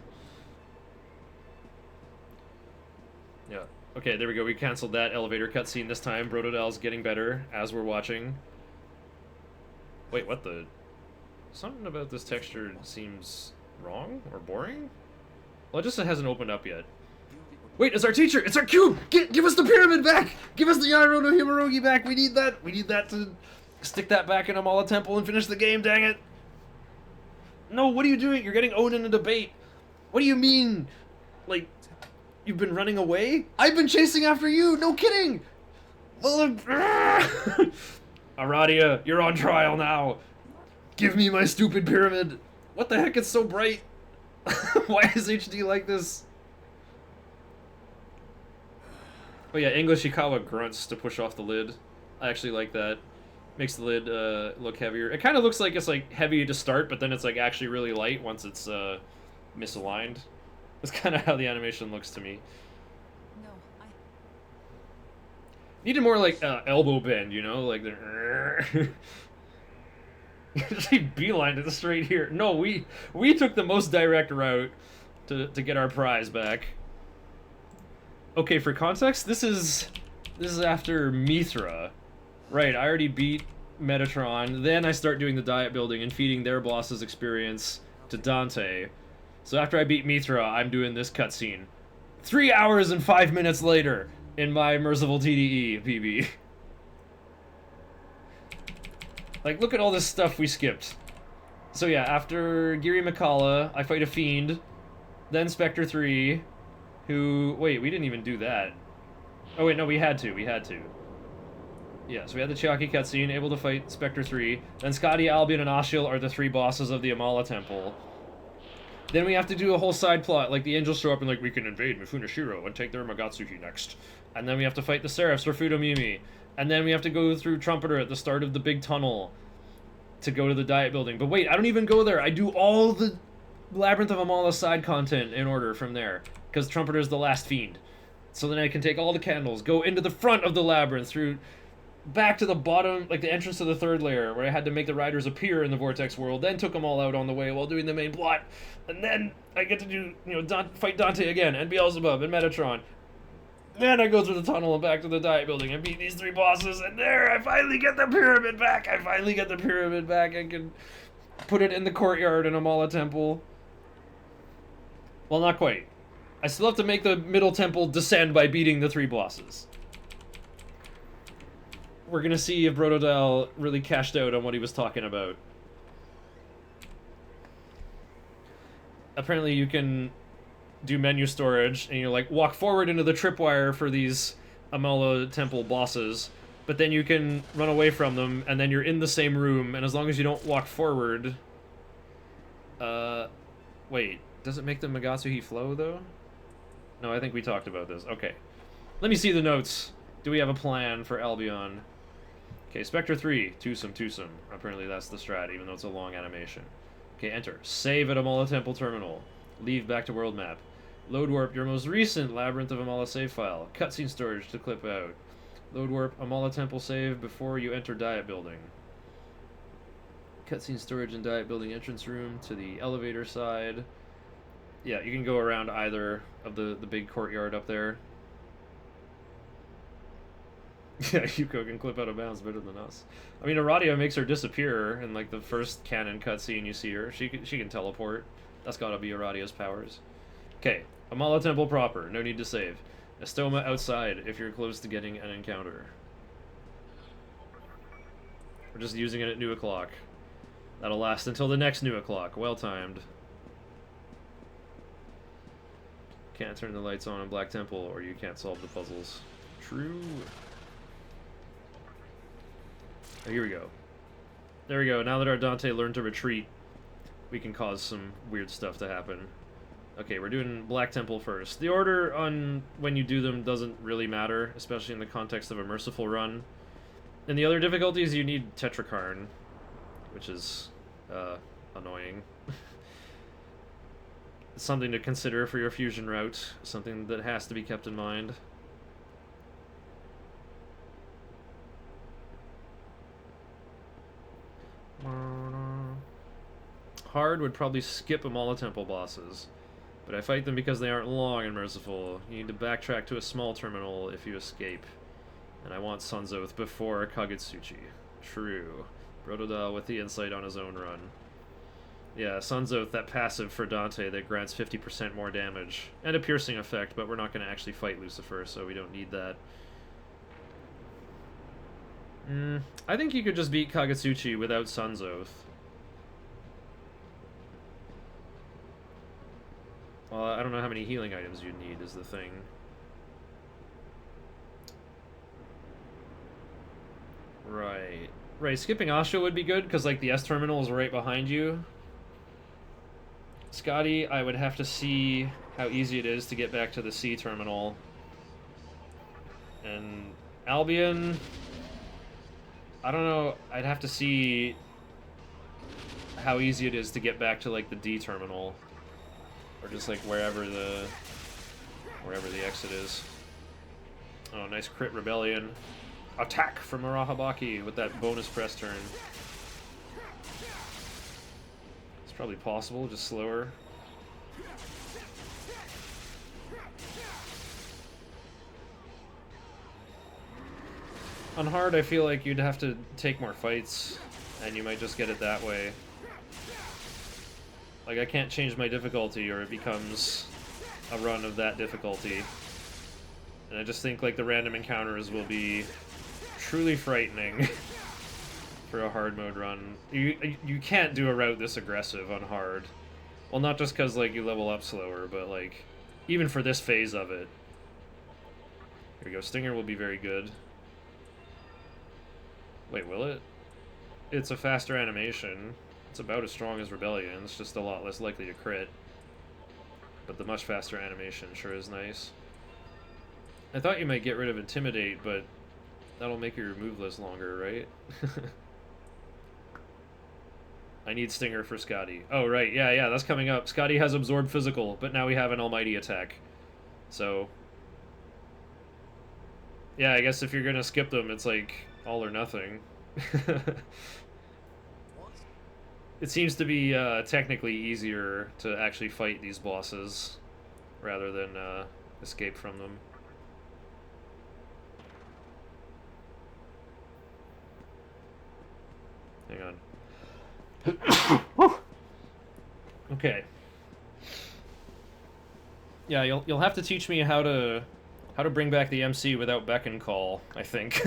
Yeah. Okay, there we go. We canceled that elevator cutscene this time. Brotodile's getting better as we're watching. Wait, what the? Something about this texture seems wrong or boring? Well, it just hasn't opened up yet. Wait, it's our teacher! It's our cube! Give us the pyramid back! Give us the Yairo no Himorogi back! We need that! We need that to stick that back in Amala Temple and finish the game, dang it! No, what are you doing? You're getting owned in a debate! What do you mean? Like, you've been running away? I've been chasing after you! No kidding! Aradia, you're on trial now! Give me my stupid pyramid! What the heck? It's so bright! Why is HD like this? Oh yeah, English Hikawa grunts to push off the lid. I actually like that. Makes the lid look heavier. It kind of looks like it's like heavy to start, but then it's like actually really light once it's misaligned. That's kind of how the animation looks to me. No, I... Needed more like elbow bend, you know, like the. She beelined it straight here. No, we took the most direct route to get our prize back. Okay, for context, this is after Mithra. Right, I already beat Metatron, then I start doing the diet building and feeding their boss's experience to Dante. So after I beat Mithra, I'm doing this cutscene. 3 hours and 5 minutes later in my Merciful TDE PB. Like, look at all this stuff we skipped. So yeah, after Giri Mikala, I fight a fiend, then Spectre 3, who... Wait, we didn't even do that. Oh wait, no, we had to. Yeah, so we had the Chiaki cutscene, able to fight Spectre 3. Then Skadi, Albion, and Ashiel are the 3 bosses of the Amala Temple. Then we have to do a whole side plot, like the angels show up and like, we can invade Mifunashiro and take their Magatsuki next. And then we have to fight the Seraphs for Fudomimi. And then we have to go through Trumpeter at the start of the big tunnel to go to the diet building. But wait, I don't even go there. I do all the Labyrinth of Amala side content in order from there. Because Trumpeter's the last fiend. So then I can take all the candles, go into the front of the labyrinth, through back to the bottom, like the entrance to the 3rd layer, where I had to make the riders appear in the Vortex world, then took them all out on the way while doing the main plot. And then I get to do, you know, fight Dante again, and Beelzebub, and Metatron. Then I go through the tunnel and back to the diet building and beat these 3 bosses, and there, I finally get the pyramid back! I can put it in the courtyard in Amala Temple. Well, not quite. I still have to make the middle temple descend by beating the 3 bosses. we're gonna see if Brotodile really cashed out on what he was talking about. Apparently you can do menu storage, and you like walk forward into the tripwire for these Amala Temple bosses, but then you can run away from them, and then you're in the same room, and as long as you don't walk forward... Wait, does it make the Magatsuhi flow, though? No, I think we talked about this. Okay. Let me see the notes. Do we have a plan for Albion? Okay, Spectre 3, twosome. Apparently that's the strat, even though it's a long animation. Okay, enter. Save at Amala Temple Terminal. Leave back to world map. Load warp your most recent Labyrinth of Amala save file. Cutscene storage to clip out. Load warp Amala Temple save before you enter Diet Building. Cutscene storage in Diet Building entrance room to the elevator side. Yeah, you can go around either of the big courtyard up there. Yeah, Yuko can clip out of bounds better than us. I mean, Aradia makes her disappear in like the first canon cutscene you see her. She can teleport. That's gotta be Aradia's powers. Okay, Amala Temple proper. No need to save. Estoma outside if you're close to getting an encounter. We're just using it at new o'clock. That'll last until the next new o'clock. Well timed. Can't turn the lights on in Black Temple or you can't solve the puzzles. True. Oh, here we go. There we go. Now that our Dante learned to retreat, we can cause some weird stuff to happen. Okay, we're doing Black Temple first. The order on when you do them doesn't really matter, especially in the context of a Merciful run. In the other difficulties, you need Tetrakarn, which is annoying. Something to consider for your fusion route. Something that has to be kept in mind. Hard would probably skip Amala Temple bosses, but I fight them because they aren't long and Merciful. You need to backtrack to a small terminal if you escape. And I want Sun's Oath before Kagutsuchi. True. Brotodile with the insight on his own run. Yeah, Sun's Oath, that passive for Dante that grants 50% more damage. And a piercing effect, but we're not going to actually fight Lucifer, so we don't need that. I think you could just beat Kagutsuchi without Sun's Oath. Well, I don't know how many healing items you'd need is the thing. Right. Right, skipping Asha would be good, because, like, the S-terminal is right behind you. Scotty, I would have to see how easy it is to get back to the C-terminal. And Albion... I don't know, I'd have to see how easy it is to get back to, like, the D-terminal. Or just, like, wherever the exit is. Oh, nice crit Rebellion. Attack from Arahabaki with that bonus press turn. It's probably possible, just slower. On hard, I feel like you'd have to take more fights, and you might just get it that way. Like, I can't change my difficulty, or it becomes a run of that difficulty. And I just think, like, the random encounters will be truly frightening for a hard mode run. You can't do a route this aggressive on hard. Well, not just because, like, you level up slower, but, like, even for this phase of it. Here we go. Stinger will be very good. Wait, will it? It's a faster animation. It's about as strong as Rebellion. It's just a lot less likely to crit. But the much faster animation sure is nice. I thought you might get rid of Intimidate, but that'll make your move list longer, right? I need Stinger for Scotty. Oh, right. Yeah, that's coming up. Scotty has Absorbed Physical, but now we have an Almighty attack. So... yeah, I guess if you're gonna skip them, it's like all or nothing. It seems to be technically easier to actually fight these bosses rather than escape from them. Hang on. Okay. Yeah, you'll have to teach me how to bring back the MC without beck and call, I think.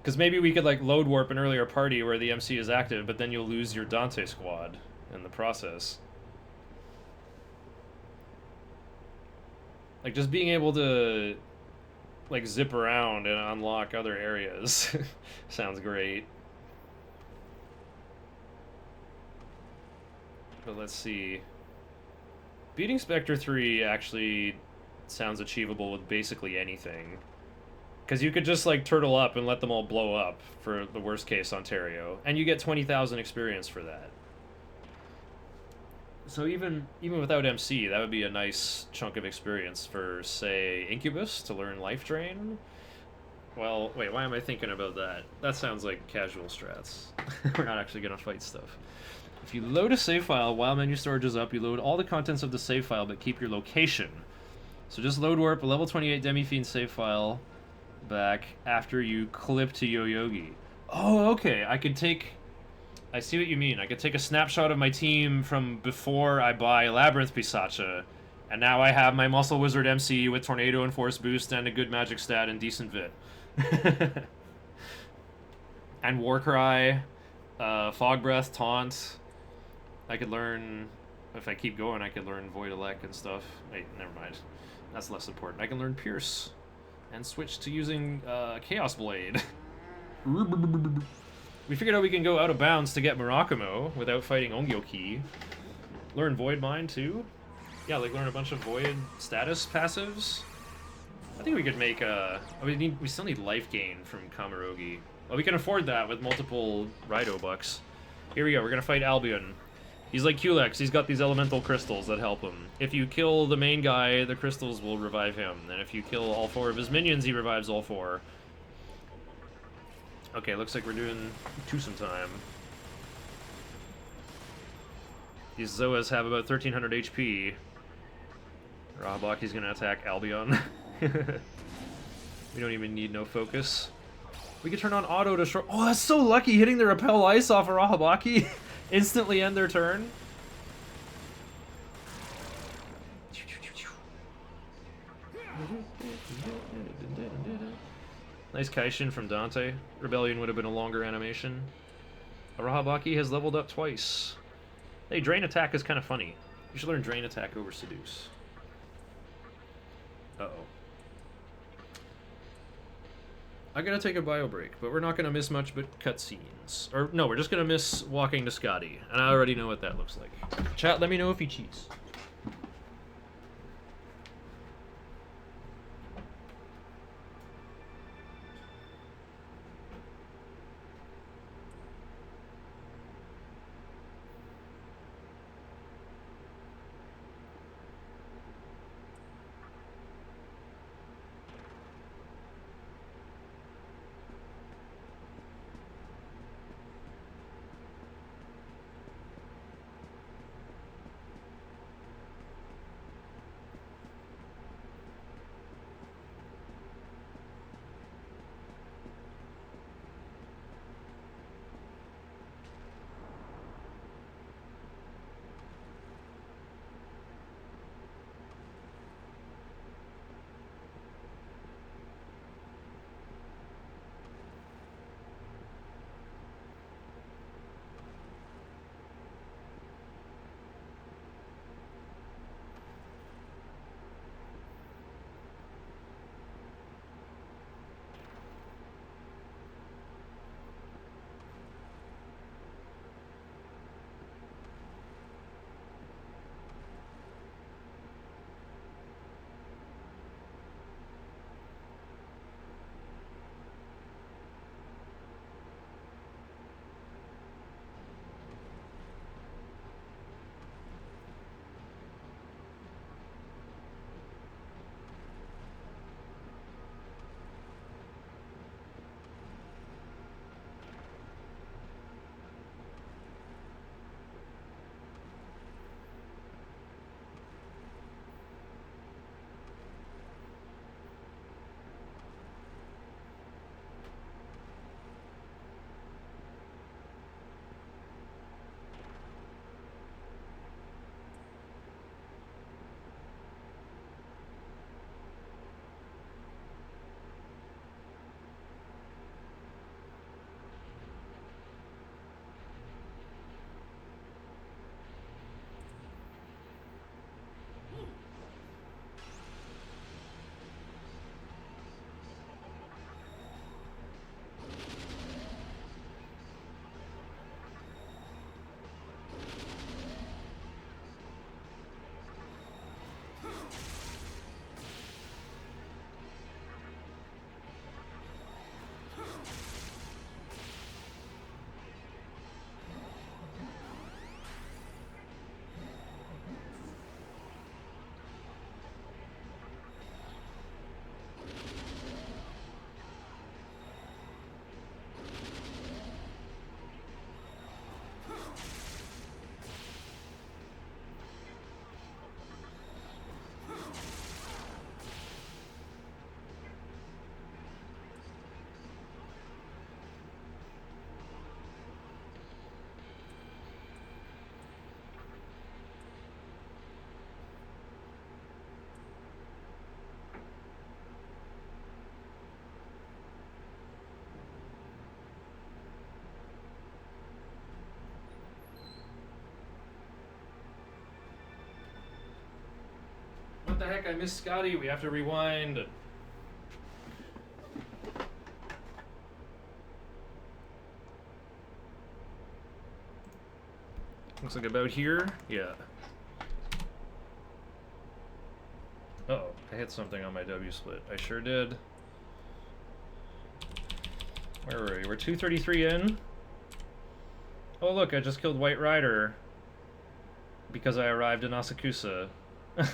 Because maybe we could like load warp an earlier party where the MC is active, but then you'll lose your Dante squad in the process. Like just being able to like zip around and unlock other areas sounds great. But let's see. Beating Spectre 3 actually sounds achievable with basically anything. Because you could just like turtle up and let them all blow up for the worst case Ontario, and you get 20,000 experience for that. So even without MC, that would be a nice chunk of experience for, say, Incubus to learn Life Drain. Well, wait, why am I thinking about that? That sounds like casual strats. We're not actually gonna fight stuff. If you load a save file while menu storage is up, you load all the contents of the save file but keep your location. So just load warp a level 28 Demi-Fiend save file back after you clip to Yo-Yogi. Oh, okay. I see what you mean. I could take a snapshot of my team from before I buy Labyrinth Pisacha, and now I have my Muscle Wizard MC with Tornado and Force Boost and a good magic stat and decent Vit. And Warcry, Fog Breath, Taunt. I could learn, if I keep going, I could learn Void Elect and stuff. Wait, never mind. That's less important. I can learn Pierce and switch to using Chaos Blade. We figured out we can go out of bounds to get Murakumo without fighting Ongyoki. Learn Void Mind too. Yeah, like learn a bunch of Void status passives. I think we could make we still need life gain from Kamarogi. Well, we can afford that with multiple Raido bucks. Here we go. We're gonna fight Albion. He's like Culex. He's got these elemental crystals that help him. If you kill the main guy, the crystals will revive him. And if you kill all 4 of his minions, he revives all 4. Okay, looks like we're doing twosome time. These Zoas have about 1300 HP. Rahabaki's gonna attack Albion. We don't even need no focus. We could turn on auto to short. Oh, that's so lucky! Hitting the Repel Ice off of Rahabaki instantly end their turn. Nice Kaishin from Dante. Rebellion would have been a longer animation. Rahabaki has leveled up twice. Hey, Drain Attack is kind of funny. You should learn Drain Attack over Seduce. Uh-oh. I gotta take a bio break, but we're not gonna miss much but cutscenes. Or, no, we're just gonna miss walking to Scotty, and I already know what that looks like. Chat, let me know if you cheese. the heck? I missed Scotty. We have to rewind. Looks like about here. Yeah. Uh-oh, I hit something on my W split. I sure did. Where were we? We're 233 in. Oh look, I just killed White Rider because I arrived in Asakusa. And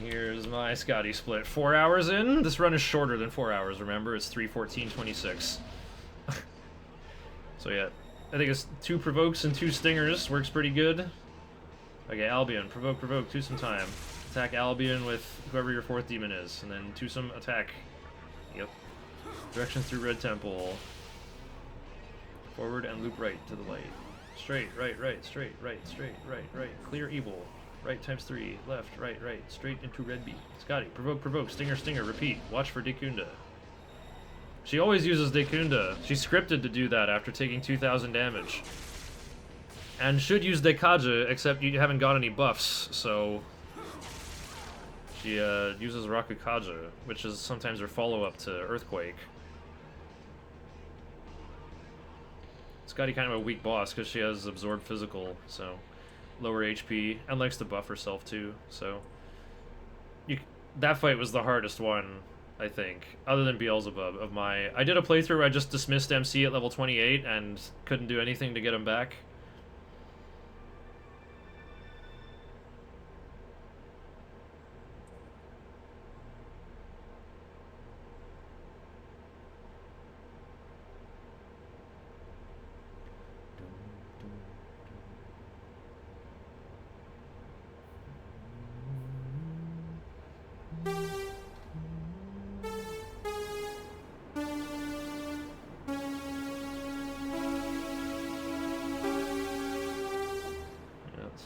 here's my Scotty split. 4 hours in. This run is shorter than 4 hours, remember? It's 3:14:26. So yeah, I think it's 2 provokes and 2 stingers. Works pretty good. Okay, Albion. Provoke, provoke. Twosome time. Attack Albion with whoever your 4th demon is. And then twosome attack. Yep. Directions through Red Temple. Forward and loop right to the light. Straight, right, right, straight, right, right. Clear evil. Right times 3. Left, right, right. Straight into Red Beat. Scotty. Provoke, provoke. Stinger, stinger. Repeat. Watch for Dekunda. She always uses Dekunda. She's scripted to do that after taking 2,000 damage. And should use Dekaja, except you haven't got any buffs, so... She uses Rakukaja, which is sometimes her follow-up to Earthquake. Scotty kind of a weak boss, because she has Absorb Physical, so... Lower HP, and likes to buff herself too, so... That fight was the hardest one, I think, other than Beelzebub, of my... I did a playthrough where I just dismissed MC at level 28, and couldn't do anything to get him back.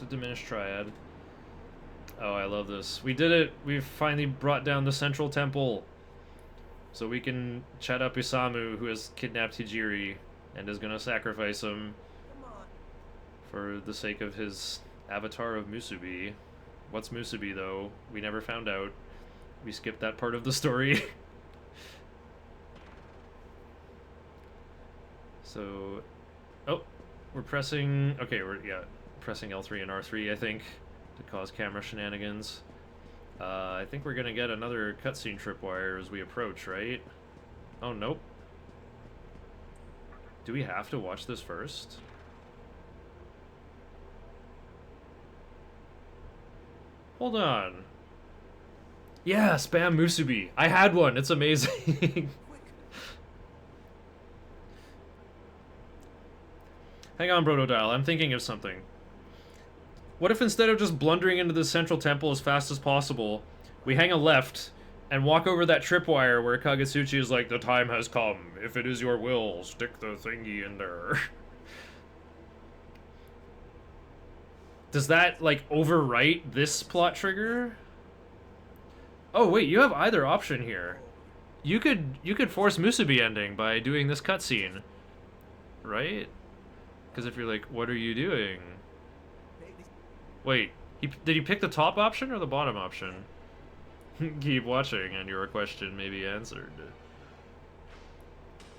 Diminished Triad. Oh, I love this. We did it. We've finally brought down the Central Temple. So we can chat up Isamu, who has kidnapped Hijiri, and is gonna sacrifice him for the sake of his avatar of Musubi. What's Musubi, though? We never found out. We skipped that part of the story. So... Oh, we're pressing... Okay, yeah. Pressing L3 and R3, I think, to cause camera shenanigans. I think we're gonna get another cutscene tripwire as we approach, right? Oh, nope. Do we have to watch this first? Hold on. Yeah, spam Musubi. I had one. It's amazing. Hang on, Brotodile. I'm thinking of something. What if instead of just blundering into the Central Temple as fast as possible, we hang a left and walk over that tripwire where Kagetsuchi is like, the time has come. If it is your will, stick the thingy in there. Does that, like, overwrite this plot trigger? Oh, wait, you have either option here. You could force Musubi ending by doing this cutscene. Right? Because if you're like, what are you doing? Wait, did he pick the top option or the bottom option? Keep watching and your question may be answered.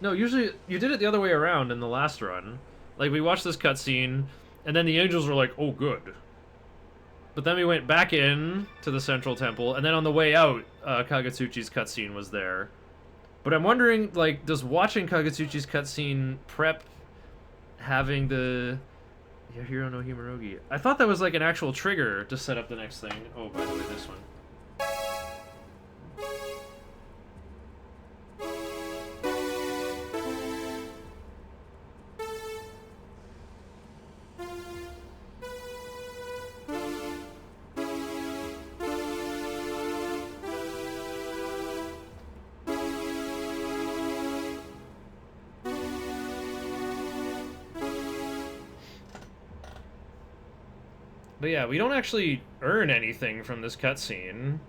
No, usually you did it the other way around in the last run. Like, we watched this cutscene, and then the angels were like, oh, good. But then we went back in to the Central Temple, and then on the way out, Kagetsuchi's cutscene was there. But I'm wondering, like, does watching Kagetsuchi's cutscene prep having the... Yahiro no Himorogi. I thought that was like an actual trigger to set up the next thing. Oh, by the way, this one. But yeah, we don't actually earn anything from this cutscene.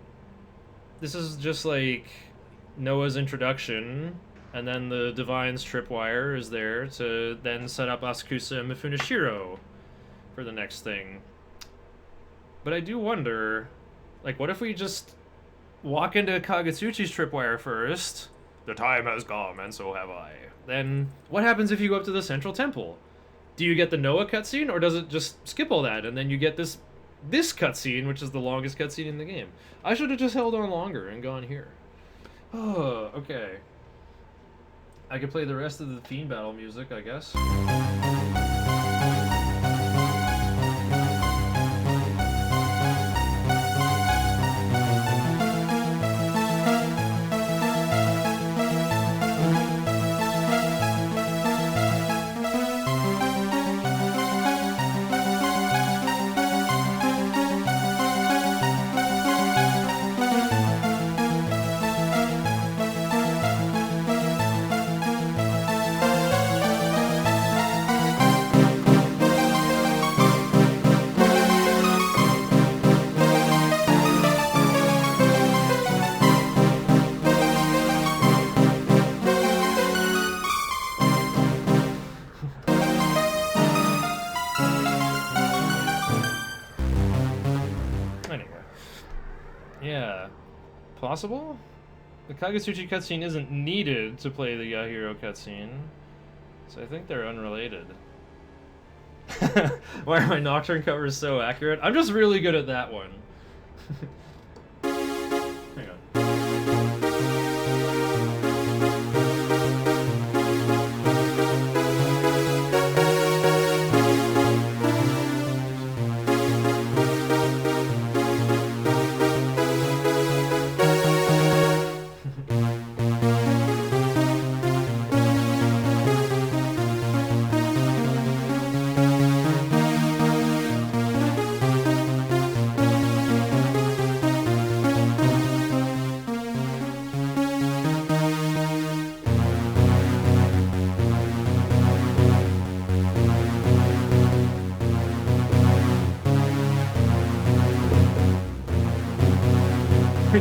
This is just like Noah's introduction And then the Divine's tripwire is there to then set up Asakusa and Mifunashiro for the next thing. But I do wonder, like, what if we just walk into Kagetsuchi's tripwire first? The time has come, and so have I. Then, what happens if you go up to the Central Temple? Do you get the Noah cutscene, or does it just skip all that, and then you get this cutscene, which is the longest cutscene in the game? I should have just held on longer and gone here. Oh, okay. I could play the rest of the Fiend Battle music, I guess. Possible? The Kagetsuchi cutscene isn't needed to play the Yahiro cutscene, so I think they're unrelated. Why are my Nocturne covers so accurate? I'm just really good at that one. Hang on.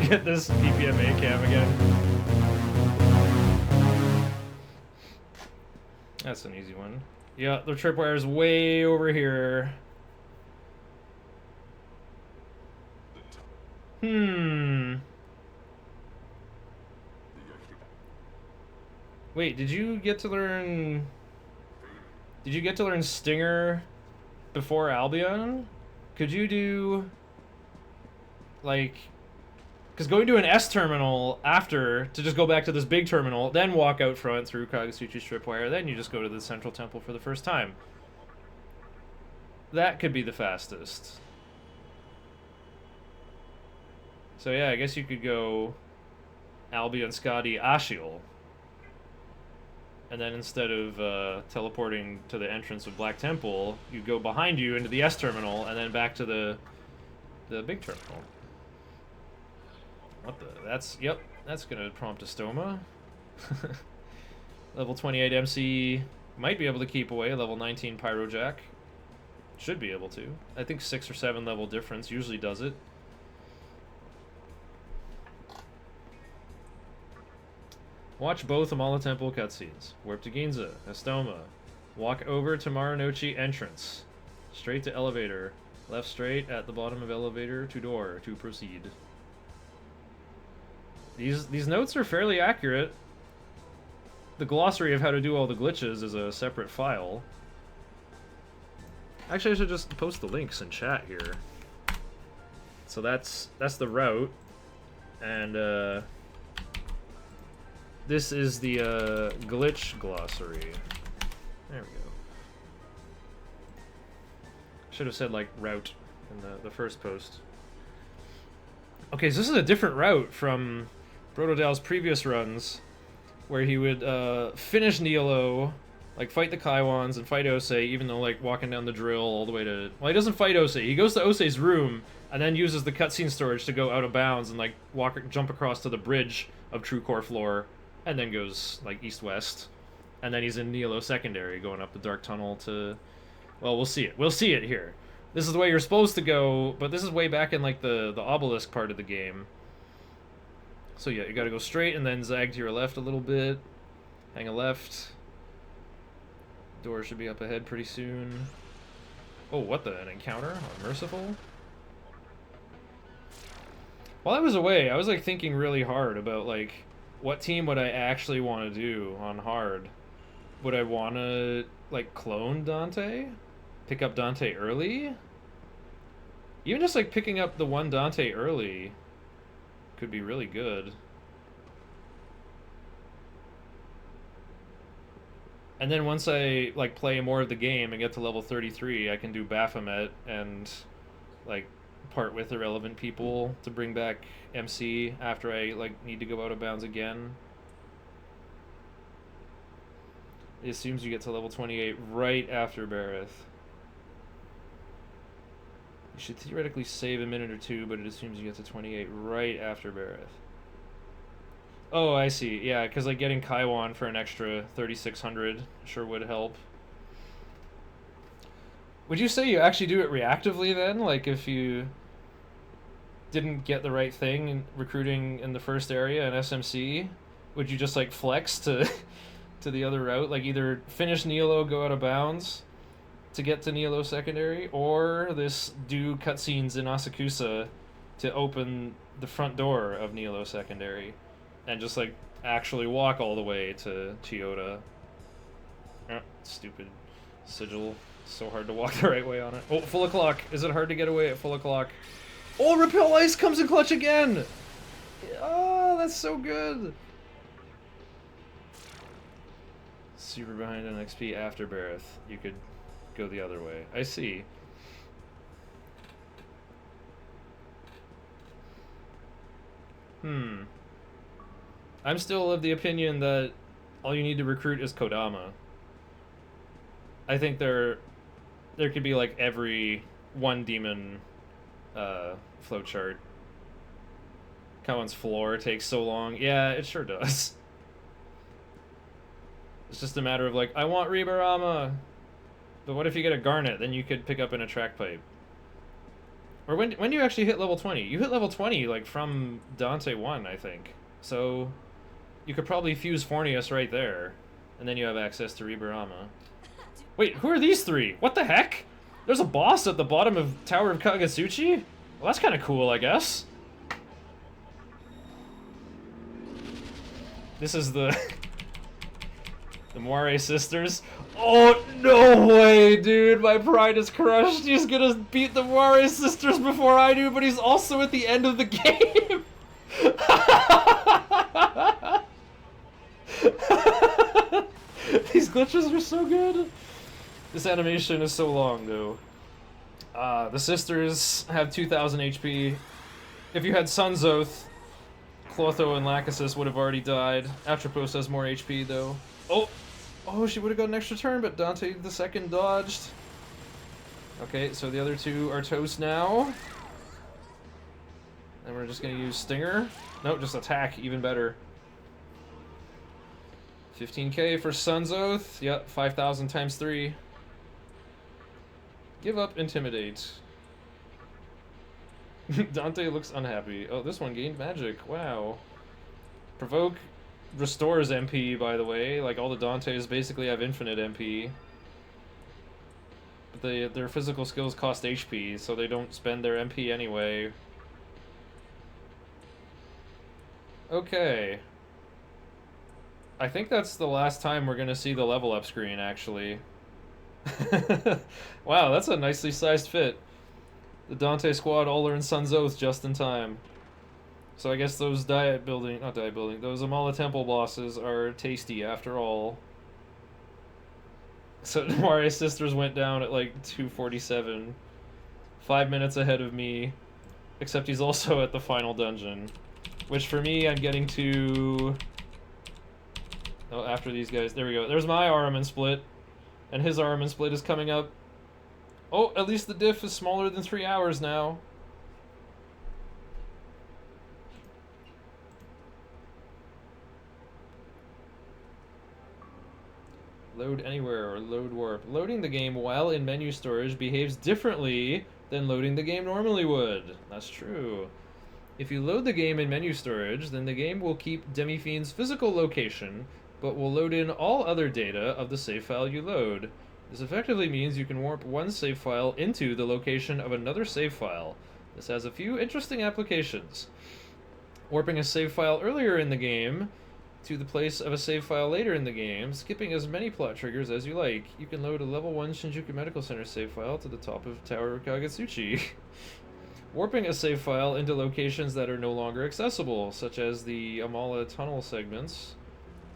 Get this PPMA cam again. That's an easy one. Yeah, the tripwire's way over here. Wait, did you get to learn Stinger before Albion? Could you do, like, because going to an S terminal after to just go back to this big terminal, then walk out front through Kagetsuchi's tripwire, then you just go to the Central Temple for the first time. That could be the fastest. So yeah, I guess you could go Albion, Skadi, Ashiel. And then instead of teleporting to the entrance of Black Temple, you go behind you into the S terminal and then back to the big terminal. What the? Yep, that's gonna prompt a stoma. Level 28 MC might be able to keep away. Level 19 Pyrojack should be able to. I think 6 or 7 level difference usually does it. Watch both Amala Temple cutscenes. Warp to Ginza, Estoma. Walk over to Marunouchi entrance. Straight to elevator. Left straight at the bottom of elevator to door to proceed. These notes are fairly accurate. The glossary of how to do all the glitches is a separate file. Actually, I should just post the links in chat here. So that's the route, and this is the glitch glossary. There we go. Should have said like route in the first post. Okay, so this is a different route from Brotodile's previous runs, where he would finish Nilo, like fight the Kaiwans and fight Osei, even though like walking down the drill all the way to... Well, he doesn't fight Osei. He goes to Osei's room and then uses the cutscene storage to go out of bounds and like jump across to the bridge of True Core Floor, and then goes like east-west. And then he's in Nilo Secondary, going up the dark tunnel to... Well, we'll see it. We'll see it here. This is the way you're supposed to go, but this is way back in like the obelisk part of the game. So yeah, you gotta go straight and then zag to your left a little bit. Hang a left. Door should be up ahead pretty soon. Oh, what the? An encounter on Merciful? While I was away, I was like thinking really hard about like what team would I actually want to do on hard. Would I want to like clone Dante? Pick up Dante early? Even just like picking up the one Dante early could be really good. And then once I like play more of the game and get to level 33, I can do Baphomet and like part with irrelevant people to bring back MC after I like need to go out of bounds again. It assumes you get to level 28 right after Bareth. You should theoretically save a minute or two, but it assumes you get to 28 right after Bareth. Oh, I see. Yeah, because like getting Kaiwan for an extra 3,600 sure would help. Would you say you actually do it reactively then? Like if you didn't get the right thing in recruiting in the first area in SMC, would you just like flex to to the other route? Like either finish Nihilo, go out of bounds to get to Nihilo secondary, or this do cutscenes in Asakusa to open the front door of Nihilo secondary and just like actually walk all the way to Chiyoda. Oh, stupid sigil. So hard to walk the right way on it. Oh, full o'clock. Is it hard to get away at full o'clock? Oh, Repel Ice comes in clutch again! Oh, that's so good! Super behind on XP after Bareth. You could go the other way. I see. I'm still of the opinion that all you need to recruit is Kodama. I think there could be like every one demon flowchart. Cowan's floor takes so long. Yeah, it sure does. It's just a matter of like, I want Ribarama. But what if you get a Garnet? Then you could pick up an Attract Pipe. Or when do you actually hit level 20? You hit level 20 like from Dante 1, I think. So you could probably fuse Fornius right there. And then you have access to Ribarama. Wait, who are these three? What the heck? There's a boss at the bottom of Tower of Kagasuchi? Well, that's kind of cool, I guess. This is the... the Moire sisters. Oh, no way, dude. My pride is crushed. He's gonna beat the Moire sisters before I do, but he's also at the end of the game. These glitches are so good. This animation is so long, though. The sisters have 2,000 HP. If you had Sun's Oath, Clotho and Lachesis would have already died. Atropos has more HP, though. Oh, she would have got an extra turn, but Dante the second dodged. Okay, so the other two are toast now. And we're just gonna use Stinger. No, just attack, even better. 15k for Sun's Oath. Yep, 5,000 times 3. Give up, intimidate. Dante looks unhappy. Oh, this one gained magic. Wow. Provoke restores MP, by the way. Like, all the Dantes basically have infinite MP. But their physical skills cost HP, so they don't spend their MP anyway. Okay. I think that's the last time we're gonna see the level up screen, actually. Wow, that's a nicely sized fit. The Dante squad all learned Sun's Oath just in time. So I guess those not diet building, those Amala Temple bosses are tasty after all. So Moire sisters went down at like 247. 5 minutes ahead of me. Except he's also at the final dungeon. Which for me, I'm getting to... Oh, after these guys. There we go. There's my Araman split. And his Araman split is coming up. Oh, at least the diff is smaller than 3 hours now. Load anywhere or load warp. Loading the game while in menu storage behaves differently than loading the game normally would. That's true. If you load the game in menu storage, then the game will keep Demi-Fiend's physical location but will load in all other data of the save file you load. This effectively means you can warp one save file into the location of another save file. This has a few interesting applications. Warping a save file earlier in the game to the place of a save file later in the game, skipping as many plot triggers as you like. You can load a level 1 Shinjuku Medical Center save file to the top of Tower of Kagetsuchi. Warping a save file into locations that are no longer accessible, such as the Amala tunnel segments.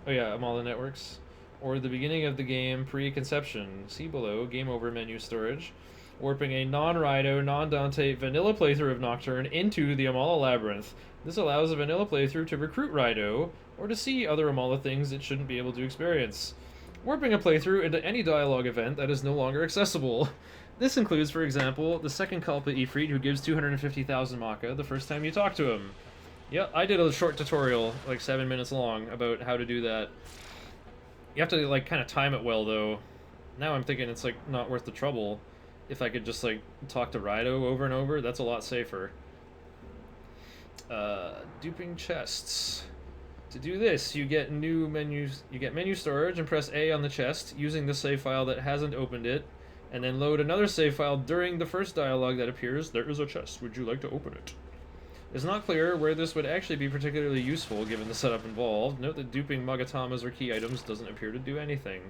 Oh yeah, Amala networks. Or the beginning of the game pre-conception. See below, game over menu storage. Warping a non-Rido, non-Dante vanilla playthrough of Nocturne into the Amala Labyrinth. This allows a vanilla playthrough to recruit Rido, or to see other Amala things it shouldn't be able to experience. Warping a playthrough into any dialogue event that is no longer accessible. This includes, for example, the second Culpa Ifrit who gives 250,000 Maka the first time you talk to him. Yeah, I did a short tutorial, like 7 minutes long, about how to do that. You have to, like, kind of time it well, though. Now I'm thinking it's, like, not worth the trouble. If I could just, like, talk to Rido over and over, that's a lot safer. Duping chests. To do this, you get new menus. You get menu storage and press A on the chest using the save file that hasn't opened it, and then load another save file during the first dialogue that appears. There is a chest. Would you like to open it? It's not clear where this would actually be particularly useful given the setup involved. Note that duping Magatamas or key items doesn't appear to do anything.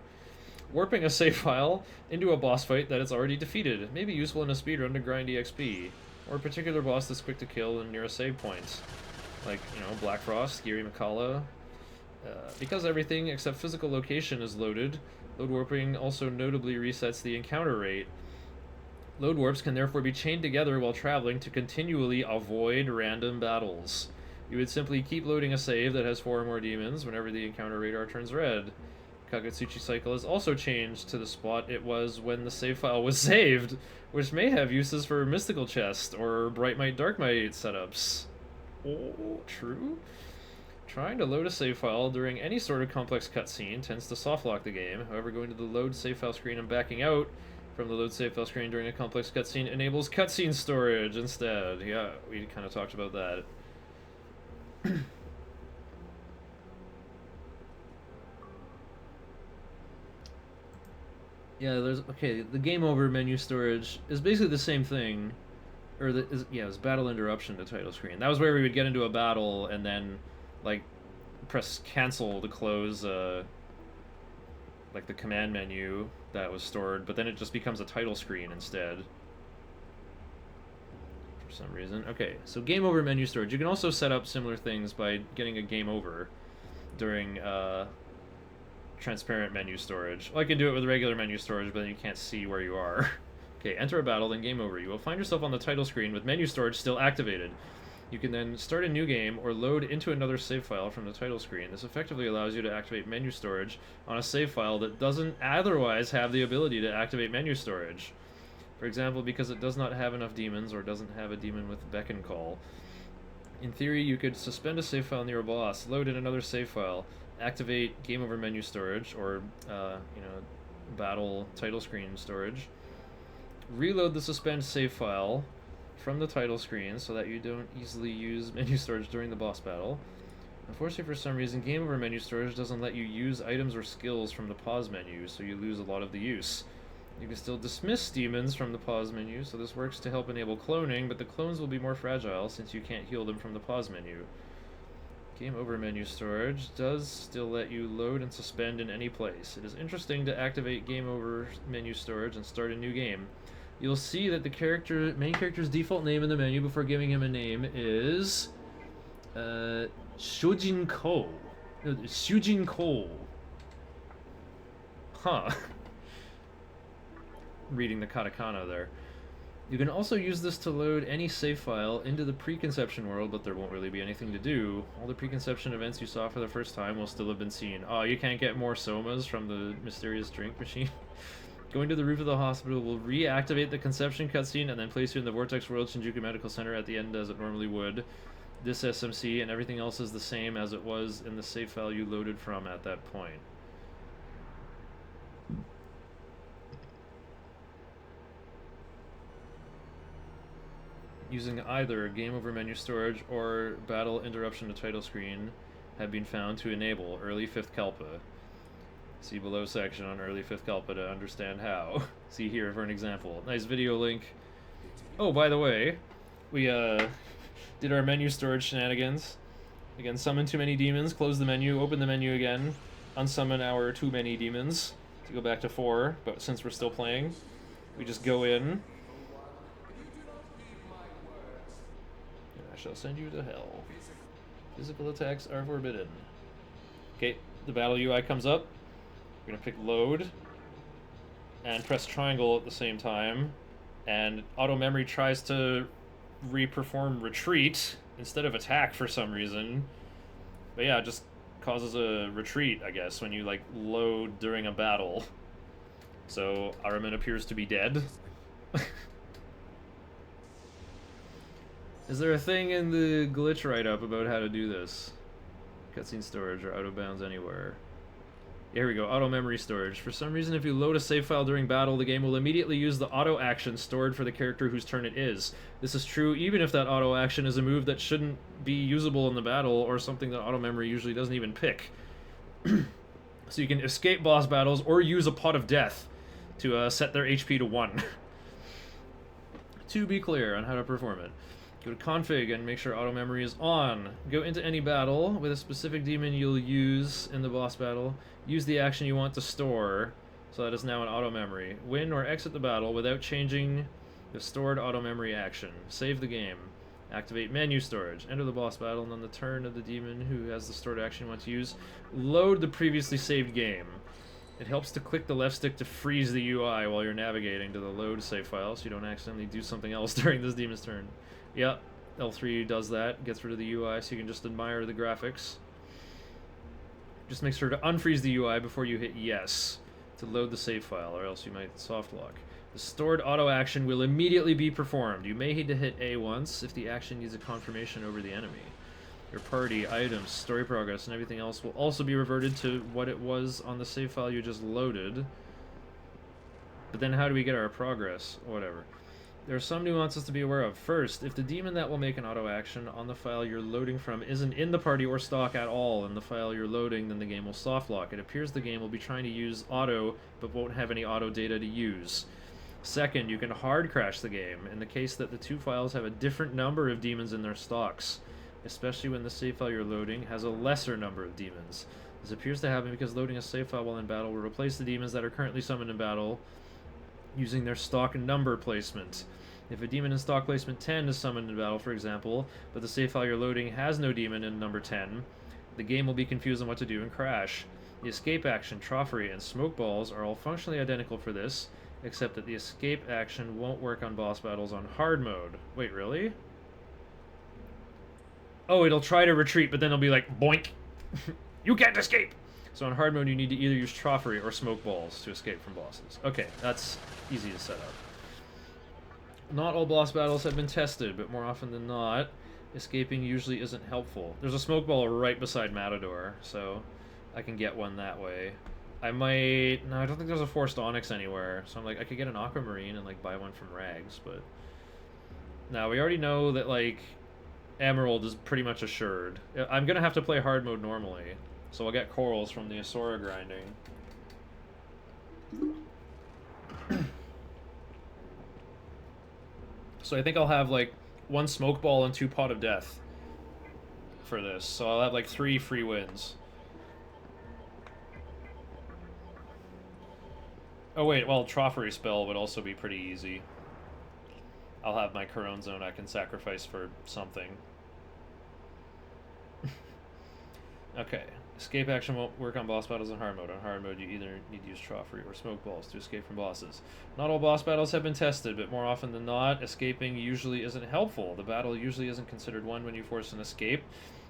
Warping a save file into a boss fight that it's already defeated may be useful in a speedrun to grind EXP, or a particular boss that's quick to kill and near a save point. Like, you know, Black Frost, Giri Makala. Because everything except physical location is loaded, load warping also notably resets the encounter rate. Load warps can therefore be chained together while traveling to continually avoid random battles. You would simply keep loading a save that has 4 or more demons whenever the encounter radar turns red. Kagetsuchi cycle is also changed to the spot it was when the save file was saved, which may have uses for mystical chest or bright might dark might setups. Oh, true? Trying to load a save file during any sort of complex cutscene tends to softlock the game. However, going to the load save file screen and backing out from the load save file screen during a complex cutscene enables cutscene storage instead. Yeah, we kind of talked about that. Yeah, the game over menu storage is basically the same thing. It's battle interruption to title screen. That was where we would get into a battle and then, like, press cancel to close, like, the command menu that was stored, but then it just becomes a title screen instead. For some reason. Okay, so game over menu storage. You can also set up similar things by getting a game over during, transparent menu storage. Well, I can do it with regular menu storage, but then you can't see where you are. Okay, enter a battle, then game over. You will find yourself on the title screen with menu storage still activated. You can then start a new game or load into another save file from the title screen. This effectively allows you to activate menu storage on a save file that doesn't otherwise have the ability to activate menu storage. For example, because it does not have enough demons or doesn't have a demon with beckon call. In theory, you could suspend a save file near a boss, load in another save file, activate game over menu storage or battle title screen storage, reload the suspend save file from the title screen so that you don't easily use menu storage during the boss battle. Unfortunately, for some reason, game over menu storage doesn't let you use items or skills from the pause menu, so you lose a lot of the use. You can still dismiss demons from the pause menu, so this works to help enable cloning, but the clones will be more fragile since you can't heal them from the pause menu. Game over menu storage does still let you load and suspend in any place. It is interesting to activate game over menu storage and start a new game. You'll see that the main character's default name in the menu before giving him a name is Shujin Ko. Shujin Ko. Huh. Reading the katakana there. You can also use this to load any save file into the preconception world, but there won't really be anything to do. All the preconception events you saw for the first time will still have been seen. Oh, you can't get more somas from the mysterious drink machine? Going to the roof of the hospital will reactivate the conception cutscene and then place you in the Vortex World Shinjuku Medical Center at the end as it normally would. This SMC and everything else is the same as it was in the save file you loaded from at that point. Using either game over menu storage or battle interruption to title screen, have been found to enable early 5th Kalpa. See below section on early 5th Kalpa to understand how. See here for an example. Nice video link. Oh, by the way, we did our menu storage shenanigans. Again, summon too many demons, close the menu, open the menu again, unsummon our too many demons to go back to 4, but since we're still playing, we just go in. And I shall send you to hell. Physical attacks are forbidden. Okay, the battle UI comes up. We're gonna pick load and press triangle at the same time, and auto memory tries to re-perform retreat instead of attack for some reason. But yeah, it just causes a retreat, I guess, when you like load during a battle. So Aramin appears to be dead. Is there a thing in the glitch write-up about how to do this? Cutscene storage or out of bounds anywhere. Here we go, auto memory storage. For some reason, if you load a save file during battle, the game will immediately use the auto action stored for the character whose turn it is. This is true even if that auto action is a move that shouldn't be usable in the battle, or something that auto memory usually doesn't even pick. So you can escape boss battles or use a pot of death to set their HP to 1. To be clear on how to perform it. Go to config and make sure auto memory is on. Go into any battle with a specific demon you'll use in the boss battle. Use the action you want to store, so that is now an auto memory. Win or exit the battle without changing the stored auto memory action. Save the game. Activate menu storage. Enter the boss battle, and on the turn of the demon who has the stored action you want to use, load the previously saved game. It helps to click the left stick to freeze the UI while you're navigating to the load save file, so you don't accidentally do something else during this demon's turn. Yep, L3 does that, gets rid of the UI, so you can just admire the graphics. Just make sure to unfreeze the UI before you hit yes to load the save file, or else you might soft lock. The stored auto action will immediately be performed. You may need to hit A once if the action needs a confirmation over the enemy. Your party, items, story progress, and everything else will also be reverted to what it was on the save file you just loaded. But then how do we get our progress? Whatever. There are some nuances to be aware of. First, if the demon that will make an auto action on the file you're loading from isn't in the party or stock at all in the file you're loading, then the game will soft lock. It appears the game will be trying to use auto, but won't have any auto data to use. Second, you can hard crash the game in the case that the two files have a different number of demons in their stocks, especially when the save file you're loading has a lesser number of demons. This appears to happen because loading a save file while in battle will replace the demons that are currently summoned in battle using their stock number placement. If a demon in stock placement 10 is summoned in battle, for example, but the save file you're loading has no demon in number 10, the game will be confused on what to do and crash. The escape action, Troffery, and Smoke Balls are all functionally identical for this, except that the escape action won't work on boss battles on hard mode. Wait, really? Oh, it'll try to retreat, but then it'll be like, boink! You can't escape! So on hard mode, you need to either use Troffery or Smoke Balls to escape from bosses. Okay, that's easy to set up. Not all boss battles have been tested, but more often than not, escaping usually isn't helpful. There's a smoke ball right beside Matador, so I can get one that way. I might... No, I don't think there's a Forced Onyx anywhere, so I'm like, I could get an Aquamarine and like buy one from Rags, but... Now, we already know that like, Emerald is pretty much assured. I'm gonna have to play hard mode normally, so I'll get corals from the Asura grinding. So I think I'll have like 1 smoke ball and 2 pot of death for this. So I'll have like 3 free wins. Oh wait, well, Troffery spell would also be pretty easy. I'll have my Corone Zone I can sacrifice for something. Okay. Escape action won't work on boss battles in hard mode. On hard mode, you either need to use Troffery or Smoke Balls to escape from bosses. Not all boss battles have been tested, but more often than not, escaping usually isn't helpful. The battle usually isn't considered one when you force an escape,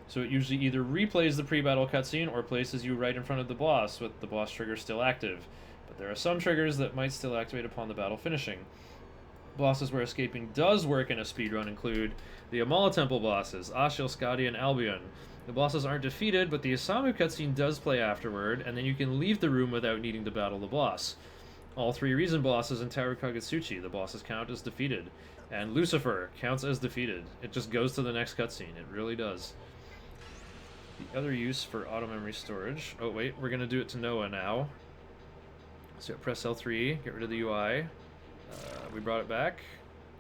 so it usually either replays the pre-battle cutscene or places you right in front of the boss, with the boss trigger still active. But there are some triggers that might still activate upon the battle finishing. Bosses where escaping does work in a speedrun include the Amala Temple bosses, Ashil, Skadi, and Albion. The bosses aren't defeated, but the Isamu cutscene does play afterward, and then you can leave the room without needing to battle the boss. All 3 reason bosses in Tower Kagutsuchi, the bosses count as defeated. And Lucifer counts as defeated. It just goes to the next cutscene. It really does. The other use for auto memory storage. Oh wait, we're gonna do it to Noah now. So press L3, get rid of the UI. We brought it back,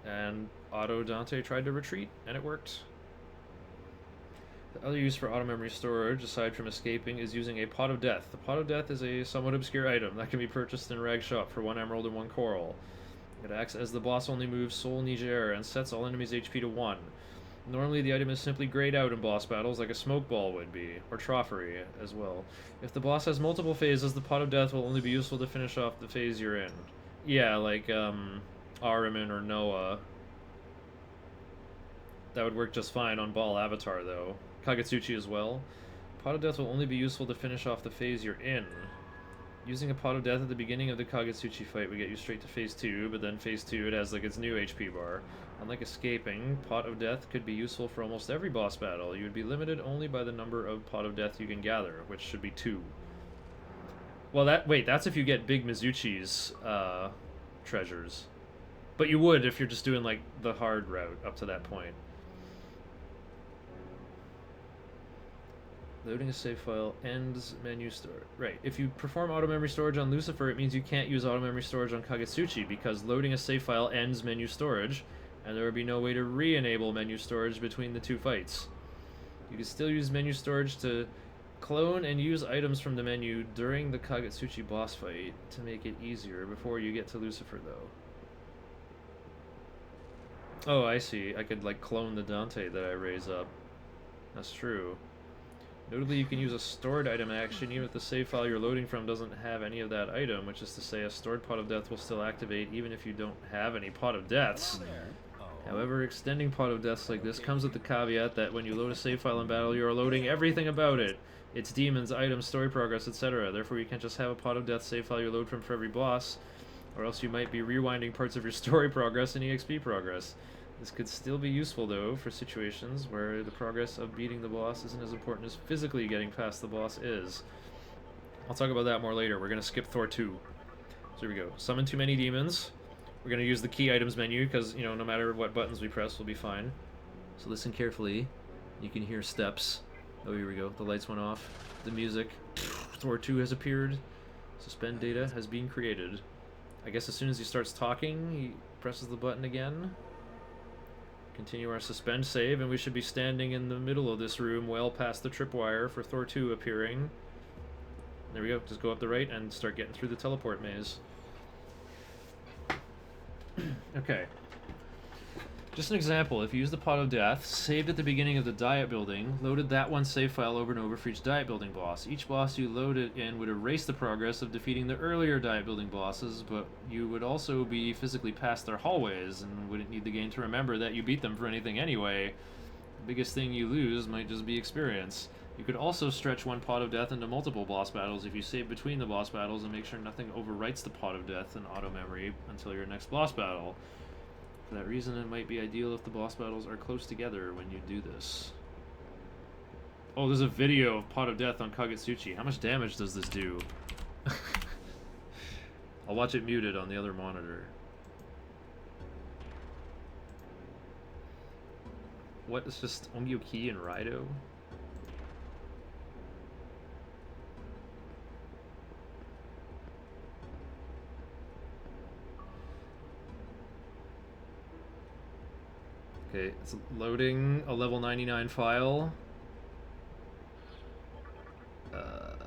and Auto Dante tried to retreat, and it worked. The other use for auto memory storage, aside from escaping, is using a Pot of Death. The Pot of Death is a somewhat obscure item that can be purchased in Rag Shop for 1 emerald and 1 coral. It acts as the boss only moves Soul Niger and sets all enemies' HP to 1. Normally the item is simply grayed out in boss battles like a smoke ball would be, or Trophery as well. If the boss has multiple phases, the Pot of Death will only be useful to finish off the phase you're in. Yeah, like Ariman or Noah. That would work just fine on Ball Avatar though. Kagetsuchi as well. Pot of Death will only be useful to finish off the phase you're in. Using a Pot of Death at the beginning of the Kagetsuchi fight would get you straight to phase 2, but then phase 2 it has like its new HP bar. Unlike escaping, Pot of Death could be useful for almost every boss battle. You would be limited only by the number of Pot of Death you can gather, which should be 2. Well, that's if you get Big Mizuchi's treasures. But you would if you're just doing like the hard route up to that point. Loading a save file ends menu storage. Right, if you perform auto memory storage on Lucifer, it means you can't use auto memory storage on Kagetsuchi because loading a save file ends menu storage, and there would be no way to re-enable menu storage between the 2 fights. You can still use menu storage to clone and use items from the menu during the Kagetsuchi boss fight to make it easier before you get to Lucifer, though. Oh, I see. I could, like, clone the Dante that I raise up. That's true. Notably, you can use a stored item action even if the save file you're loading from doesn't have any of that item, which is to say a stored Pot of Death will still activate even if you don't have any Pot of Deaths. However, extending Pot of Deaths like this comes with the caveat that when you load a save file in battle, you are loading everything about it. Its demons, items, story progress, etc. Therefore, you can't just have a Pot of Death save file you load from for every boss, or else you might be rewinding parts of your story progress and EXP progress. This could still be useful, though, for situations where the progress of beating the boss isn't as important as physically getting past the boss is. I'll talk about that more later. We're going to skip Thor 2. So here we go. Summon too many demons. We're going to use the key items menu, because, you know, no matter what buttons we press, we'll be fine. So listen carefully. You can hear steps. Oh, here we go. The lights went off. The music. Thor 2 has appeared. Suspend data has been created. I guess as soon as he starts talking, he presses the button again. Continue our suspend save, and we should be standing in the middle of this room well past the tripwire for Thor 2 appearing. There we go. Just go up the right and start getting through the teleport maze. Okay. Just an example, if you use the Pot of Death, saved at the beginning of the diet building, loaded that one save file over and over for each diet building boss. Each boss you load it in would erase the progress of defeating the earlier diet building bosses, but you would also be physically past their hallways and wouldn't need the game to remember that you beat them for anything anyway. The biggest thing you lose might just be experience. You could also stretch one Pot of Death into multiple boss battles if you save between the boss battles and make sure nothing overwrites the Pot of Death in auto memory until your next boss battle. For that reason, it might be ideal if the boss battles are close together when you do this. Oh, there's a video of Pot of Death on Kagetsuchi. How much damage does this do? I'll watch it muted on the other monitor. What, it's just Ongyoki and Raido? Okay, it's loading a level 99 file.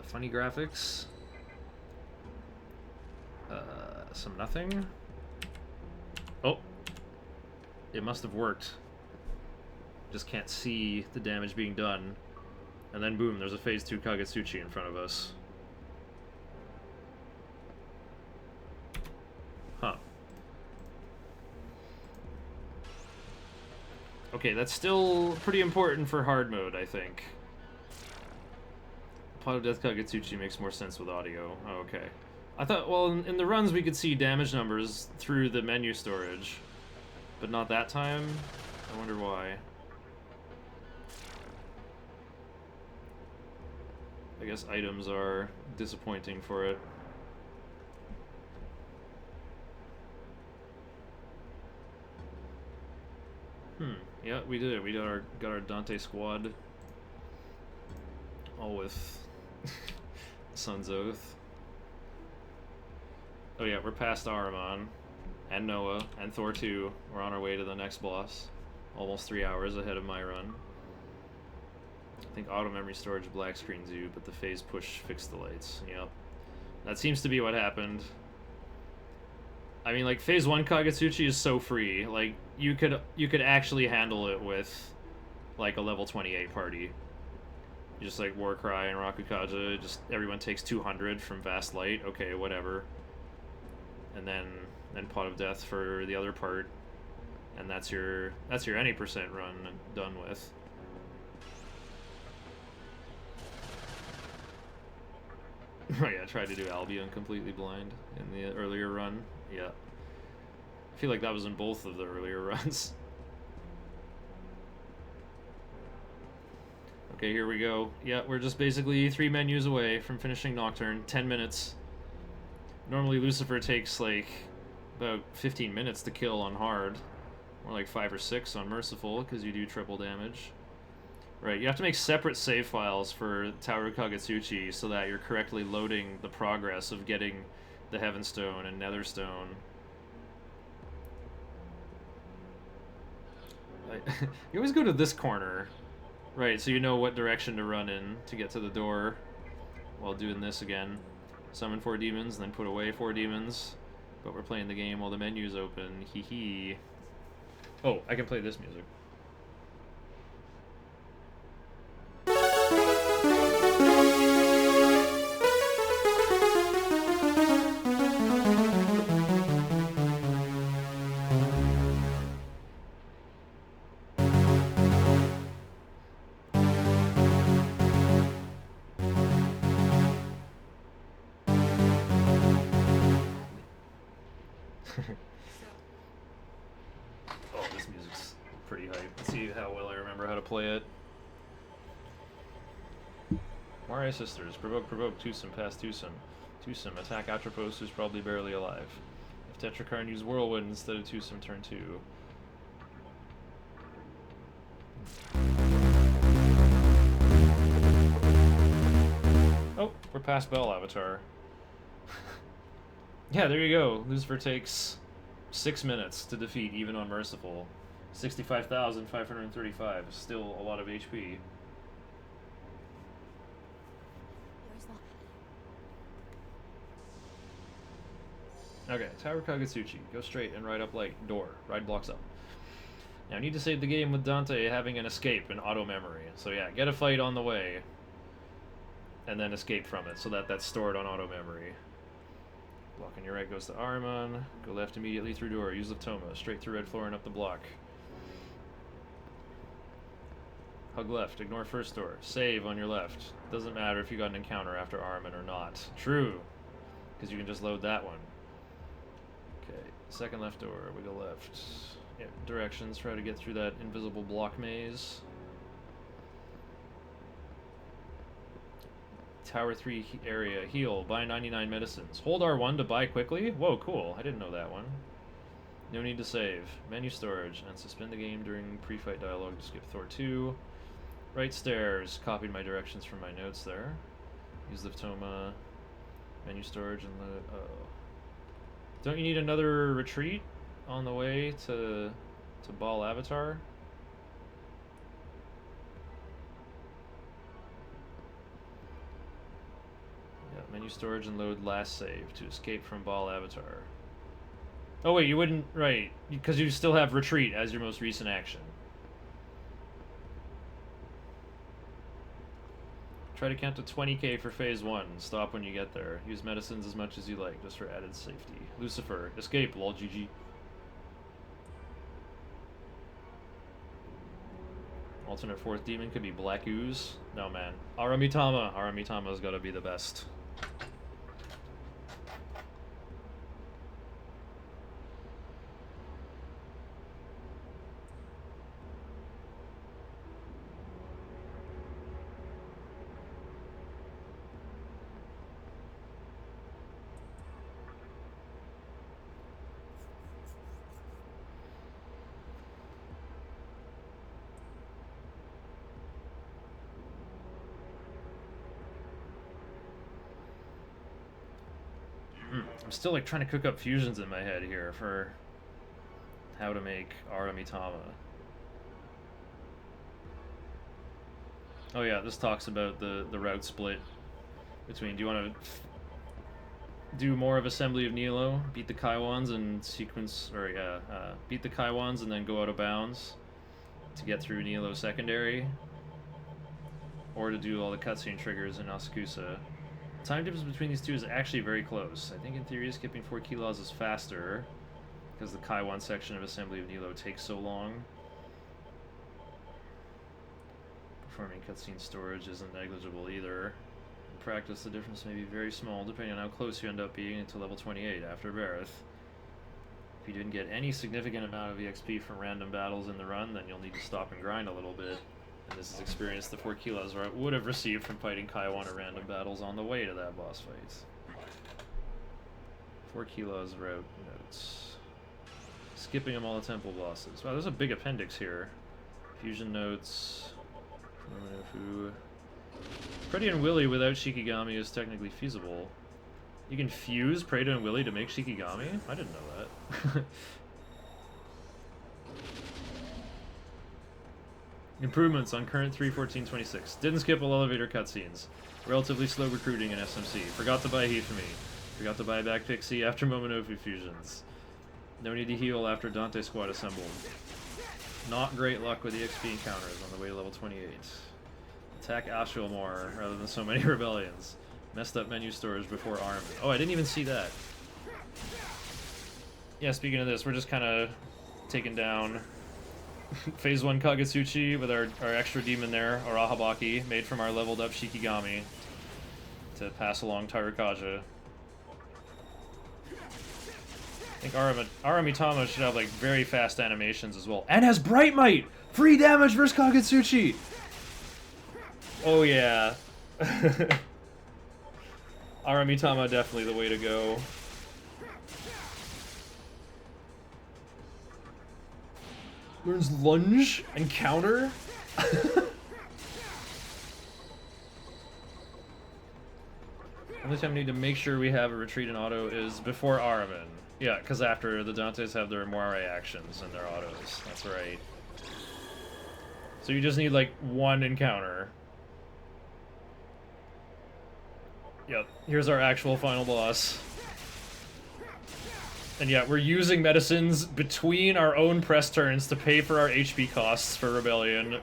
Funny graphics. Some nothing. Oh! It must have worked. Just can't see the damage being done. And then boom, there's a phase 2 Kagetsuchi in front of us. Huh. Okay, that's still pretty important for hard mode, I think. Pot of Death Kagetsuchi makes more sense with audio. Oh, okay. I thought, well, in the runs we could see damage numbers through the menu storage. But not that time? I wonder why. I guess items are disappointing for it. Yeah, we did it. We got our Dante squad. all with Sun's Oath. Oh yeah, we're past Ahriman, and Noah, and Thor 2. We're on our way to the next boss. Almost 3 hours ahead of my run. I think auto memory storage black screens you, but the phase push fixed the lights. Yep. That seems to be what happened. I mean, like, phase 1 Kagetsuchi is so free. Like, you could actually handle it with, like, a level 28 party. Just like Warcry and Rakukaja, just everyone takes 200 from Vast Light. Okay, whatever. And then Pot of Death for the other part, and that's your any percent run done with. Oh yeah, I tried to do Albion completely blind in the earlier run. Yeah, I feel like that was in both of the earlier runs. Okay, here we go. Yeah, we're just basically 3 menus away from finishing Nocturne. 10 minutes. Normally Lucifer takes like about 15 minutes to kill on hard. More like 5 or 6 on Merciful, because you do triple damage. Right, you have to make separate save files for Tower Kagetsuchi so that you're correctly loading the progress of getting the Heavenstone and Netherstone. You always go to this corner. Right, so you know what direction to run in to get to the door while doing this again. Summon 4 demons, then put away 4 demons. But we're playing the game while the menu's open. Hee hee. Oh, I can play this music. Oh, this music's pretty hype. Let's see how well I remember how to play it. Mario Sisters. Provoke, twosome, pass twosome. Twosome, attack Atropos, who's probably barely alive. If Tetrakarn use Whirlwind instead of twosome, turn 2. Oh, we're past Bell Avatar. Yeah, there you go. Lucifer takes 6 minutes to defeat, even on Merciful. 65,535. Still a lot of HP. Yours not. Okay, Tower Kagetsuchi. Go straight and ride up like door. Ride blocks up. Now, I need to save the game with Dante having an escape in auto memory. So yeah, get a fight on the way. And then escape from it, so that's stored on auto memory. Block on your right goes to Ahriman. Go left immediately through door. Use Toma. Straight through red floor and up the block. Hug left. Ignore first door. Save on your left. Doesn't matter if you got an encounter after Ahriman or not. True. Because you can just load that one. Okay. Second left door. We go left. Yeah, directions. Try to get through that invisible block maze. Tower 3 area. Heal. Buy 99 medicines. Hold R1 to buy quickly? Whoa, cool. I didn't know that one. No need to save. Menu storage. And suspend the game during pre-fight dialogue to skip Thor 2. Right stairs. Copied my directions from my notes there. Use the Toma. Menu storage and the... Oh. Don't you need another retreat on the way to Ball Avatar? Menu storage and load last save to escape from Ball Avatar. Oh wait, you wouldn't... Right, because you still have retreat as your most recent action. Try to count to 20k for phase 1. Stop when you get there. Use medicines as much as you like, just for added safety. Lucifer, escape, lol GG. Alternate 4th demon could be Black Ooze. No man. Aramitama. Aramitama's gotta be the best. I'm still like trying to cook up fusions in my head here for how to make Aramitama. Oh yeah, this talks about the route split between, do you want to do more of Assembly of Nilo, beat the Kaiwans and sequence, or yeah, beat the Kaiwans and then go out of bounds to get through Nilo secondary, or to do all the cutscene triggers in Asakusa. The time difference between these two is actually very close. I think in theory skipping 4 kilos is faster, because the Kaiwan section of Assembly of Nilo takes so long. Performing cutscene storage isn't negligible either. In practice, the difference may be very small depending on how close you end up being to level 28 after Bareth. If you didn't get any significant amount of EXP from random battles in the run, then you'll need to stop and grind a little bit. And this is experience the 4 kilos I would have received from fighting Kaiwan or random battles on the way to that boss fight. 4 kilos route notes. Skipping them all the temple bosses. Wow, there's a big appendix here. Fusion notes. Predator and Willy without Shikigami is technically feasible. You can fuse Predator and Willy to make Shikigami? I didn't know that. Improvements on current 3.14.26. Didn't skip all elevator cutscenes. Relatively slow recruiting in SMC. Forgot to buy Hifumi. Forgot to buy back Pixie after Momonofu fusions. No need to heal after Dante Squad assembled. Not great luck with EXP encounters on the way to level 28. Attack Ashwell more rather than so many rebellions. Messed up menu storage before Arm. Oh, I didn't even see that. Yeah, speaking of this, we're just kind of taking down Phase 1 Kagetsuchi with our extra demon there, Arahabaki, made from our leveled up Shikigami to pass along Tarukaja. I think Aramitama should have like very fast animations as well. And has Bright Might! Free damage versus Kagetsuchi! Oh yeah. Aramitama definitely the way to go. Learns lunge and counter? Only time we need to make sure we have a retreat in auto is before Aramin. Yeah, because after the Dantes have their Moire actions and their autos. That's right. So you just need like one encounter. Yep, here's our actual final boss. And yeah, we're using medicines between our own press turns to pay for our HP costs for Rebellion.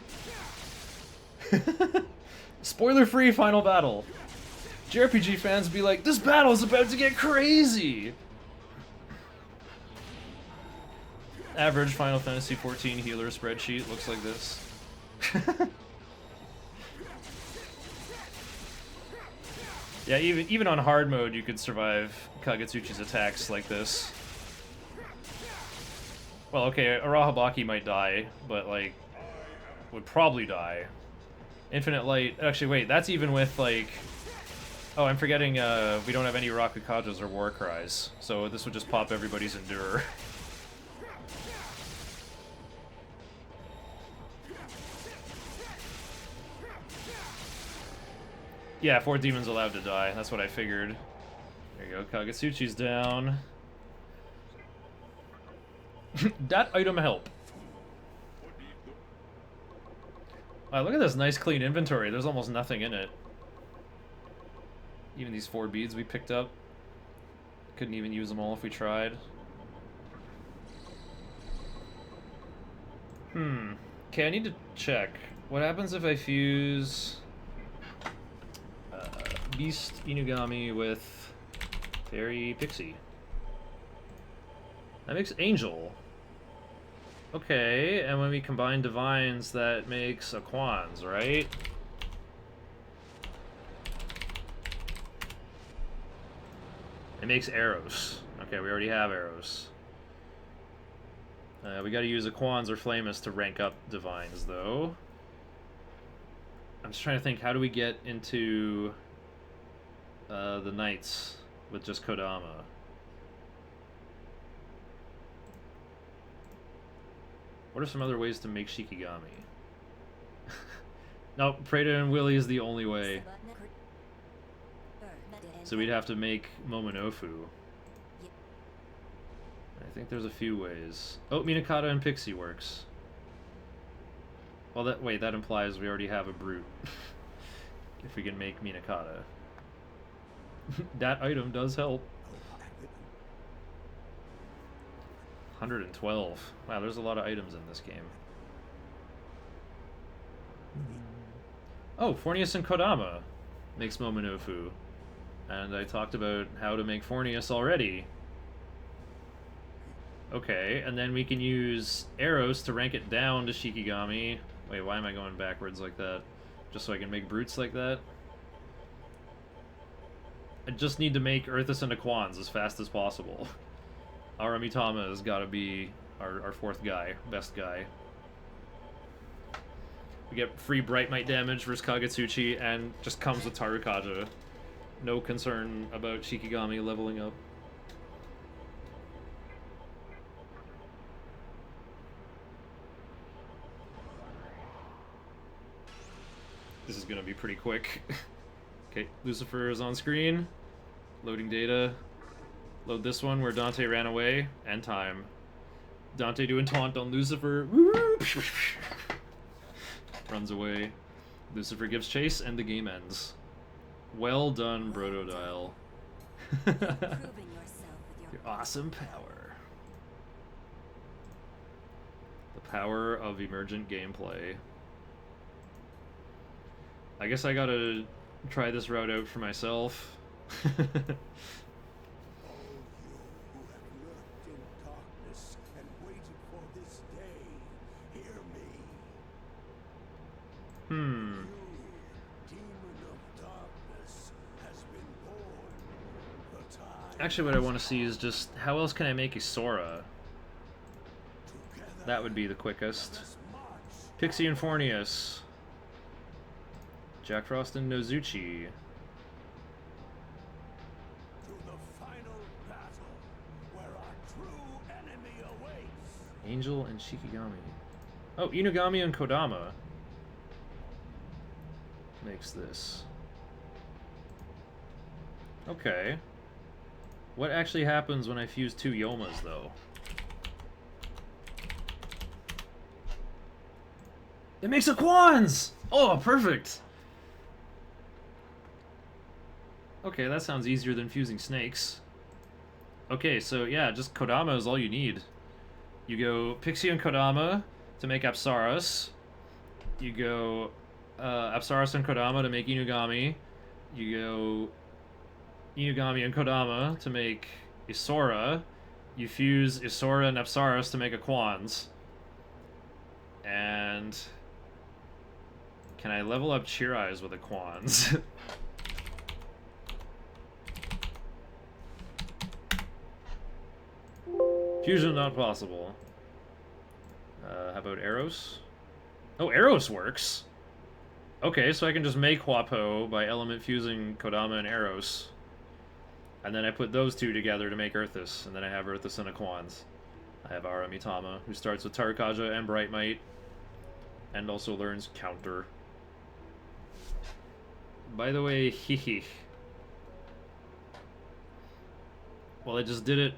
Spoiler-free final battle. JRPG fans be like, this battle's about to get crazy! Average Final Fantasy XIV healer spreadsheet looks like this. Yeah, even on hard mode, you could survive Kagetsuchi's attacks like this. Well, okay, Arahabaki might die, but, like, would probably die. Infinite Light... Actually, wait, that's even with, like... Oh, I'm forgetting, we don't have any Rakukajas or War Cries, so this would just pop everybody's Endure. Yeah, 4 demons allowed to die. That's what I figured. There you go. Kagetsuchi's down. That item help. Wow, look at this nice clean inventory. There's almost nothing in it. Even these 4 beads we picked up. Couldn't even use them all if we tried. Okay, I need to check. What happens if I fuse... Beast Inugami with Fairy Pixie? That makes Angel. Okay, and when we combine Divines, that makes Aquans, right? It makes Arrows. Okay, we already have Arrows. We gotta use Aquans or Flamus to rank up Divines, though. I'm just trying to think, how do we get into... the Knights with just Kodama? What are some other ways to make Shikigami? No, Preda and Willy is the only way. So we'd have to make Momonofu. I think there's a few ways. Oh, Minakata and Pixie works. Well, that implies we already have a brute. If we can make Minakata. That item does help. 112. Wow, there's a lot of items in this game. Oh, Fornius and Kodama makes Momonofu. And I talked about how to make Fornius already. Okay, and then we can use arrows to rank it down to Shikigami. Wait, why am I going backwards like that? Just so I can make brutes like that? I just need to make Earthus and Aquans as fast as possible. Aramitama has got to be our fourth guy, best guy. We get free Bright Might damage versus Kagetsuchi, and just comes with Tarukaja. No concern about Shikigami leveling up. This is gonna be pretty quick. Okay, Lucifer is on screen. Loading data. Load this one where Dante ran away, and time. Dante doing taunt on Lucifer. Runs away. Lucifer gives chase, and the game ends. Well done, Brotodile. Your awesome power. The power of emergent gameplay. I guess I gotta try this route out for myself. Actually, what I want to see is just how else can I make a Sora? That would be the quickest. Pixie and Fornius. Jack Frost and Nozuchi. Angel and Shikigami. Oh, Inugami and Kodama makes this. Okay. What actually happens when I fuse two Yomas, though? It makes a Quans! Oh, perfect! Okay, that sounds easier than fusing snakes. Okay, so yeah, just Kodama is all you need. You go Pixie and Kodama to make Apsaras. You go Apsaras and Kodama to make Inugami. You go Inugami and Kodama to make Isora. You fuse Isora and Apsaras to make a Quans. And can I level up Cheer Eyes with a Quans? Fusion not possible. How about Eros? Oh, Eros works! Okay, so I can just make Huapo by element fusing Kodama and Eros. And then I put those two together to make Earthus, and then I have Earthus and Aquans. I have Aramitama, who starts with Tarukaja and Bright Might, and also learns Counter. By the way, hehe. Well, I just did it.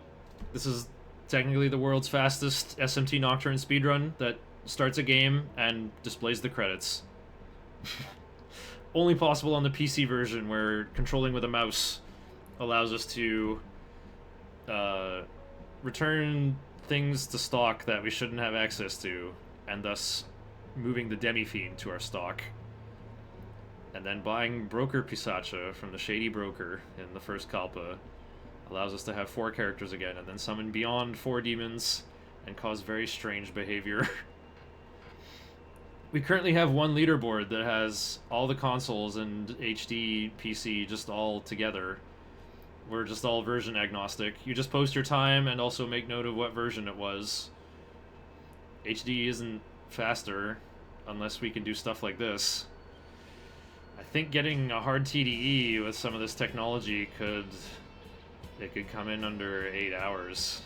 This is technically the world's fastest SMT Nocturne speedrun that starts a game and displays the credits. Only possible on the PC version, where controlling with a mouse allows us to return things to stock that we shouldn't have access to, and thus moving the Demi-Fiend to our stock. And then buying Broker Pisacha from the Shady Broker in the first Kalpa allows us to have 4 characters again, and then summon beyond 4 demons and cause very strange behavior. We currently have one leaderboard that has all the consoles and HD PC just all together. We're just all version agnostic. You just post your time and also make note of what version it was. HD isn't faster unless we can do stuff like this. I think getting a hard TDE with some of this technology could come in under 8 hours.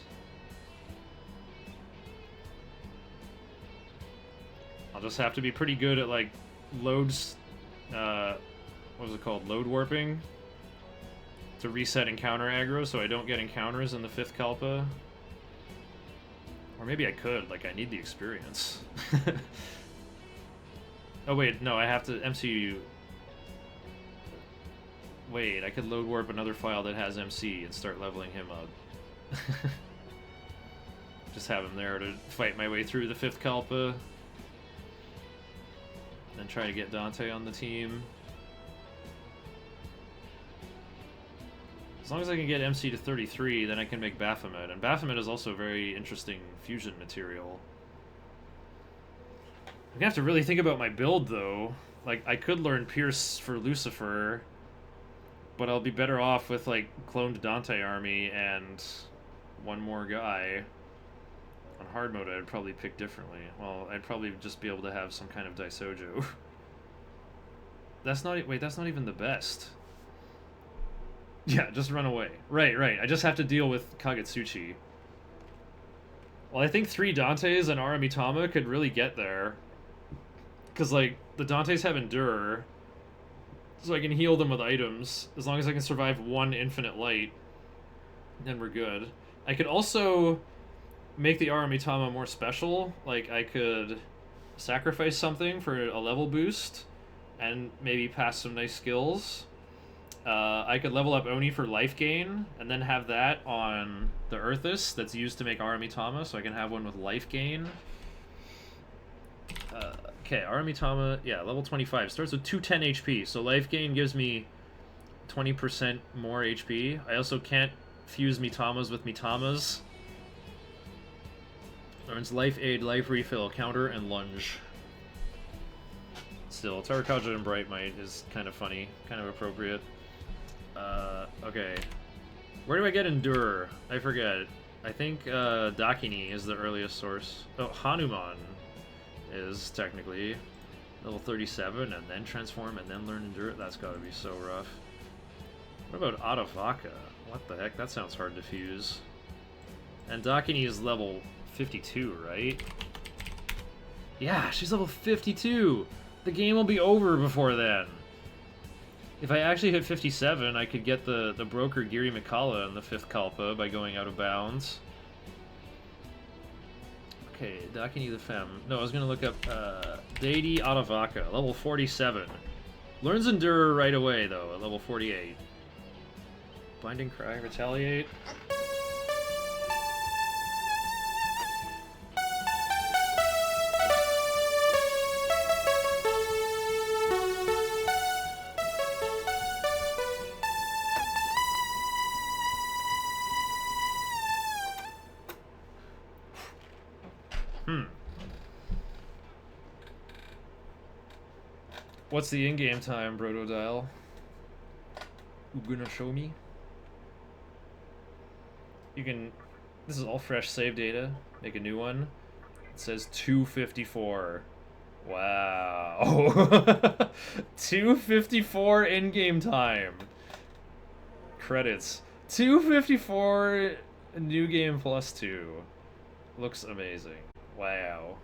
I'll just have to be pretty good at, like, loads, what was it called? Load warping? to reset encounter aggro so I don't get encounters in the 5th Kalpa. Or maybe I could, like I need the experience. Oh wait, no, I have to MCU. Wait, I could load warp another file that has MC and start leveling him up. Just have him there to fight my way through the 5th Kalpa. Then try to get Dante on the team. As long as I can get MC to 33, then I can make Baphomet. And Baphomet is also a very interesting fusion material. I'm gonna have to really think about my build, though. Like, I could learn Pierce for Lucifer, but I'll be better off with, like, cloned Dante army and one more guy. On hard mode, I'd probably pick differently. Well, I'd probably just be able to have some kind of Daisojo. That's not... Wait, that's not even the best. Yeah, just run away. Right. I just have to deal with Kagetsuchi. Well, I think 3 Dantes and Aramitama could really get there. Because, like, the Dantes have Endure, so I can heal them with items. As long as I can survive 1 Infinite Light, then we're good. I could also make the Aramitama more special. Like, I could sacrifice something for a level boost, and maybe pass some nice skills. I could level up Oni for life gain, and then have that on the Earthus that's used to make Aramitama, so I can have one with life gain. Okay, Aramitama, yeah, level 25. Starts with 210 HP, so life gain gives me 20% more HP. I also can't fuse Mitamas with Mitamas. Earns life aid, life refill, counter, and lunge. Still, Tarakaja and Bright Might is kind of funny, kind of appropriate. Okay. Where do I get Endure? I forget. I think Dakini is the earliest source. Oh, Hanuman is technically level 37, and then transform, and then learn Endure. That's gotta be so rough. What about Adavaka? What the heck? That sounds hard to fuse. And Dakini is level 52, right? Yeah, she's level 52! The game will be over before then! If I actually hit 57, I could get the broker Giri Mikala in the 5th Kalpa by going out of bounds. Okay, Dakini the Femme. No, I was gonna look up Deity Adavaka, level 47. Learns Endure right away, though, at level 48. Binding Cry, Retaliate. What's the in-game time, Brotodile? You gonna show me? You can... This is all fresh save data. Make a new one. It says 254. Wow. 254 in-game time. Credits. 254 new game plus 2. Looks amazing. Wow.